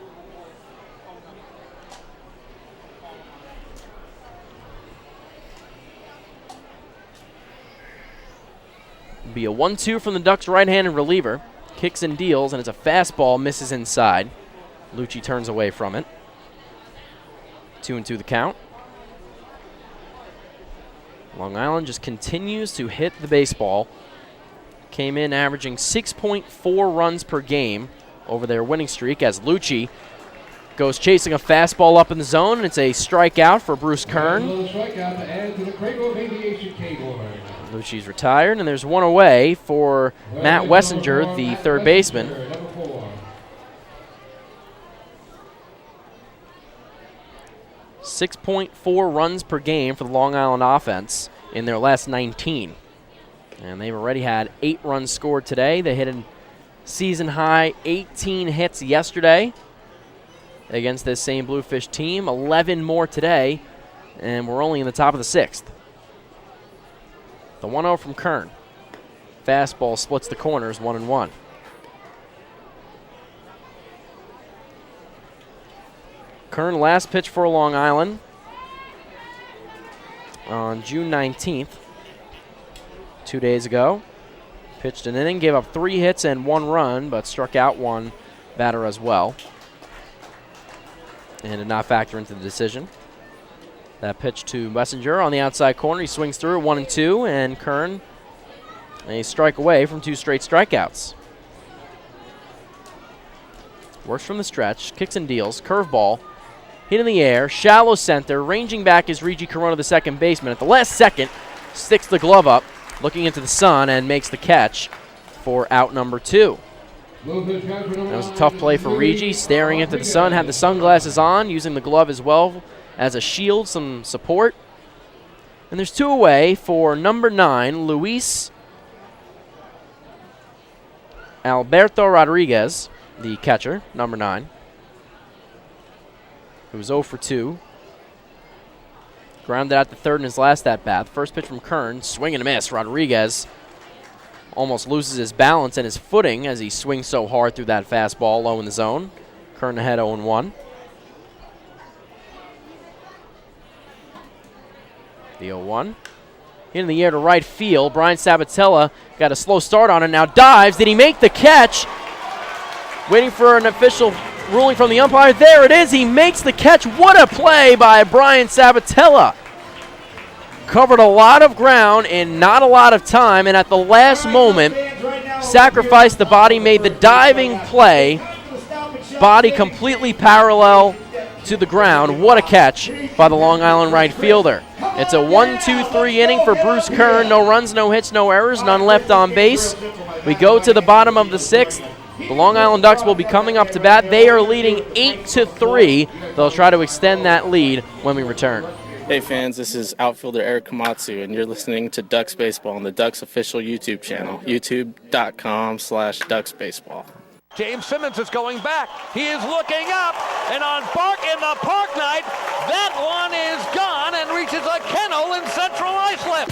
It'll be a 1-2 from the Ducks' right-handed reliever. Kicks and deals, and it's a fastball, misses inside. Lucci turns away from it. 2-2 the count. Long Island just continues to hit the baseball. Came in averaging 6.4 runs per game over their winning streak as Lucci goes chasing a fastball up in the zone, and it's a strikeout for Bruce Kern. Lucci's retired, and there's one away for Matt Wessinger, the third baseman. .4 runs per game for the Long Island offense in their last 19. And they've already had 8 runs scored today. They hit a season-high 18 hits yesterday against this same Bluefish team. 11 more today, and we're only in the top of the 6th. The 1-0 from Kern. Fastball splits the corners, 1-1. Kern last pitch for Long Island on June 19th, 2 days ago. Pitched an inning, gave up 3 hits and 1 run, but struck out 1 batter as well. And did not factor into the decision. That pitch to Wessinger on the outside corner. He swings through 1-2, and Kern a strike away from 2 straight strikeouts. Works from the stretch, kicks and deals, curveball. Hit in the air, shallow center, ranging back is Reggie Corona, the second baseman. At the last second, sticks the glove up, looking into the sun, and makes the catch for out number 2. That was a tough play for Reggie, staring into the sun, had the sunglasses on, using the glove as well as a shield, some support. And there's 2 away for number 9, Luis Alberto Rodriguez, the catcher, number 9. It was 0 for 2. Grounded out the third in his last at-bat. First pitch from Kern, swing and a miss. Rodriguez almost loses his balance and his footing as he swings so hard through that fastball low in the zone. Kern ahead 0-1. The 0-1. In the air to right field. Brian Sabatella got a slow start on it. Now dives. Did he make the catch? Waiting for an official ruling from the umpire. There it is. He makes the catch. What a play by Brian Sabatella. Covered a lot of ground in not a lot of time, and at the last moment, sacrificed the body, made the diving play. Body completely parallel to the ground. What a catch by the Long Island right fielder. It's a 1-2-3 inning for Bruce Kern. No runs, no hits, no errors, none left on base. We go to the bottom of the 6th. The Long Island Ducks will be coming up to bat. They are leading 8-3. They'll try to extend that lead when we return. Hey fans, this is outfielder Eric Komatsu, and you're listening to Ducks Baseball on the Ducks official YouTube channel, youtube.com/DucksBaseball. James Simmons is going back. He is looking up, and on Bark in the Park Night, that one is gone and reaches a kennel in Central Islip.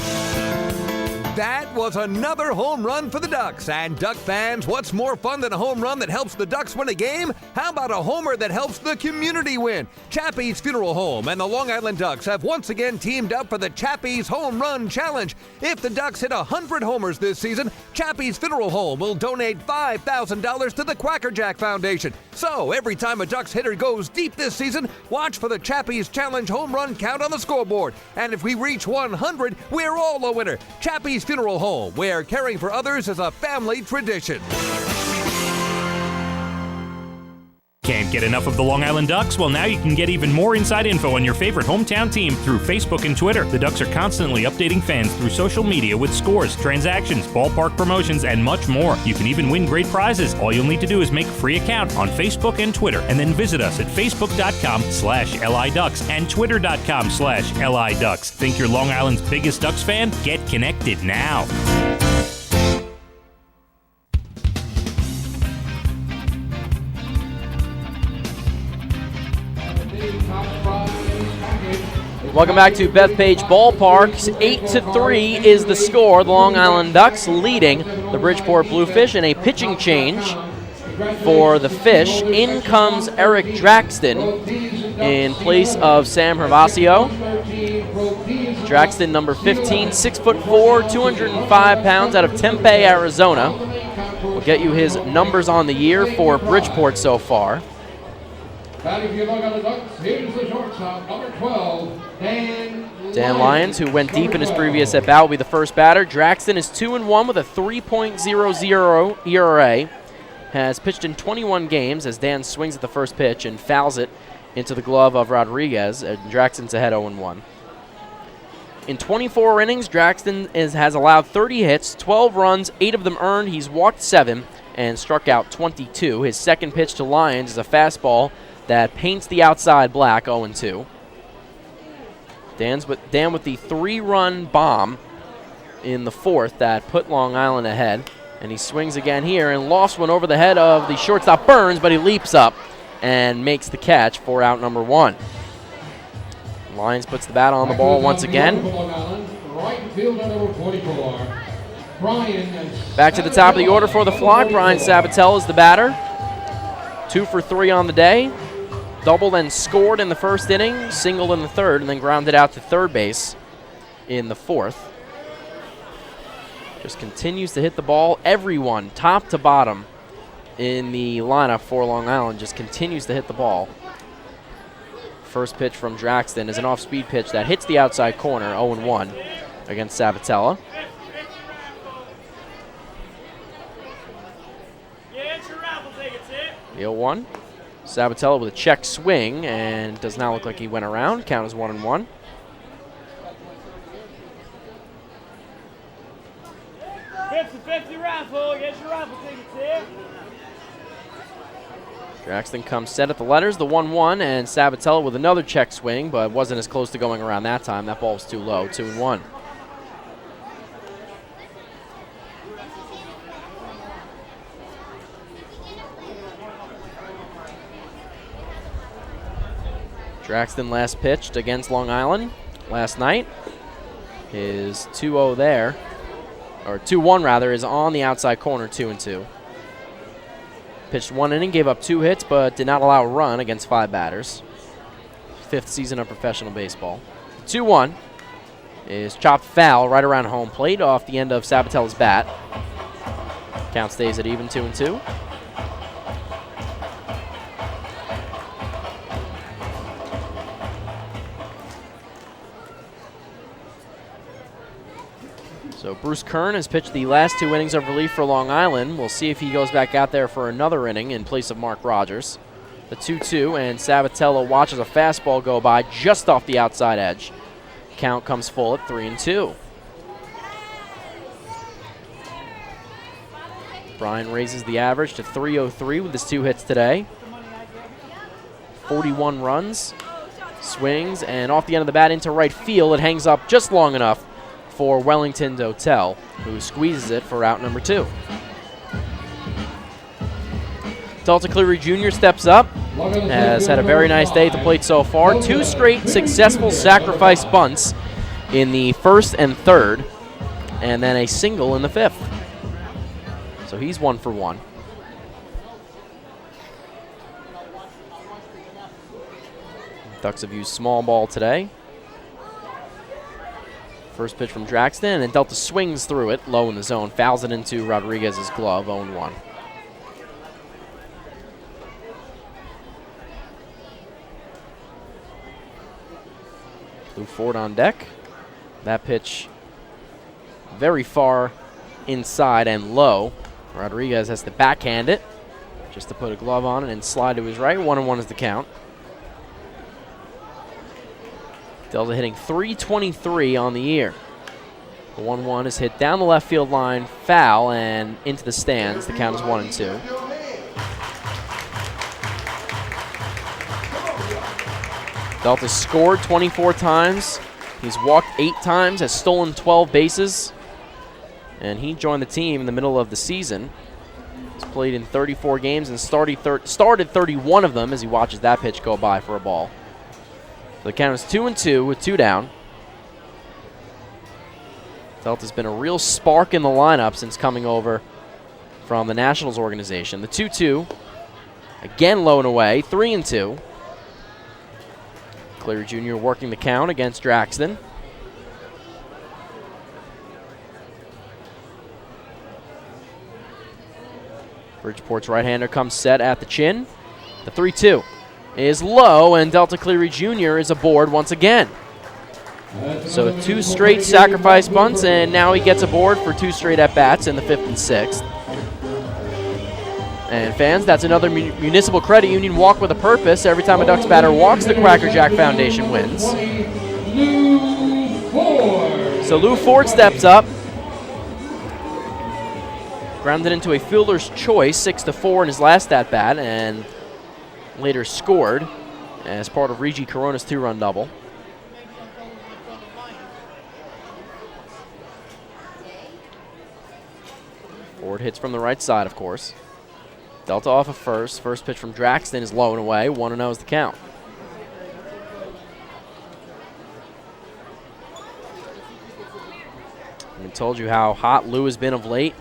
That was another home run for the Ducks. And Duck fans, what's more fun than a home run that helps the Ducks win a game? How about a homer that helps the community win? Chappie's Funeral Home and the Long Island Ducks have once again teamed up for the Chappie's Home Run Challenge. If the Ducks hit 100 homers this season, Chappie's Funeral Home will donate $5,000 to the Quackerjack Foundation. So every time a Ducks hitter goes deep this season, watch for the Chappie's Challenge home run count on the scoreboard. And if we reach 100, we're all a winner. Chappie's Funeral Home, where caring for others is a family tradition. Can't get enough of the Long Island Ducks? Well, now you can get even more inside info on your favorite hometown team through Facebook and Twitter. The Ducks are constantly updating fans through social media with scores, transactions, ballpark promotions, and much more. You can even win great prizes. All you'll need to do is make a free account on Facebook and Twitter, and then visit us at facebook.com/LIDucks and twitter.com/LIDucks. Think you're Long Island's biggest Ducks fan? Get connected now. Welcome back to Bethpage Ballpark. 8-3 is the score. The Long Island Ducks leading the Bridgeport Bluefish in a pitching change for the Fish. In comes Eric Draxton in place of Sam Hervasio. Draxton, number 15, 6'4", 205 pounds, out of Tempe, Arizona. Will get you his numbers on the year for Bridgeport so far. Batting for your Long Island Ducks, here's the shortstop, number 12, Dan Lyons, who went deep in his previous at bat, will be the first batter. Draxton is 2-1 with a 3.00 ERA. Has pitched in 21 games as Dan swings at the first pitch and fouls it into the glove of Rodriguez. Draxton's ahead 0-1. In 24 innings, Draxton has allowed 30 hits, 12 runs, 8 of them earned. He's walked 7 and struck out 22. His second pitch to Lyons is a fastball that paints the outside black, 0-2. Dan with the 3-run bomb in the fourth that put Long Island ahead. And he swings again here and lofts one over the head of the shortstop Burns, but he leaps up and makes the catch for out number 1. Lyons puts the bat on the ball once again. Back to the top of the order for the Flock. Brian Sabatella is the batter. 2 for 3 on the day. Doubled and scored in the first inning, singled in the third, and then grounded out to third base in the fourth. Just continues to hit the ball. Everyone, top to bottom, in the lineup for Long Island just continues to hit the ball. First pitch from Draxton is an off-speed pitch that hits the outside corner, 0-1 against Sabatella. The 0-1. Sabatella with a check swing, and does not look like he went around. Count is 1-1. Raffle, get your raffle tickets here. Draxton comes set at the letters, the 1-1, and Sabatella with another check swing, but wasn't as close to going around that time. That ball was too low, 2-1. Draxton last pitched against Long Island last night. His 2-0 there, or 2-1 rather, is on the outside corner, 2-2. Pitched 1 inning, gave up 2 hits, but did not allow a run against 5 batters. 5th season of professional baseball. 2-1 is chopped foul right around home plate off the end of Sabatella's bat. Count stays at even, 2-2. So Bruce Kern has pitched the last 2 innings of relief for Long Island. We'll see if he goes back out there for another inning in place of Mark Rogers. The 2-2, and Sabatella watches a fastball go by just off the outside edge. Count comes full at 3-2. Brian raises the average to 303 with his 2 hits today. 41 runs, swings, and off the end of the bat into right field. It hangs up just long enough for Wellington Dotel, who squeezes it for out number 2. Delta Cleary Jr. steps up, has had a very nice day at the plate so far. 2 straight successful sacrifice bunts in the first and third, and then a single in the 5th. So he's 1 for 1. Ducks have used small ball today. First pitch from Draxton, and Delta swings through it, low in the zone, fouls it into Rodriguez's glove, 0-1. Lou Ford on deck. That pitch very far inside and low. Rodriguez has to backhand it just to put a glove on it and slide to his right. 1-1 is the count. Delta hitting .323 on the year. The 1-1 is hit down the left field line, foul, and into the stands. The count is 1-2. Delta scored 24 times. He's walked 8 times, has stolen 12 bases, and he joined the team in the middle of the season. He's played in 34 games and started 31 of them as he watches that pitch go by for a ball. The count is 2-2 with 2 down. Delta's been a real spark in the lineup since coming over from the Nationals organization. The 2-2, again low and away, 3-2. Cleary Jr. working the count against Draxton. Bridgeport's right-hander comes set at the chin. The 3-2 is low, and Delta Cleary Jr. is aboard once again. So 2 straight sacrifice bunts, and now he gets aboard for 2 straight at-bats in the 5th and 6th. And fans, that's another Municipal Credit Union walk with a purpose. Every time a Ducks batter walks, the Cracker Jack Foundation wins. So Lou Ford steps up. Grounded into a fielder's choice, 6-4 in his last at-bat, and later scored as part of Regi Corona's 2-run double. Ford hits from the right side, of course. Delta off of first. First pitch from Draxton is low and away. 1-0 is the count. I told you how hot Lou has been of late.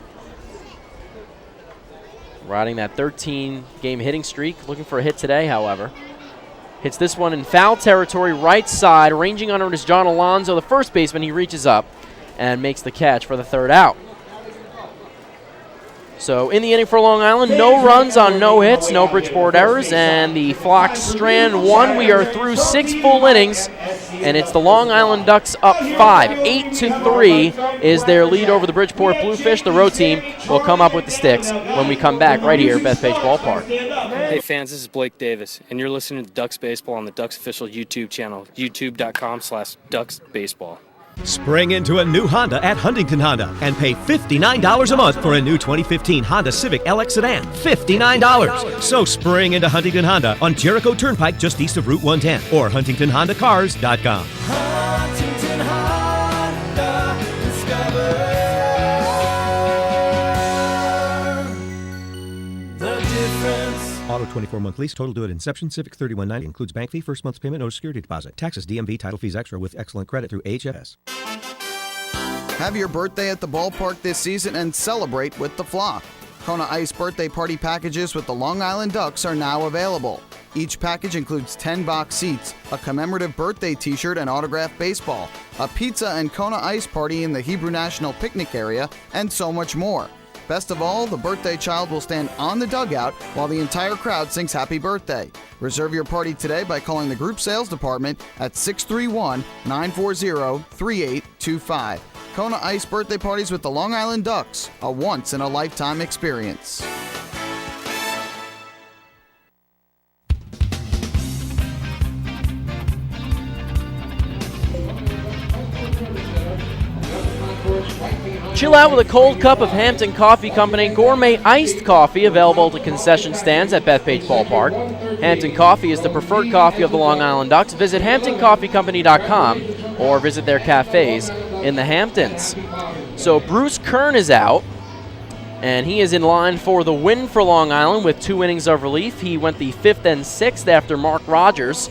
Riding that 13-game hitting streak. Looking for a hit today, however. Hits this one in foul territory, right side. Ranging under it is John Alonso, the first baseman. He reaches up and makes the catch for the 3rd out. So in the inning for Long Island, no runs on no hits, no Bridgeport errors, and the Flock strand 1. We are through 6 full innings, and it's the Long Island Ducks up 5. 8-3 is their lead over the Bridgeport Bluefish. The road team will come up with the sticks when we come back right here at Bethpage Ballpark. Hey fans, this is Blake Davis, and you're listening to Ducks Baseball on the Ducks official YouTube channel, youtube.com/DucksBaseball. Spring into a new Honda at Huntington Honda and pay $59 a month for a new 2015 Honda Civic LX sedan. $59. So spring into Huntington Honda on Jericho Turnpike just east of Route 110 or HuntingtonHondaCars.com. Huntington Honda, discover the difference. Auto 24-month lease, total due at inception. Civic $31.90 includes bank fee, first month's payment, no security deposit. Taxes, DMV, title fees extra with excellent credit through HFS. Have your birthday at the ballpark this season and celebrate with the Flock. Kona Ice birthday party packages with the Long Island Ducks are now available. Each package includes 10 box seats, a commemorative birthday t-shirt and autographed baseball, a pizza and Kona Ice party in the Hebrew National Picnic area, and so much more. Best of all, the birthday child will stand on the dugout while the entire crowd sings happy birthday. Reserve your party today by calling the group sales department at 631-940-3825. Kona Ice birthday parties with the Long Island Ducks, a once-in-a-lifetime experience. Chill out with a cold cup of Hampton Coffee Company gourmet iced coffee available to concession stands at Bethpage Ballpark. Hampton Coffee is the preferred coffee of the Long Island Ducks. Visit HamptonCoffeeCompany.com or visit their cafes in the Hamptons. So Bruce Kern is out, and he is in line for the win for Long Island with 2 innings of relief. He went the 5th and 6th after Mark Rogers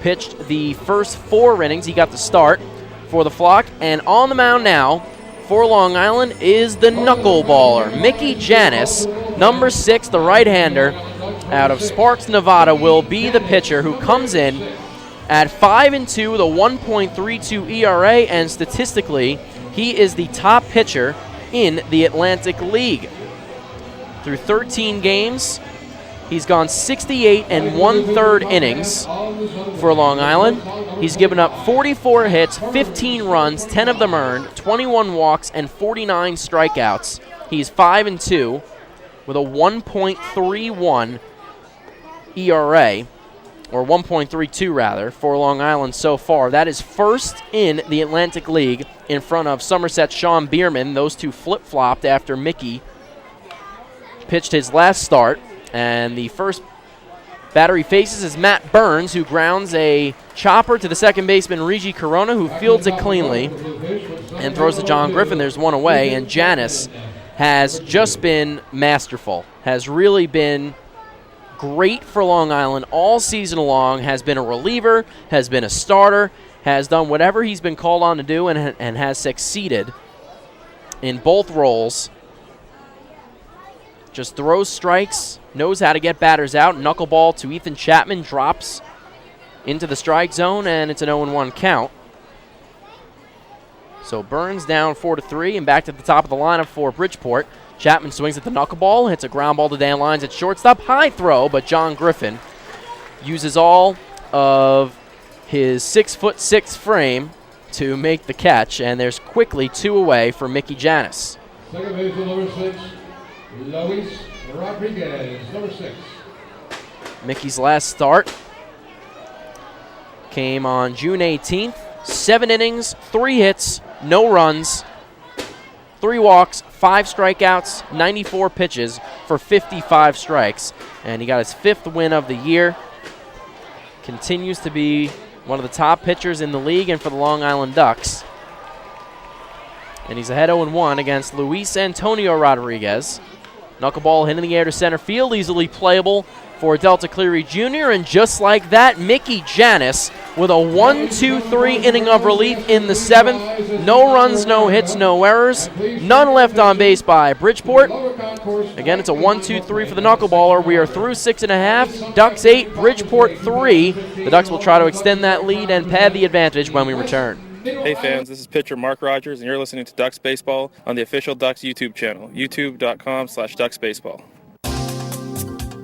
pitched the first 4 innings. He got the start for the Flock, and on the mound now for Long Island is the knuckleballer, Mickey Janis, number 6, the right-hander out of Sparks, Nevada, will be the pitcher who comes in at 5-2 with a 1.32 ERA, and statistically, he is the top pitcher in the Atlantic League. Through 13 games, he's gone 68 1/3 innings for Long Island. He's given up 44 hits, 15 runs, 10 of them earned, 21 walks, and 49 strikeouts. He's 5-2 with a 1.31 ERA, or 1.32 rather, for Long Island so far. That is first in the Atlantic League in front of Somerset's Sean Bierman. Those two flip-flopped after Mickey pitched his last start. And the first batter he faces is Matt Burns, who grounds a chopper to the second baseman Regi Corona, who fields it cleanly and throws to John Griffin. There's one away, and Janis has just been masterful, has really been great for Long Island all season long, has been a reliever, has been a starter, has done whatever he's been called on to do, and has succeeded in both roles. Just throws strikes, knows how to get batters out. Knuckleball to Ethan Chapman, drops into the strike zone, and it's an 0-1 count. So Burns down 4-3 and back to the top of the lineup for Bridgeport. Chapman swings at the knuckleball, hits a ground ball to Dan Lyons at shortstop. High throw, but John Griffin uses all of his 6'6" frame to make the catch, and there's quickly 2 away for Mickey Janis. Second baseman, number 6, Luis Rodriguez, number 6. Mickey's last start came on June 18th. 7 innings, 3 hits, no runs, 3 walks, 5 strikeouts, 94 pitches for 55 strikes. And he got his 5th win of the year. Continues to be one of the top pitchers in the league and for the Long Island Ducks. And he's ahead 0-1 against Luis Antonio Rodriguez. Knuckleball hit in the air to center field, easily playable for Delta Cleary Jr. And just like that, Mickey Janis with a 1-2-3 inning of relief in the 7th. No runs, no hits, no errors. None left on base by Bridgeport. Again, it's a 1-2-3 for the knuckleballer. We are through 6.5. Ducks 8, Bridgeport 3. The Ducks will try to extend that lead and pad the advantage when we return. Hey fans, this is pitcher Mark Rogers, and you're listening to Ducks Baseball on the official Ducks YouTube channel, youtube.com/DucksBaseball.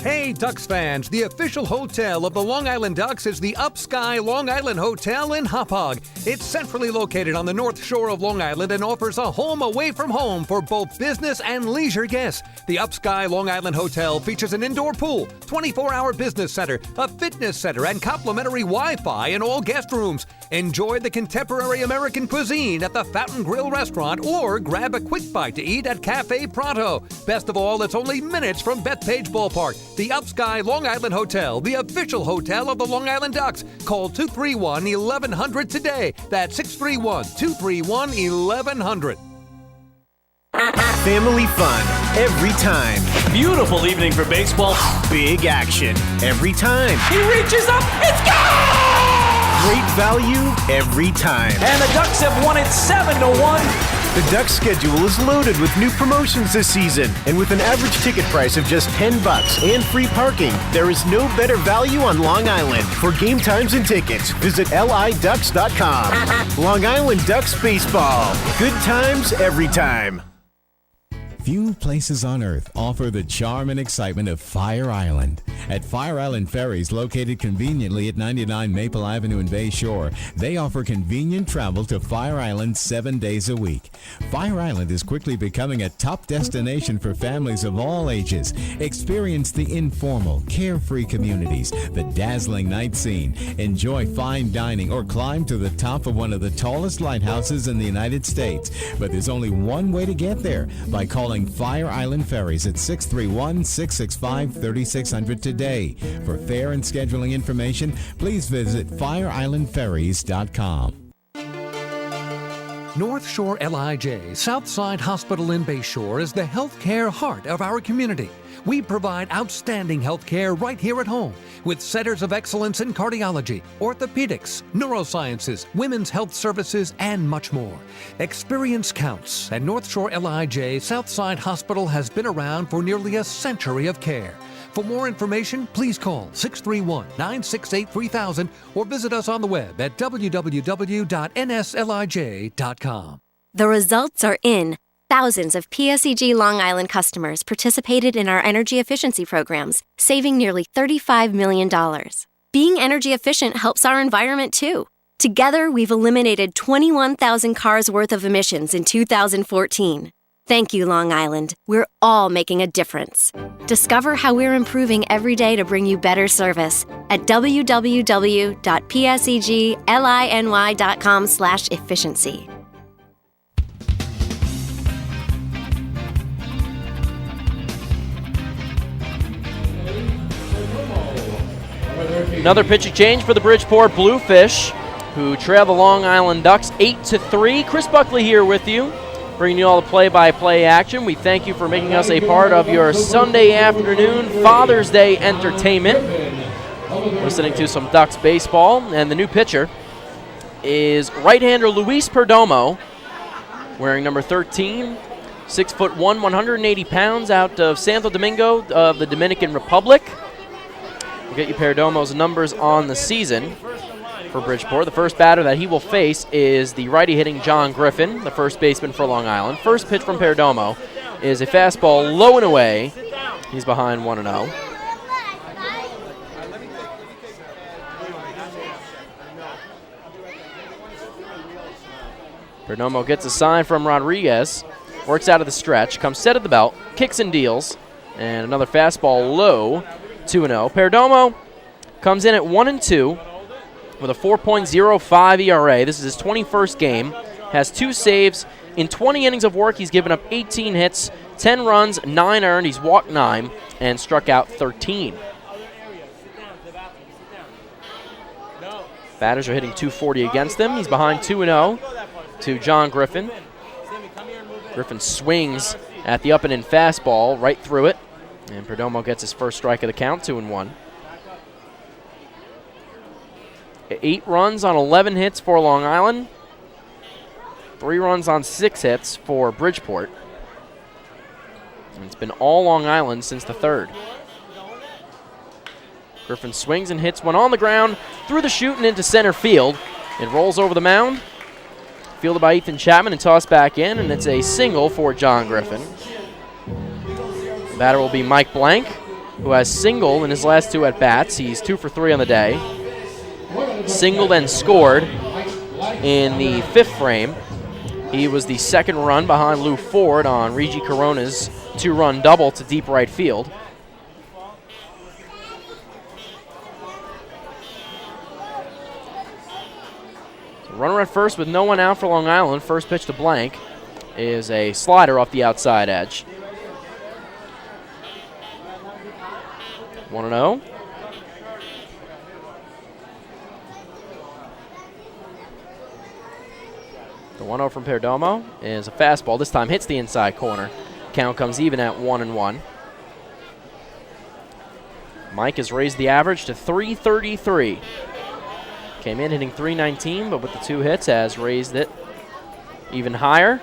Hey, Ducks fans, the official hotel of the Long Island Ducks is the Upsky Long Island Hotel in Hauppauge. It's centrally located on the north shore of Long Island and offers a home away from home for both business and leisure guests. The Upsky Long Island Hotel features an indoor pool, 24-hour business center, a fitness center, and complimentary Wi-Fi in all guest rooms. Enjoy the contemporary American cuisine at the Fountain Grill restaurant or grab a quick bite to eat at Cafe Pronto. Best of all, it's only minutes from Bethpage Ballpark. The Upsky Long Island Hotel, the official hotel of the Long Island Ducks. Call 231-1100 today. That's 631-231-1100. Family fun every time. Beautiful evening for baseball. Big action every time. He reaches up, it's gone! Great value every time. And the Ducks have won it 7-1. The Ducks schedule is loaded with new promotions this season, and with an average ticket price of just $10 and free parking, there is no better value on Long Island. For game times and tickets, visit liducks.com. Long Island Ducks Baseball. Good times every time. Few places on earth offer the charm and excitement of Fire Island. At Fire Island Ferries, located conveniently at 99 Maple Avenue in Bay Shore, they offer convenient travel to Fire Island 7 days a week. Fire Island is quickly becoming a top destination for families of all ages. Experience the informal, carefree communities, the dazzling night scene, enjoy fine dining, or climb to the top of one of the tallest lighthouses in the United States. But there's only one way to get there, by calling Fire Island Ferries at 631-665-3600 today. For fare and scheduling information, please visit fireislandferries.com. North Shore LIJ Southside Hospital in Bay Shore is the healthcare heart of our community. We provide outstanding healthcare right here at home with centers of excellence in cardiology, orthopedics, neurosciences, women's health services, and much more. Experience counts, and North Shore LIJ Southside Hospital has been around for nearly a century of care. For more information, please call 631-968-3000 or visit us on the web at www.nslij.com. The results are in. Thousands of PSEG Long Island customers participated in our energy efficiency programs, saving nearly $35 million. Being energy efficient helps our environment too. Together, we've eliminated 21,000 cars worth of emissions in 2014. Thank you, Long Island. We're all making a difference. Discover how we're improving every day to bring you better service at www.pseglyny.com/efficiency. Another pitching change for the Bridgeport Bluefish, who trail the Long Island Ducks 8-3. Chris Buckley here with you, bringing you all the play-by-play action. We thank you for making us a part of your Sunday afternoon Father's Day entertainment. Listening to some Ducks baseball, and the new pitcher is right-hander Luis Perdomo, wearing number 13, 6'1", 180 pounds, out of Santo Domingo of the Dominican Republic. We'll get you Perdomo's numbers on the season. for Bridgeport. The first batter that he will face is the righty hitting John Griffin, the first baseman for Long Island. First pitch from Perdomo is a fastball low and away. He's behind 1-0. Perdomo gets a sign from Rodriguez, works out of the stretch, comes set at the belt, kicks and deals, and another fastball low, 2-0. Perdomo comes in at 1-2 with a 4.05 ERA. This is his 21st game, has 2 saves. In 20 innings of work, he's given up 18 hits, 10 runs, 9 earned. He's walked 9 and struck out 13. Batters are hitting .240 against him. He's behind 2-0 to John Griffin. Griffin swings at the up and in fastball right through it, and Perdomo gets his first strike of the count, 2-1. 8 runs on 11 hits for Long Island. 3 runs on 6 hits for Bridgeport. And it's been all Long Island since the 3rd. Griffin swings and hits one on the ground, through the chute and into center field. It rolls over the mound. Fielded by Ethan Chapman and tossed back in, and it's a single for John Griffin. The batter will be Mike Blank, who has singled in his last 2 at-bats. He's 2 for 3 on the day. Singled and scored in the 5th frame. He was the second run behind Lou Ford on Reggie Corona's 2-run double to deep right field. Runner at first with no one out for Long Island. First pitch to Blank is a slider off the outside edge. 1-0. The 1-0 from Perdomo is a fastball. This time hits the inside corner. Count comes even at 1-1. Mike has raised the average to .333. Came in hitting .319, but with the 2 hits has raised it even higher.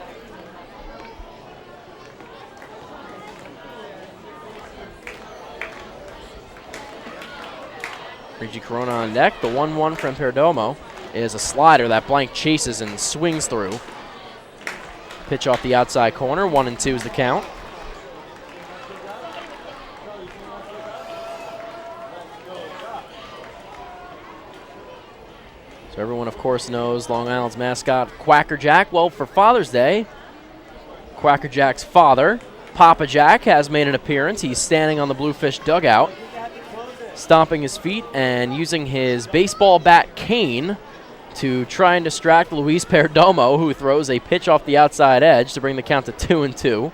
Reggie Corona on deck. The 1-1 from Perdomo is a slider that Blank chases and swings through. Pitch off the outside corner. 1-2 is the count. So everyone, of course, knows Long Island's mascot, Quacker Jack. Well, for Father's Day, Quacker Jack's father, Papa Jack, has made an appearance. He's standing on the Bluefish dugout, stomping his feet and using his baseball bat cane to try and distract Luis Perdomo, who throws a pitch off the outside edge to bring the count to 2-2.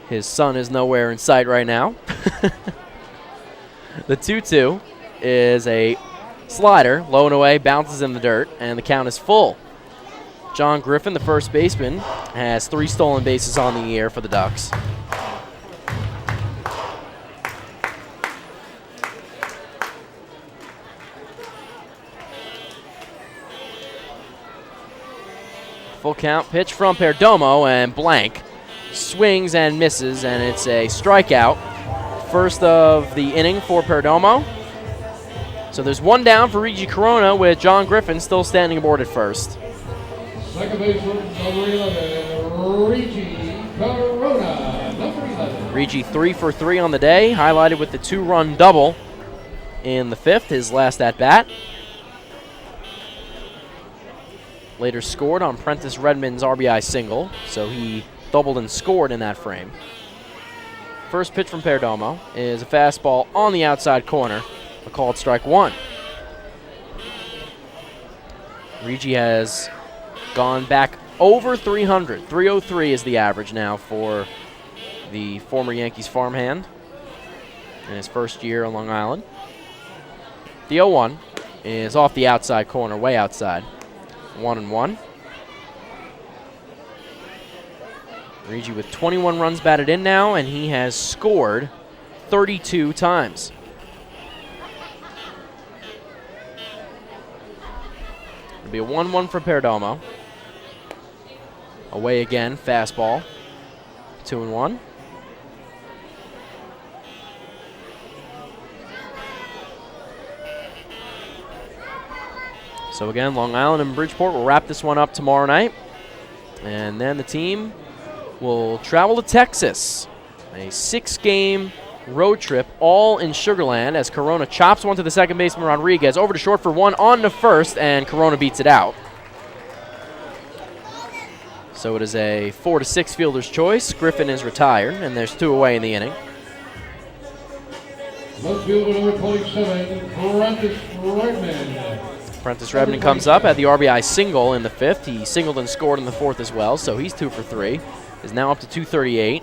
His son is nowhere in sight right now. The 2-2 is a slider, low and away, bounces in the dirt, and the count is full. John Griffin, the first baseman, has 3 stolen bases on the year for the Ducks. Full count pitch from Perdomo, and Blank swings and misses, and it's a strikeout. First of the inning for Perdomo. So there's 1 down for Reggie Corona, with John Griffin still standing aboard at first. Second baseman, number 11, Reggie Corona, number 11. Reggie 3 for 3 on the day, highlighted with the 2-run double in the 5th, his last at-bat. Later scored on Prentice Redmond's RBI single, so he doubled and scored in that frame. First pitch from Perdomo is a fastball on the outside corner, a called strike 1. Reggie has gone back over 300. 303 is the average now for the former Yankees farmhand in his first year on Long Island. The 0-1 is off the outside corner, way outside. 1-1. Reggie with 21 runs batted in now, and he has scored 32 times. It'll be a 1-1 for Perdomo. Away again, fastball. 2-1. So again, Long Island and Bridgeport will wrap this one up tomorrow night. And then the team will travel to Texas. A 6-game road trip, all in Sugar Land, as Corona chops one to the second baseman Rodriguez. Over to short for one, on to first, and Corona beats it out. So it is a 4-6 fielder's choice. Griffin is retired, and there's 2 away in the inning. Left fielder number 27, Prentice Redmond. Prentice Redmond comes up at the RBI single in the 5th. He singled and scored in the 4th as well, so he's 2 for 3. Is now up to 238.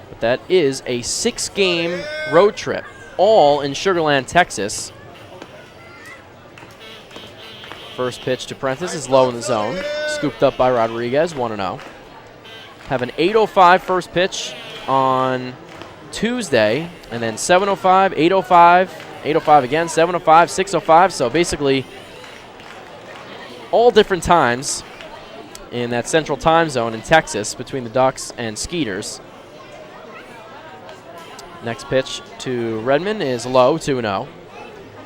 But that is a 6-game road trip, all in Sugar Land, Texas. First pitch to Prentice is low in the zone. Scooped up by Rodriguez, 1-0. Have an 8:05 first pitch on Tuesday, and then 7:05, 8:05, 8:05 again, 7:05, 6:05. So basically all different times in that central time zone in Texas between the Ducks and Skeeters. Next pitch to Redmond is low, 2-0.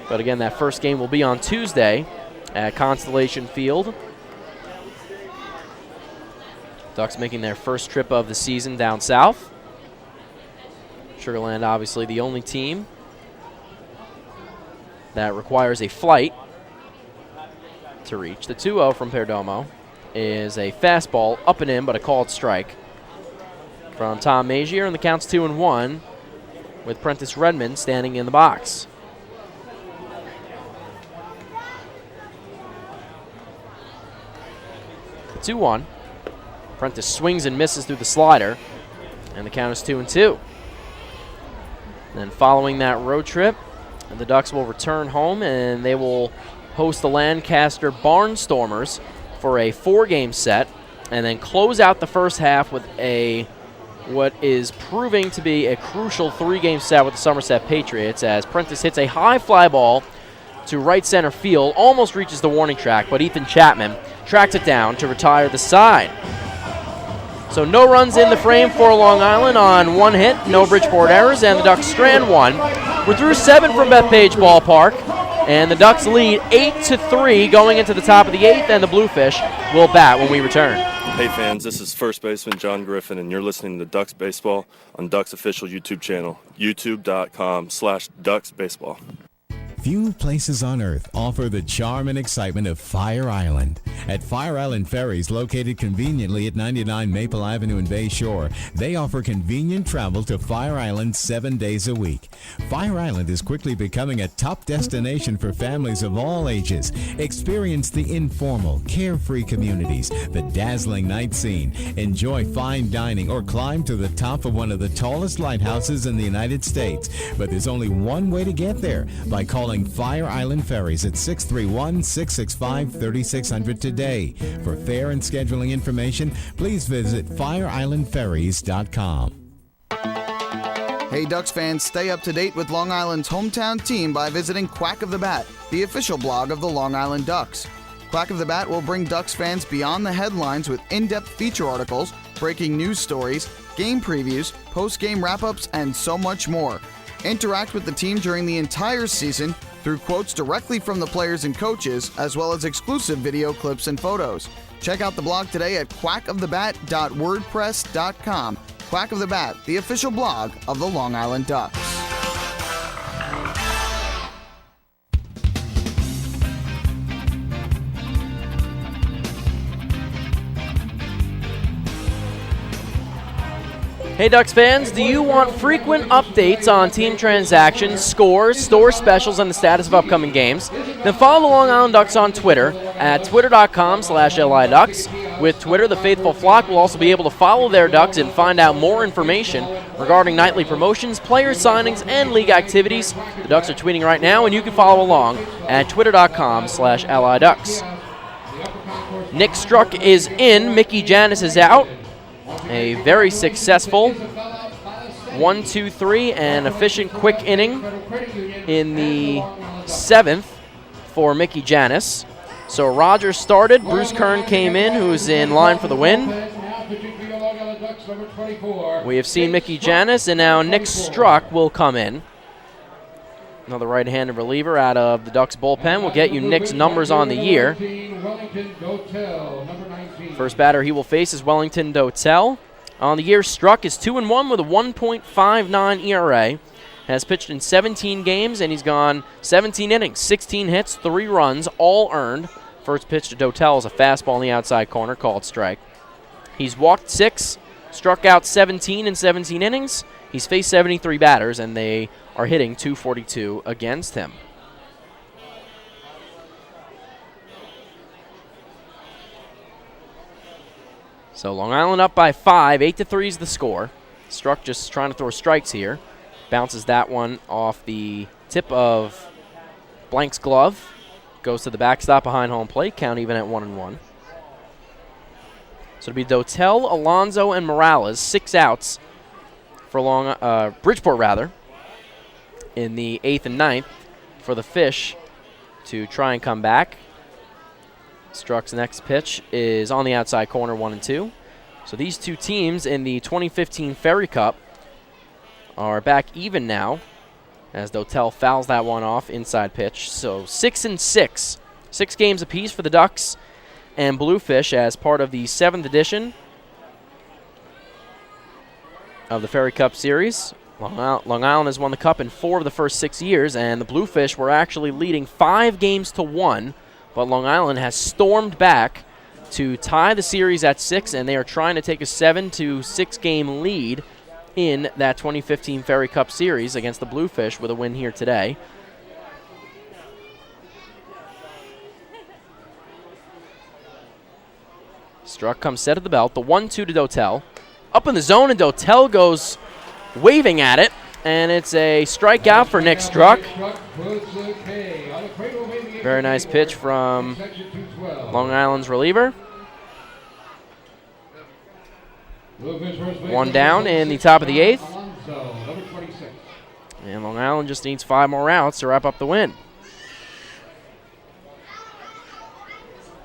But again, that first game will be on Tuesday at Constellation Field. Ducks making their first trip of the season down south. Sugar Land obviously the only team that requires a flight to reach. The 2-0 from Perdomo is a fastball up and in, but a called strike from Tom Mazier, and the count's 2-1 with Prentice Redmond standing in the box. The 2-1. Prentice swings and misses through the slider, and the count is 2-2. Then following that road trip, the Ducks will return home, and they will host the Lancaster Barnstormers for a 4-game set, and then close out the first half with what is proving to be a crucial 3-game set with the Somerset Patriots, as Prentice hits a high fly ball to right center field, almost reaches the warning track, but Ethan Chapman tracks it down to retire the side. So no runs in the frame for Long Island on 1 hit, no Bridgeport errors, and the Ducks strand 1. We're through 7 from Bethpage Ballpark, and the Ducks lead 8-3 going into the top of the 8th, and the Bluefish will bat when we return. Hey fans, this is first baseman John Griffin, and you're listening to Ducks Baseball on Ducks official YouTube channel, youtube.com/DucksBaseball. Few places on earth offer the charm and excitement of Fire Island. At Fire Island Ferries, located conveniently at 99 Maple Avenue in Bay Shore, they offer convenient travel to Fire Island 7 days a week. Fire Island is quickly becoming a top destination for families of all ages. Experience the informal, carefree communities, the dazzling night scene, enjoy fine dining, or climb to the top of one of the tallest lighthouses in the United States. But there's only one way to get there, by calling Fire Island Ferries at 631-665-3600 today. For fare and scheduling information, please visit fireislandferries.com. Hey Ducks fans, stay up to date with Long Island's hometown team by visiting Quack of the Bat, the official blog of the Long Island Ducks. Quack of the Bat will bring Ducks fans beyond the headlines with in-depth feature articles, breaking news stories, game previews, post-game wrap-ups, and so much more. Interact with the team during the entire season through quotes directly from the players and coaches, as well as exclusive video clips and photos. Check out the blog today at quackofthebat.wordpress.com. Quack of the Bat, the official blog of the Long Island Ducks. Hey Ducks fans, do you want frequent updates on team transactions, scores, store specials, and the status of upcoming games? Then follow the Long Island Ducks on Twitter at twitter.com/LIDucks. With Twitter, the faithful flock will also be able to follow their Ducks and find out more information regarding nightly promotions, player signings, and league activities. The Ducks are tweeting right now, and you can follow along at twitter.com/LIDucks. Nick Struck is in, Mickey Janis is out. A very successful 1-2-3 and efficient quick inning in the 7th for Mickey Janis. So Rogers started, Bruce Kern came in, who's in line for the win. We have seen Mickey Janis, and now Nick Struck will come in. Another right-handed reliever out of the Ducks bullpen will get you Nick's numbers on the year. First batter he will face is Wellington Dotel. On the year, Struck is 2-1 with a 1.59 ERA. Has pitched in 17 games, and he's gone 17 innings, 16 hits, 3 runs, all earned. First pitch to Dotel is a fastball in the outside corner called strike. He's walked 6, struck out 17 in 17 innings. He's faced 73 batters, and they are hitting .242 against him. So Long Island up by 5, 8-3 is the score. Struck just trying to throw strikes here. Bounces that one off the tip of Blank's glove. Goes to the backstop behind home plate. Count even at 1-1. So it'll be Dotel, Alonso, and Morales. 6 outs for Bridgeport, in the 8th and 9th for the Fish to try and come back. Struck's next pitch is on the outside corner, 1-2. So these two teams in the 2015 Ferry Cup are back even now as Dotel fouls that one off, inside pitch. So 6-6. 6 games apiece for the Ducks and Bluefish as part of the 7th edition of the Ferry Cup Series. Long Island has won the Cup in 4 of the first 6 years, and the Bluefish were actually leading 5-1, but Long Island has stormed back to tie the series at 6, and they are trying to take a 7-6 game lead in that 2015 Ferry Cup Series against the Bluefish with a win here today. Struck comes set at the belt. The 1-2 to Dotel. Up in the zone, and Dotel goes waving at it, and it's a strikeout for Nick Struck. Very nice pitch from Long Island's reliever. 1 down in the top of the 8th. And Long Island just needs 5 more outs to wrap up the win.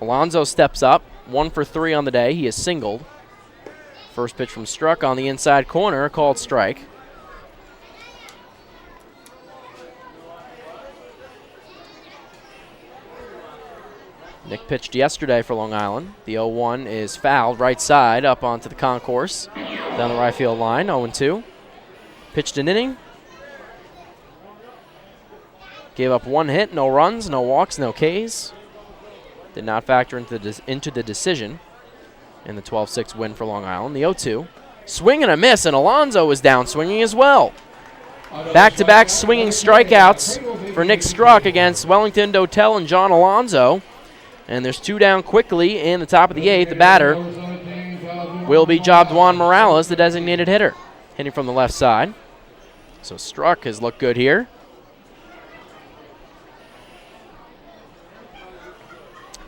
Alonso steps up, 1 for 3 on the day. He is singled. First pitch from Struck on the inside corner, called strike. Nick pitched yesterday for Long Island. The 0-1 is fouled right side up onto the concourse. Down the right field line, 0-2. Pitched an inning. Gave up 1 hit, no runs, no walks, no Ks. Did not factor into the decision in the 12-6 win for Long Island. The 0-2. Swing and a miss, and Alonso is down swinging as well. Back-to-back swinging strikeouts for Nick Struck against Wellington Dotel and John Alonso. And there's 2 down quickly in the top of the 8th. The batter will be Jobduan Morales, the designated hitter, hitting from the left side. So Struck has looked good here.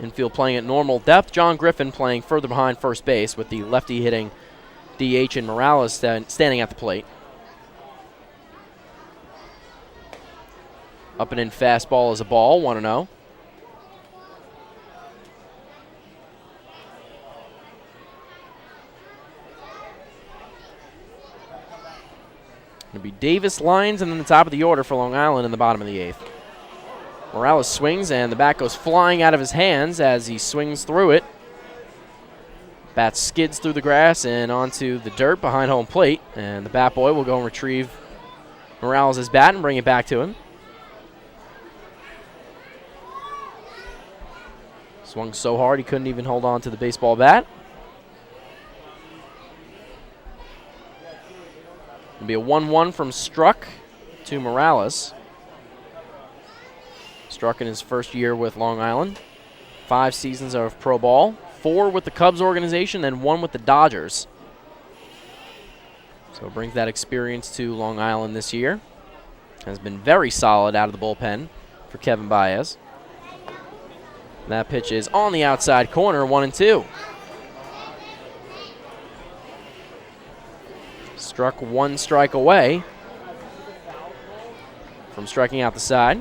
Infield playing at normal depth. John Griffin playing further behind first base with the lefty hitting DH and Morales standing at the plate. Up and in fastball is a ball, 1-0. It'll be Davis, Lyons, and then the top of the order for Long Island in the bottom of the 8th. Morales swings, and the bat goes flying out of his hands as he swings through it. Bat skids through the grass and onto the dirt behind home plate, and the bat boy will go and retrieve Morales' bat and bring it back to him. Swung so hard he couldn't even hold on to the baseball bat. It'll be a 1-1 from Struck to Morales. Struck in his first year with Long Island. 5 seasons of pro ball. 4 with the Cubs organization and 1 with the Dodgers. So brings that experience to Long Island this year. Has been very solid out of the bullpen for Kevin Baez. That pitch is on the outside corner, 1-2. Struck 1 strike away from striking out the side.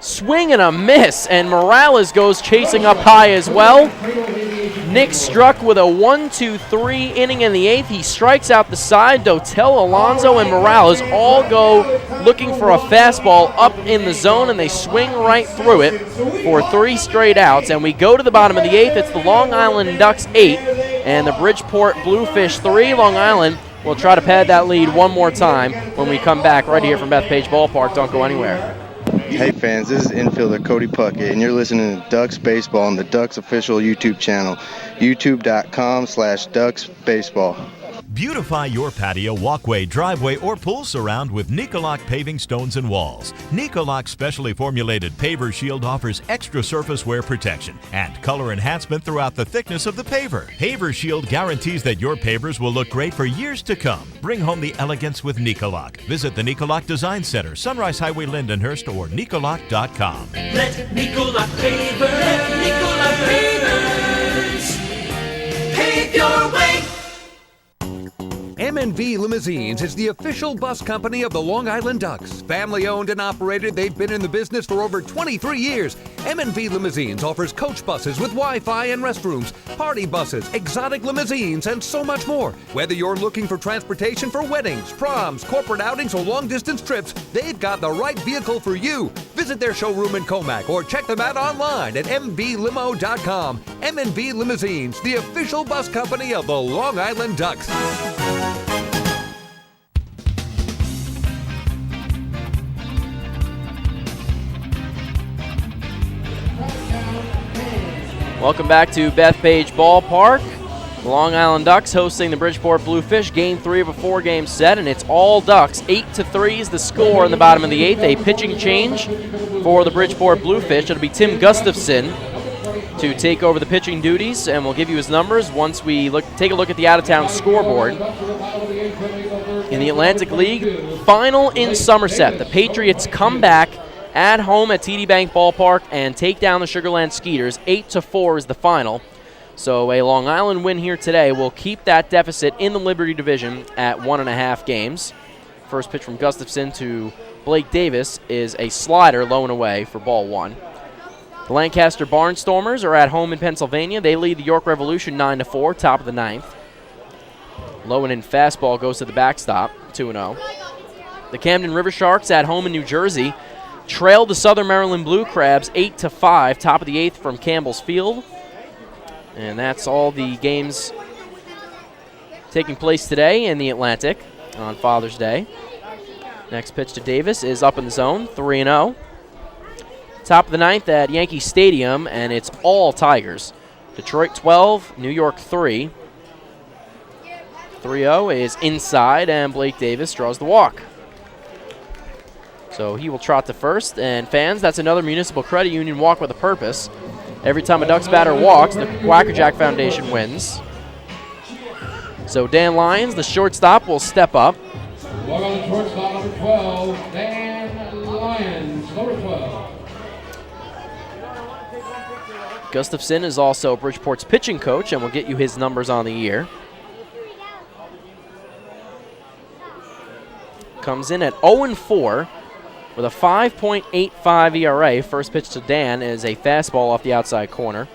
Swing and a miss, and Morales goes chasing up high as well. Nick struck with a 1-2-3 inning in the 8th. He strikes out the side. Dotel, Alonso, and Morales all go looking for a fastball up in the zone, and they swing right through it for 3 straight outs. And we go to the bottom of the 8th. It's the Long Island Ducks 8 and the Bridgeport Bluefish 3. Long Island will try to pad that lead one more time when we come back right here from Bethpage Ballpark. Don't go anywhere. Hey fans, this is infielder Cody Puckett, and you're listening to Ducks Baseball on the Ducks official YouTube channel, youtube.com/DucksBaseball. Beautify your patio, walkway, driveway, or pool surround with Nicolak paving stones and walls. Nicolak's specially formulated paver shield offers extra surface wear protection and color enhancement throughout the thickness of the paver. Paver shield guarantees that your pavers will look great for years to come. Bring home the elegance with Nicolak. Visit the Nicolak Design Center, Sunrise Highway, Lindenhurst, or Nicolak.com. Let Nicolak Pavers pave your way. M&V Limousines is the official bus company of the Long Island Ducks. Family owned and operated, they've been in the business for over 23 years. M&V Limousines offers coach buses with Wi-Fi and restrooms, party buses, exotic limousines, and so much more. Whether you're looking for transportation for weddings, proms, corporate outings, or long-distance trips, they've got the right vehicle for you. Visit their showroom in Comac or check them out online at mvlimo.com. M&V Limousines, the official bus company of the Long Island Ducks. Welcome back to Bethpage Ballpark. The Long Island Ducks hosting the Bridgeport Bluefish. Game 3 of a 4-game set, and it's all Ducks. 8-3 is the score in the bottom of the 8th. A pitching change for the Bridgeport Bluefish. It'll be Tim Gustafson to take over the pitching duties, and we'll give you his numbers once we take a look at the out-of-town scoreboard. In the Atlantic League, final in Somerset. The Patriots come back at home at TD Bank Ballpark and take down the Sugar Land Skeeters. 8-4 is the final. So a Long Island win here today will keep that deficit in the Liberty Division at 1.5 games. First pitch from Gustafson to Blake Davis is a slider low and away for ball 1. The Lancaster Barnstormers are at home in Pennsylvania. They lead the York Revolution 9-4, top of the 9th. Low and in fastball goes to the backstop, 2-0. The Camden River Sharks at home in New Jersey trailed the Southern Maryland Blue Crabs 8-5, top of the 8th from Campbell's Field. And that's all the games taking place today in the Atlantic on Father's Day. Next pitch to Davis is up in the zone, 3-0. Top of the 9th at Yankee Stadium, and it's all Tigers. Detroit 12, New York 3. 3-0 is inside, and Blake Davis draws the walk. So he will trot to first. And fans, that's another Municipal Credit Union walk with a purpose. Every time a Ducks batter walks, the Quackerjack Foundation wins. So Dan Lyons, the shortstop, will step up. Walk on the shortstop, number 12, Dan Lyons, number 12. Gustafson is also Bridgeport's pitching coach, and we'll get you his numbers on the year. Comes in at 0-4. With a 5.85 ERA, first pitch to Dan is a fastball off the outside corner,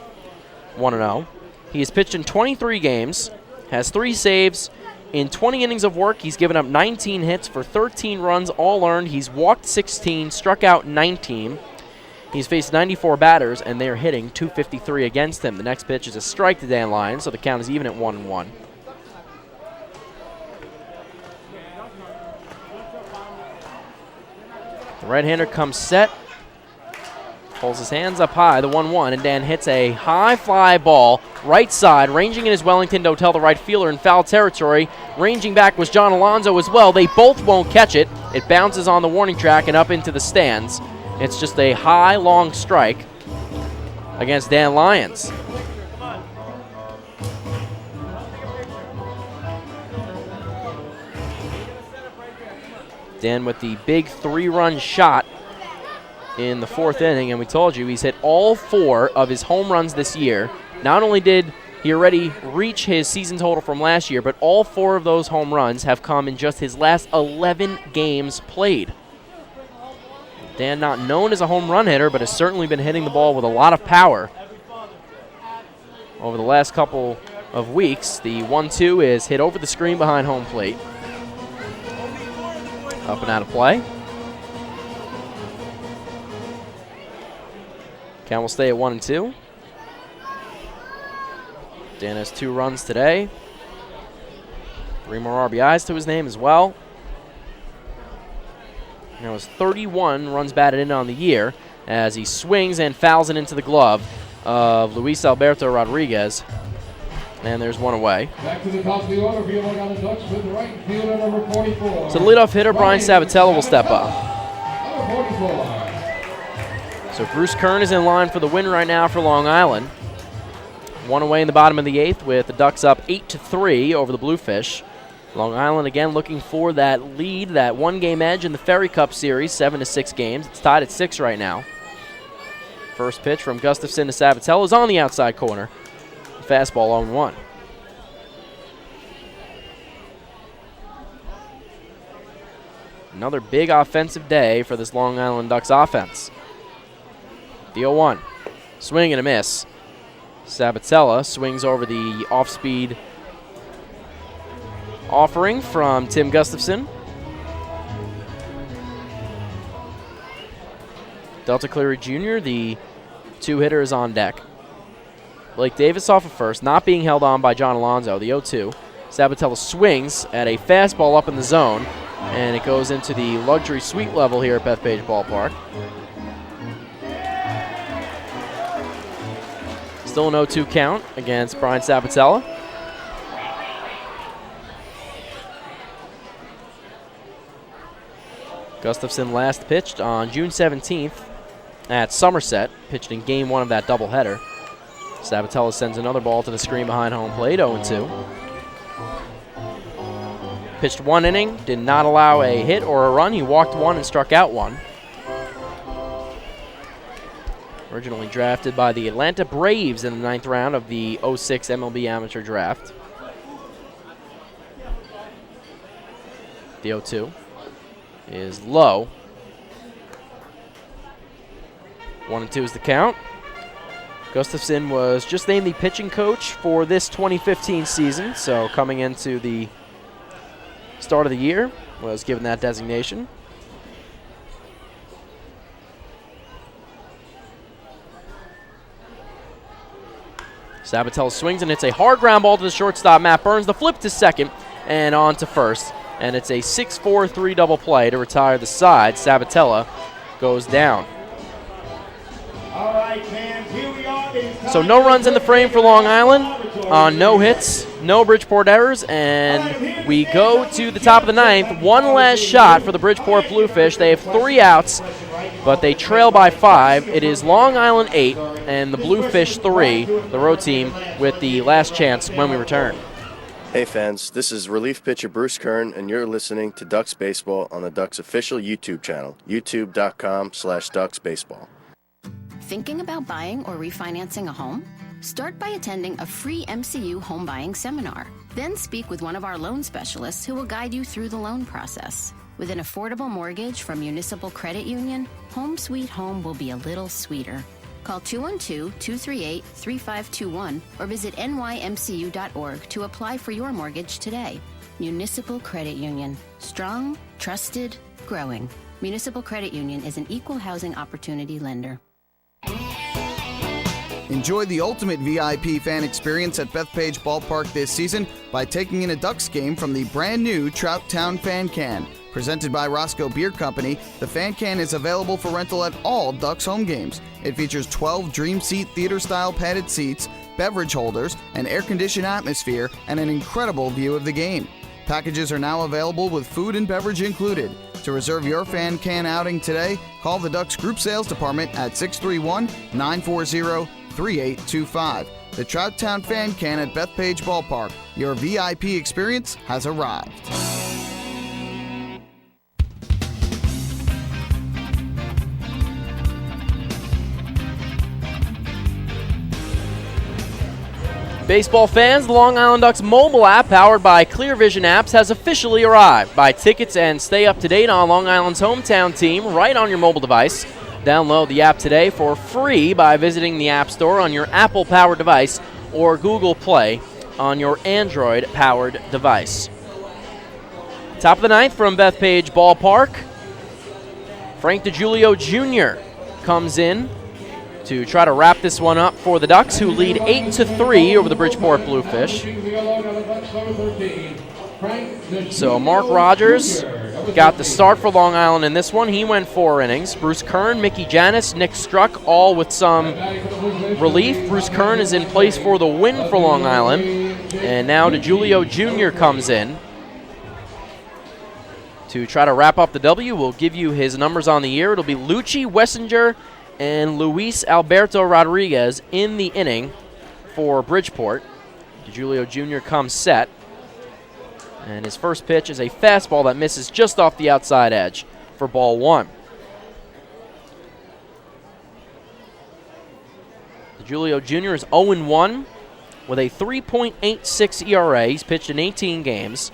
1-0. He has pitched in 23 games, has 3 saves. In 20 innings of work, he's given up 19 hits for 13 runs, all earned. He's walked 16, struck out 19. He's faced 94 batters, and they're hitting .253 against him. The next pitch is a strike to Dan Lyons, so the count is even at 1-1. The right-hander comes set, pulls his hands up high, the 1-1, and Dan hits a high fly ball, right side, ranging in his Wellington Dotel, the right fielder, in foul territory. Ranging back was John Alonso as well. They both won't catch it. It bounces on the warning track and up into the stands. It's just a high, long strike against Dan Lyons. Dan with the big 3-run shot in the 4th inning, and we told you he's hit all 4 of his home runs this year. Not only did he already reach his season total from last year, but all 4 of those home runs have come in just his last 11 games played. Dan, not known as a home run hitter, but has certainly been hitting the ball with a lot of power. over the last couple of weeks. The 1-2 is hit over the screen behind home plate. Up and out of play. Count will stay at 1-2. Dan has 2 runs today. 3 more RBIs to his name as well. Now his 31 runs batted in on the year as he swings and fouls it into the glove of Luis Alberto Rodriguez. And there's one away. Back to the top of the order for your Long Island Ducks with the right fielder, number 44. So the leadoff hitter, Brian Sabatella, will step up. Number 44. So Bruce Kern is in line for the win right now for Long Island. 1 away in the bottom of the 8th with the Ducks up 8-3 over the Bluefish. Long Island again looking for that lead, that 1-game edge in the Ferry Cup series, 7-6 games. It's tied at 6 right now. First pitch from Gustafson to Sabatella is on the outside corner. Fastball 0-1. Another big offensive day for this Long Island Ducks offense. The 0-1. Swing and a miss. Sabatella swings over the off-speed offering from Tim Gustafson. Delta Cleary Jr., the 2-hitter, is on deck. Blake Davis off of first, not being held on by John Alonso, the 0-2. Sabatella swings at a fastball up in the zone, and it goes into the luxury suite level here at Bethpage Ballpark. Still an 0-2 count against Brian Sabatella. Gustafson last pitched on June 17th at Somerset, pitched in Game 1 of that doubleheader. Sabatella sends another ball to the screen behind home plate, 0-2. Pitched 1 inning, did not allow a hit or a run. He walked 1 and struck out 1. Originally drafted by the Atlanta Braves in the 9th round of the 06 MLB Amateur Draft. The 0-2 is low. 1-2 is the count. Gustafson was just named the pitching coach for this 2015 season, so coming into the start of the year was given that designation. Sabatella swings, and it's a hard ground ball to the shortstop, Matt Burns. The flip to second and on to first, and it's a 6-4-3 double play to retire the side. Sabatella goes down. All right, fans, here we are. So no runs in the frame for Long Island, no hits, no Bridgeport errors, and we go to the top of the 9th. One last shot for the Bridgeport Bluefish. They have 3 outs, but they trail by 5. It is Long Island 8 and the Bluefish 3, the road team, with the last chance when we return. Hey fans, this is relief pitcher Bruce Kern, and you're listening to Ducks Baseball on the Ducks official YouTube channel, youtube.com/DucksBaseball. Thinking about buying or refinancing a home? Start by attending a free MCU home buying seminar. Then speak with one of our loan specialists who will guide you through the loan process. With an affordable mortgage from Municipal Credit Union, Home Sweet Home will be a little sweeter. Call 212-238-3521 or visit nymcu.org to apply for your mortgage today. Municipal Credit Union. Strong, trusted, growing. Municipal Credit Union is an equal housing opportunity lender. Enjoy the ultimate VIP fan experience at Bethpage Ballpark this season by taking in a Ducks game from the brand new Trout Town Fan Can. Presented by Roscoe Beer Company, the Fan Can is available for rental at all Ducks home games. It features 12 Dream Seat theater-style padded seats, beverage holders, an air-conditioned atmosphere, and an incredible view of the game. Packages are now available with food and beverage included. To reserve your Fan Can outing today, call the Ducks Group Sales Department at 631-940-3825. The Trout Town Fan Can at Bethpage Ballpark. Your VIP experience has arrived. Baseball fans, the Long Island Ducks mobile app, powered by Clear Vision Apps, has officially arrived. Buy tickets and stay up to date on Long Island's hometown team right on your mobile device. Download the app today for free by visiting the App Store on your Apple-powered device or Google Play on your Android-powered device. Top of the ninth from Bethpage Ballpark. Frank DiGiulio Jr. comes in to try to wrap this one up for the Ducks, who lead 8-3 over the Bridgeport Bluefish. So Mark Rogers got the start for Long Island in this one. He went 4 innings. Bruce Kern, Mickey Janis, Nick Struck, all with some relief. Bruce Kern is in place for the win for Long Island. And now DiGiulio Jr. comes in to try to wrap up the W. We'll give you his numbers on the year. It'll be Lucci, Wessinger, and Luis Alberto Rodriguez in the inning for Bridgeport. DiGiulio Jr. comes set. And his first pitch is a fastball that misses just off the outside edge for ball 1. DiGiulio Jr. is 0-1 with a 3.86 ERA. He's pitched in 18 games.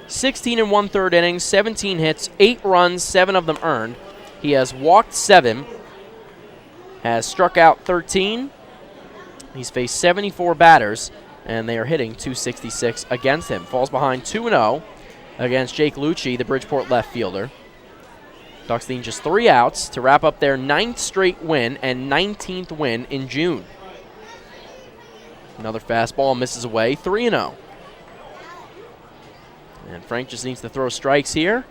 16 1/3 innings, 17 hits, 8 runs, 7 of them earned. He has walked 7, has struck out 13. He's faced 74 batters, and they are hitting .266 against him. Falls behind 2-0 against Jake Lucci, the Bridgeport left fielder. Ducks need just 3 outs to wrap up their 9th straight win and 19th win in June. Another fastball misses away, 3-0. And Frank just needs to throw strikes here.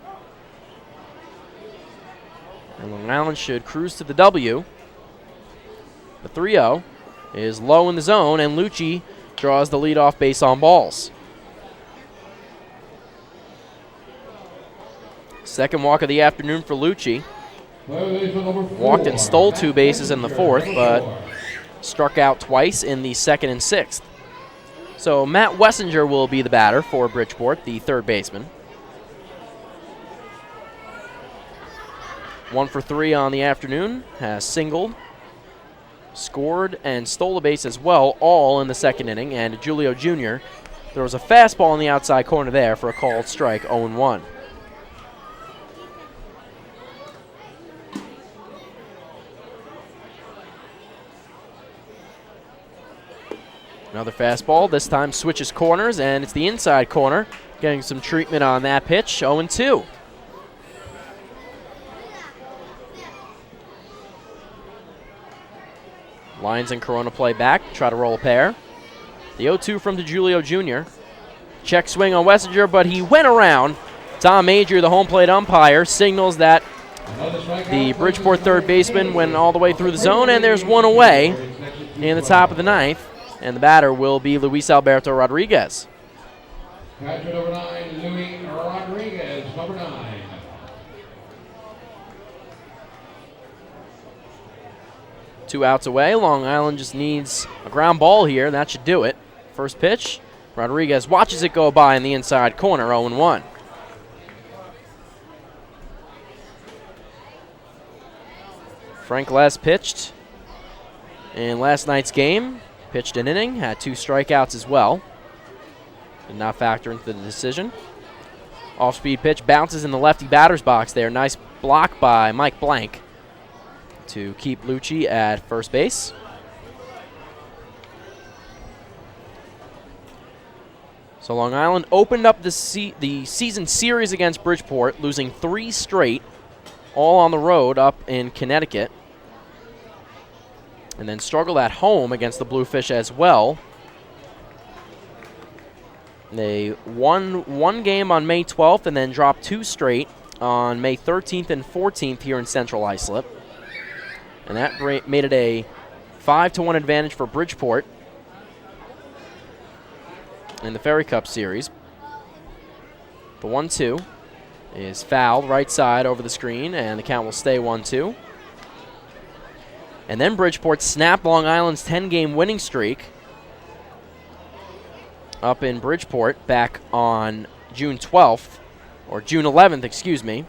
And Long Island should cruise to the W. The 3-0 is low in the zone, and Lucci draws the leadoff base on balls. Second walk of the afternoon for Lucci. Walked and stole 2 bases in the 4th, but struck out twice in the 2nd and 6th. So Matt Wessinger will be the batter for Bridgeport, the 3rd baseman. 1 for 3 on the afternoon, has singled, scored, and stole a base as well, all in the 2nd inning. And Julio Jr. There was a fastball in the outside corner there for a called strike, 0-1. Another fastball, this time switches corners, and it's the inside corner. Getting some treatment on that pitch, 0-2. Lyons and Corona play back, try to roll a pair. The 0-2 from DiGiulio Jr. Check swing on Wessinger, but he went around. Tom Major, the home plate umpire, signals that the Bridgeport 3rd baseman went all the way through the zone, and there's 1 away in the top of the 9th. And the batter will be Luis Alberto Rodriguez. Catcher number 9, Luis Rodriguez, number 9. Two outs away. Long Island just needs a ground ball here. That should do it. First pitch. Rodriguez watches it go by in the inside corner, 0-1. Frank last pitched in last night's game. Pitched an inning, had 2 strikeouts as well. Did not factor into the decision. Off-speed pitch bounces in the lefty batter's box there. Nice block by Mike Blank to keep Lucci at first base. So Long Island opened up the season series against Bridgeport, losing 3 straight, all on the road up in Connecticut. And then struggled at home against the Bluefish as well. They won 1 game on May 12th and then dropped 2 straight on May 13th and 14th here in Central Islip. And that made it a 5-1 advantage for Bridgeport in the Ferry Cup Series. The 1-2 is fouled right side over the screen, and the count will stay 1-2. And then Bridgeport snapped Long Island's 10-game winning streak up in Bridgeport back on June 12th, or June 11th, excuse me.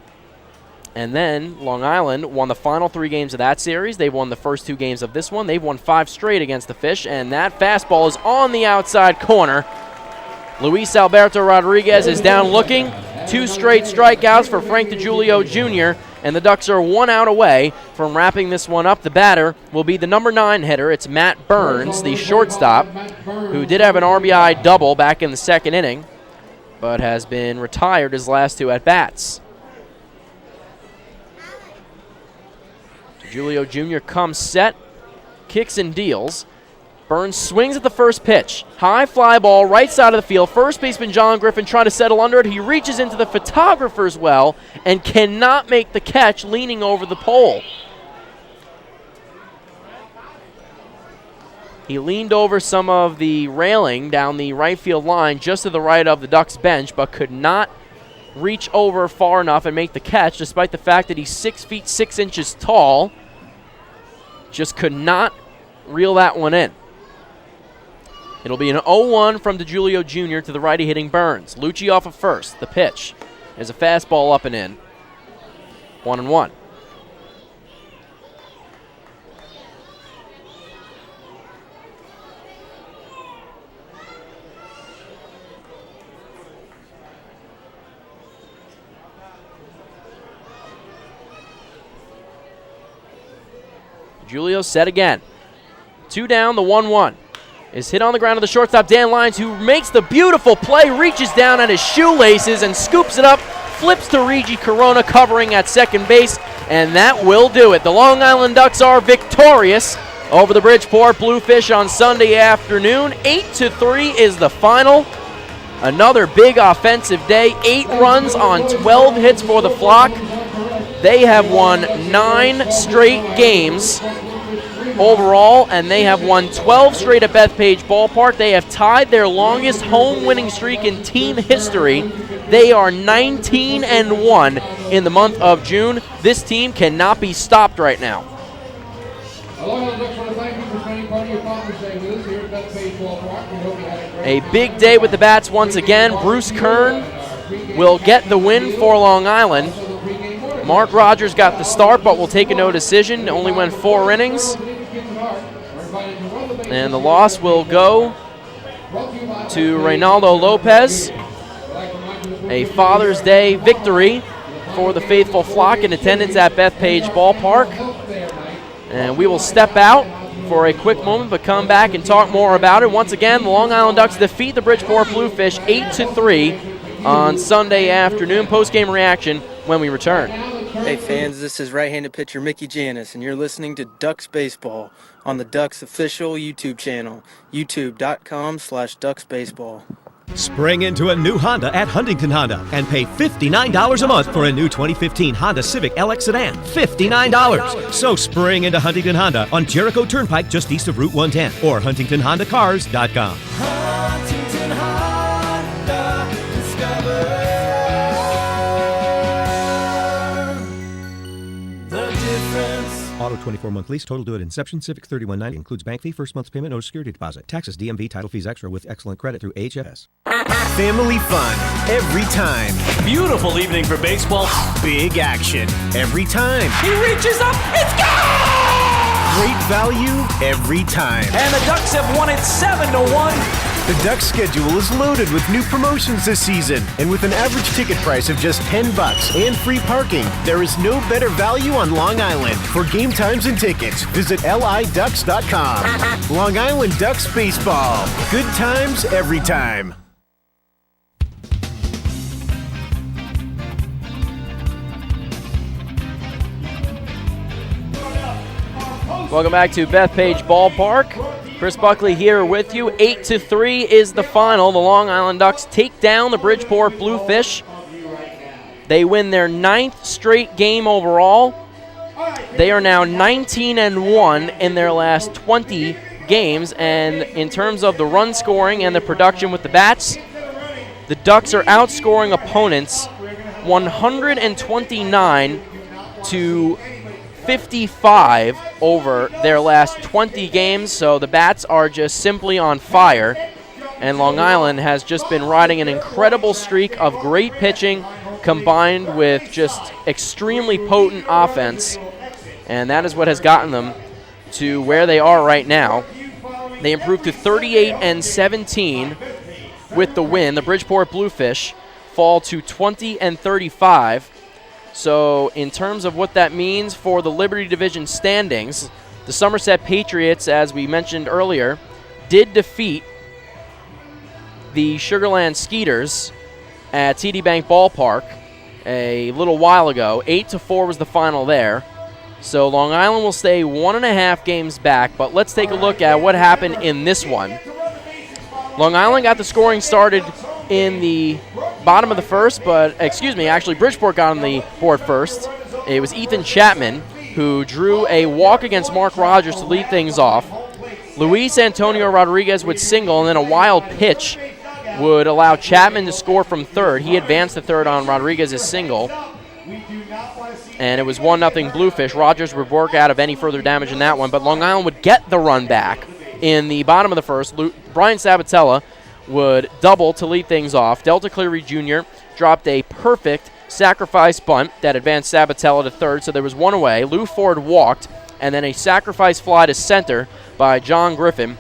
And then Long Island won the final 3 games of that series. They've won the first 2 games of this one. They've won 5 straight against the Fish, and that fastball is on the outside corner. Luis Alberto Rodriguez is down looking. 2 straight strikeouts for Frank DiGiulio Jr., and the Ducks are 1 out away from wrapping this one up. The batter will be the number 9 hitter. It's Matt Burns, the shortstop, who did have an RBI double back in the second inning, but has been retired his last 2 at-bats. Julio Jr. comes set, kicks and deals. Burns swings at the first pitch. High fly ball, right side of the field. First baseman John Griffin trying to settle under it. He reaches into the photographer's well and cannot make the catch, leaning over the pole. He leaned over some of the railing down the right field line just to the right of the Ducks bench, but could not reach over far enough and make the catch, despite the fact that he's 6 feet 6 inches tall. Just could not reel that one in. It'll be an 0-1 from DeJulio Jr. to the righty hitting Burns. Lucci off of first. The pitch is a fastball up and in. 1-1. Julio set again. 2 down, the 1-1. Is hit on the ground to the shortstop, Dan Lyons, who makes the beautiful play, reaches down at his shoelaces and scoops it up, flips to Regi Corona covering at second base, and that will do it. The Long Island Ducks are victorious over the Bridgeport Bluefish on Sunday afternoon. 8-3 is the final. Another big offensive day. 8 runs on 12 hits for the Flock. They have won 9 straight games overall, and they have won 12 straight at Bethpage Ballpark. They have tied their longest home winning streak in team history. They are 19-1 in the month of June. This team cannot be stopped right now. A big day with the bats once again. Bruce Kern will get the win for Long Island. Mark Rogers got the start, but will take a no decision. Only went 4 innings. And the loss will go to Reynaldo Lopez. A Father's Day victory for the faithful Flock in attendance at Bethpage Ballpark. And we will step out for a quick moment, but come back and talk more about it. Once again, the Long Island Ducks defeat the Bridgeport Bluefish 8-3 on Sunday afternoon. Post-game reaction when we return. Hey fans, this is right-handed pitcher Mickey Janis, and you're listening to Ducks Baseball on the Ducks official YouTube channel, youtube.com/DucksBaseball. Spring into a new Honda at Huntington Honda and pay $59 a month for a new 2015 Honda Civic LX sedan. $59. So spring into Huntington Honda on Jericho Turnpike just east of Route 110 or HuntingtonHondaCars.com. Huntington Honda, discover the difference. Auto 24-month lease, total due at inception. Civic $31.90 includes bank fee, first month's payment, no security deposit. Taxes, DMV, title fees extra with excellent credit through HFS. Family fun every time. Beautiful evening for baseball. Big action every time. He reaches up, it's gone! Great value every time. And the Ducks have won it 7-1. The Ducks schedule is loaded with new promotions this season, and with an average ticket price of just $10 and free parking, there is no better value on Long Island. For game times and tickets, visit liducks.com. Long Island Ducks Baseball. Good times every time. Welcome back to Bethpage Ballpark. Chris Buckley here with you. 8-3 is the final. The Long Island Ducks take down the Bridgeport Bluefish. They win their 9th straight game overall. They are now 19-1 in their last 20 games. And in terms of the run scoring and the production with the bats, the Ducks are outscoring opponents 129 to 55 over their last 20 games, so the bats are just simply on fire, and Long Island has just been riding an incredible streak of great pitching combined with just extremely potent offense, and that is what has gotten them to where they are right now. They improved to 38-17 with the win. The Bridgeport Bluefish fall to 20-35. So in terms of what that means for the Liberty Division standings, the Somerset Patriots, as we mentioned earlier, did defeat the Sugarland Skeeters at TD Bank Ballpark a little while ago. 8-4 was the final there. So Long Island will stay 1.5 games back, but let's take a look at what happened in this one. Long Island got the scoring started in the bottom of the first, actually Bridgeport got on the board first. It was Ethan Chapman who drew a walk against Mark Rogers to lead things off. Luis Antonio Rodriguez would single, and then a wild pitch would allow Chapman to score from third. He advanced to third on Rodriguez's single, and it was 1-0 Bluefish. Rogers would work out of any further damage in that one, but Long Island would get the run back in the bottom of the first. Brian Sabatella would double to lead things off. Delta Cleary Jr. dropped a perfect sacrifice bunt that advanced Sabatella to third, so there was one away. Lou Ford walked, and then a sacrifice fly to center by John Griffin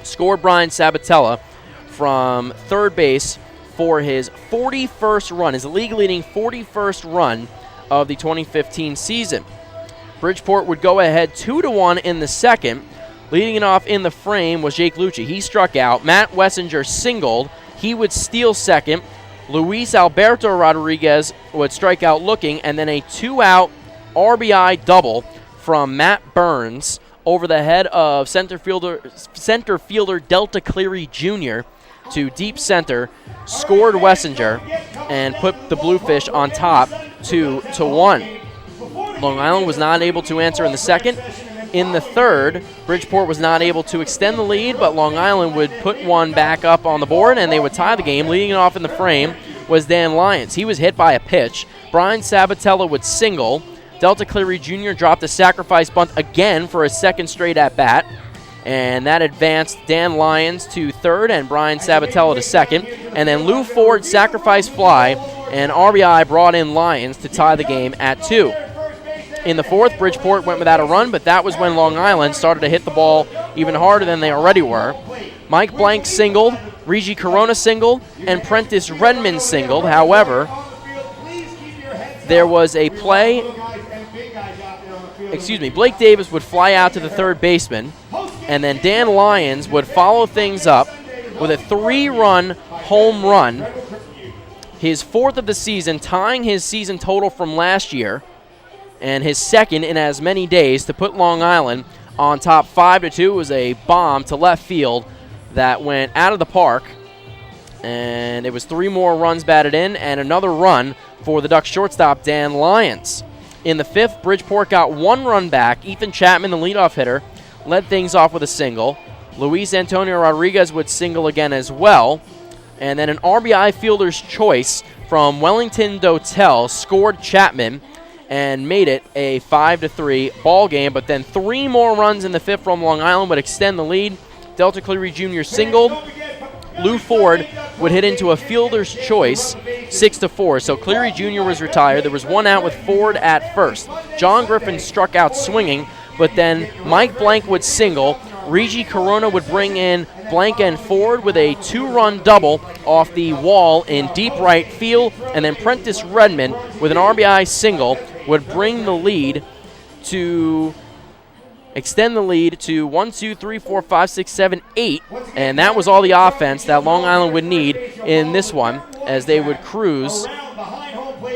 scored Brian Sabatella from third base for his 41st run, his league-leading 41st run of the 2015 season. Bridgeport would go ahead 2-1 in the second. Leading it off in the frame was Jake Lucci. He struck out. Matt Wessinger singled. He would steal second. Luis Alberto Rodriguez would strike out looking, and then a 2-out RBI double from Matt Burns over the head of center fielder Delta Cleary Jr. to deep center, scored Wessinger, and put the Bluefish on top 2-1. Long Island was not able to answer in the second. In the third, Bridgeport was not able to extend the lead, but Long Island would put one back up on the board, and they would tie the game. Leading it off in the frame was Dan Lyons. He was hit by a pitch. Brian Sabatella would single. Delta Cleary Jr. dropped a sacrifice bunt again for a second straight at-bat, and that advanced Dan Lyons to third and Brian Sabatella to second. And then Lou Ford sacrifice fly, and RBI brought in Lyons to tie the game at 2. In the fourth, Bridgeport went without a run, but that was when Long Island started to hit the ball even harder than they already were. Mike Blank singled, Regi Corona singled, and Prentice Redmond singled. However, there was a play. Blake Davis would fly out to the third baseman, and then Dan Lyons would follow things up with a 3-run home run, his 4th of the season, tying his season total from last year, and his second in as many days, to put Long Island on top 5-2. It was a bomb to left field that went out of the park, and it was 3 more runs batted in and another run for the Ducks shortstop, Dan Lyons. In the fifth, Bridgeport got 1 run back. Ethan Chapman, the leadoff hitter, led things off with a single. Luis Antonio Rodriguez would single again as well, and then an RBI fielder's choice from Wellington Dotel scored Chapman and made it a 5-3 ball game. But then 3 more runs in the fifth from Long Island would extend the lead. Delta Cleary Jr. singled. Lou Ford would hit into a fielder's choice, 6-4. So Cleary Jr. was retired. There was 1 out with Ford at first. John Griffin struck out swinging, but then Mike Blank would single. Regi Corona would bring in Blank and Ford with a 2-run double off the wall in deep right field, and then Prentice Redmond with an RBI single would bring the lead to extend the lead to 1, 2, 3, 4, 5, 6, 7, 8, and that was all the offense that Long Island would need in this one, as they would cruise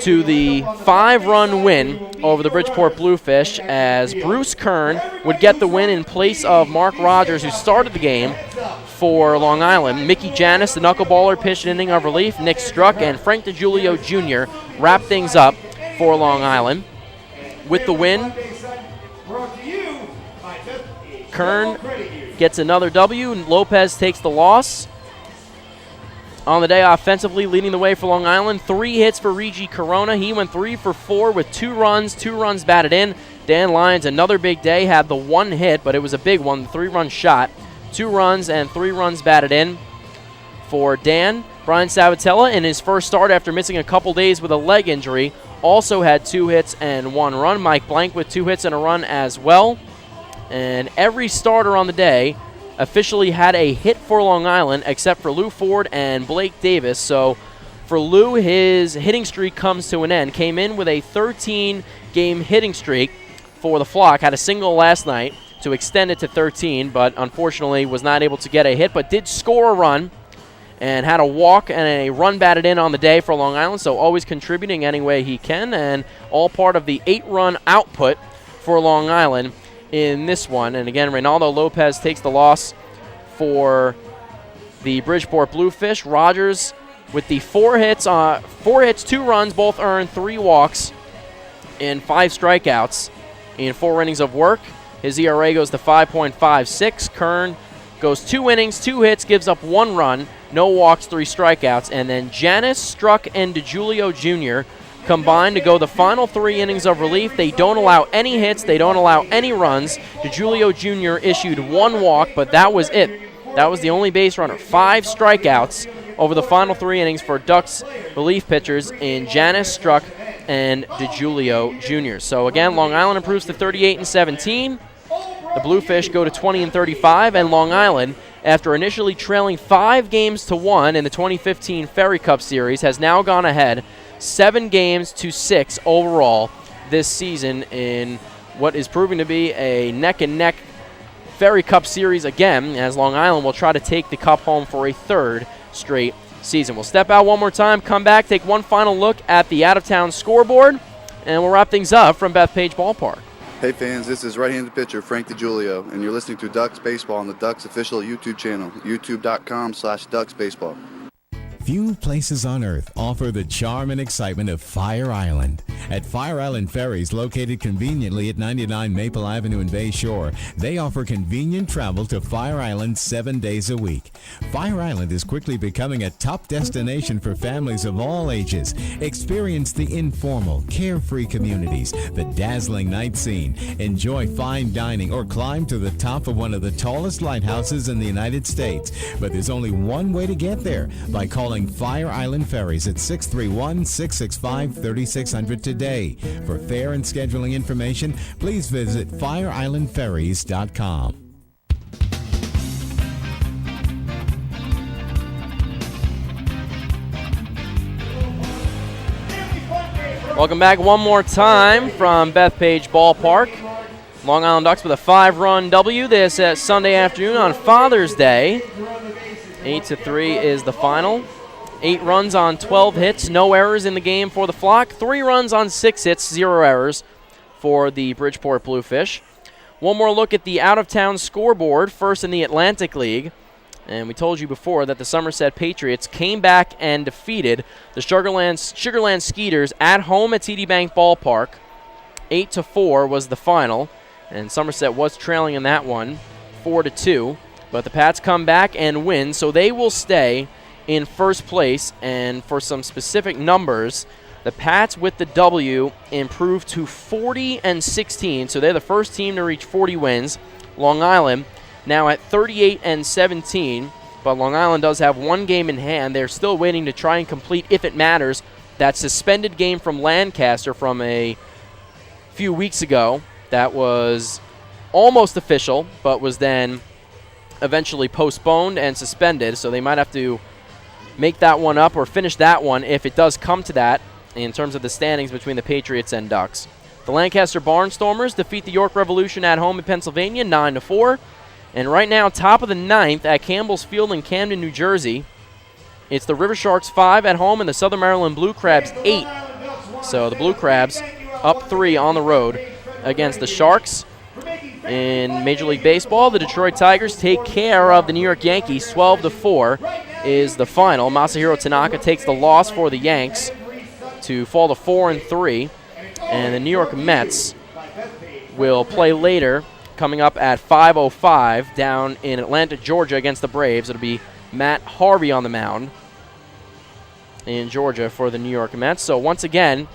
to the 5-run win over the Bridgeport Bluefish, as Bruce Kern would get the win in place of Mark Rogers, who started the game for Long Island. Mickey Janis, the knuckleballer, pitched an inning of relief. Nick Struck and Frank DiGiulio Jr. wrapped things up for Long Island. With the win, Kern gets another W. Lopez takes the loss. On the day offensively, leading the way for Long Island, 3 hits for Regi Corona. He went 3 for 4 with 2 runs batted in. Dan Lyons, another big day, had the 1 hit, but it was a big one, the 3-run shot. 2 runs and 3 runs batted in for Dan. Brian Sabatella, in his first start after missing a couple days with a leg injury, also had 2 hits and 1 run. Mike Blank with 2 hits and a run as well. And every starter on the day officially had a hit for Long Island, except for Lou Ford and Blake Davis. So For Lou, his hitting streak comes to an end. Came in with a 13-game hitting streak for the Flock. Had a single last night to extend it to 13, but unfortunately was not able to get a hit, but did score a run and had a walk and a run batted in on the day for Long Island, so always contributing any way he can, and all part of the 8-run output for Long Island in this one. And again, Reynaldo Lopez takes the loss for the Bridgeport Bluefish. Rogers with the 4 hits, 2 runs, both earned, 3 walks, and 5 strikeouts in 4 innings of work. His ERA goes to 5.56. Kern goes 2 innings, 2 hits, gives up 1 run, no walks, 3 strikeouts. And then Janis, Struck, and DiGiulio Jr. combined to go the final 3 innings of relief. They don't allow any hits. They don't allow any runs. DiGiulio Jr. issued 1 walk, but that was it. That was the only base runner. 5 strikeouts over the final 3 innings for Ducks relief pitchers in Janis, Struck, and DiGiulio Jr. So again, Long Island improves to 38-17. The Bluefish go to 20-35, and Long Island, after initially trailing 5-1 in the 2015 Ferry Cup Series, has now gone ahead 7-6 overall this season in what is proving to be a neck-and-neck Ferry Cup Series again, as Long Island will try to take the cup home for a 3rd straight season. We'll step out one more time, come back, take one final look at the out-of-town scoreboard, and we'll wrap things up from Bethpage Ballpark. Hey fans, this is right-handed pitcher Frank DiGiulio, and you're listening to Ducks Baseball on the Ducks official YouTube channel, youtube.com/DucksBaseball. Few places on earth offer the charm and excitement of Fire Island. At Fire Island Ferries, located conveniently at 99 Maple Avenue in Bay Shore, they offer convenient travel to Fire Island 7 days a week. Fire Island is quickly becoming a top destination for families of all ages. Experience the informal, carefree communities, the dazzling night scene, enjoy fine dining, or climb to the top of one of the tallest lighthouses in the United States. But there's only one way to get there, by calling Fire Island Ferries at 631-665-3600 today. For fare and scheduling information, please visit fireislandferries.com. Welcome back one more time from Bethpage Ballpark. Long Island Ducks with a 5-run W this Sunday afternoon on Father's Day. 8-3 is the final. 8 runs on 12 hits, no errors in the game for the Flock. 3 runs on 6 hits, 0 errors for the Bridgeport Bluefish. One more look at the out-of-town scoreboard, first in the Atlantic League. And we told you before that the Somerset Patriots came back and defeated the Sugarland Skeeters at home at TD Bank Ballpark. 8-4 was the final, and Somerset was trailing in that one, 4-2. But the Pats come back and win, so they will stay in first place. And for some specific numbers, the Pats with the W improved to 40-16, so they're the first team to reach 40 wins. Long Island now at 38-17, but Long Island does have 1 game in hand. They're still waiting to try and complete, if it matters, that suspended game from Lancaster from a few weeks ago that was almost official, but was then eventually postponed and suspended, so they might have to make that one up or finish that one if it does come to that in terms of the standings between the Patriots and Ducks. The Lancaster Barnstormers defeat the York Revolution at home in Pennsylvania 9-4. And right now, top of the 9th at Campbell's Field in Camden, New Jersey, it's the River Sharks 5 at home and the Southern Maryland Blue Crabs 8. So the Blue Crabs up 3 on the road against the Sharks. In Major League Baseball, the Detroit Tigers take care of the New York Yankees. 12-4 is the final. Masahiro Tanaka takes the loss for the Yanks to fall to 4-3. And the New York Mets will play later, coming up at 5:05 down in Atlanta, Georgia against the Braves. It'll be Matt Harvey on the mound in Georgia for the New York Mets. So once again,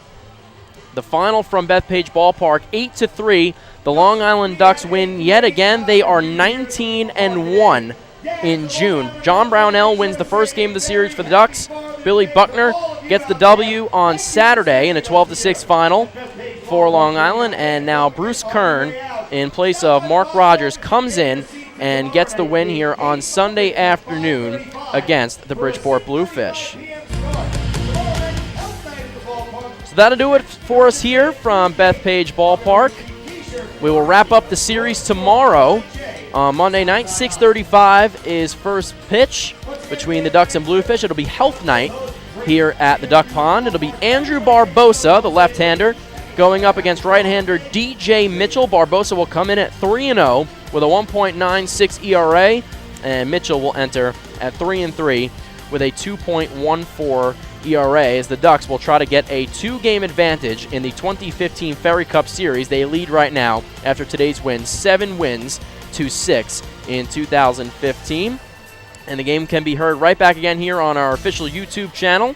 the final from Bethpage Ballpark, 8-3. The Long Island Ducks win yet again. They are 19-1 in June. John Brownell wins the first game of the series for the Ducks. Billy Buckner gets the W on Saturday in a 12-6 final for Long Island. And now Bruce Kern, in place of Mark Rogers, comes in and gets the win here on Sunday afternoon against the Bridgeport Bluefish. So that'll do it for us here from Bethpage Ballpark. We will wrap up the series tomorrow. On Monday night, 6:35 is first pitch between the Ducks and Bluefish. It'll be Health Night here at the Duck Pond. It'll be Andrew Barbosa, the left-hander, going up against right-hander DJ Mitchell. Barbosa will come in at 3-0 with a 1.96 ERA, and Mitchell will enter at 3-3 with a 2.14 ERA, as the Ducks will try to get a 2-game advantage in the 2015 Ferry Cup Series. They lead right now after today's win, 7 wins to 6 in 2015. And the game can be heard right back again here on our official YouTube channel.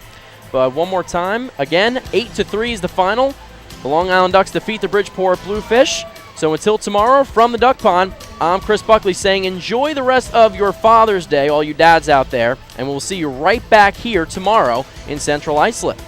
But one more time, again, 8-3 is the final. The Long Island Ducks defeat the Bridgeport Bluefish. So until tomorrow, from the Duck Pond, I'm Chris Buckley saying enjoy the rest of your Father's Day, all you dads out there, and we'll see you right back here tomorrow in Central Islip.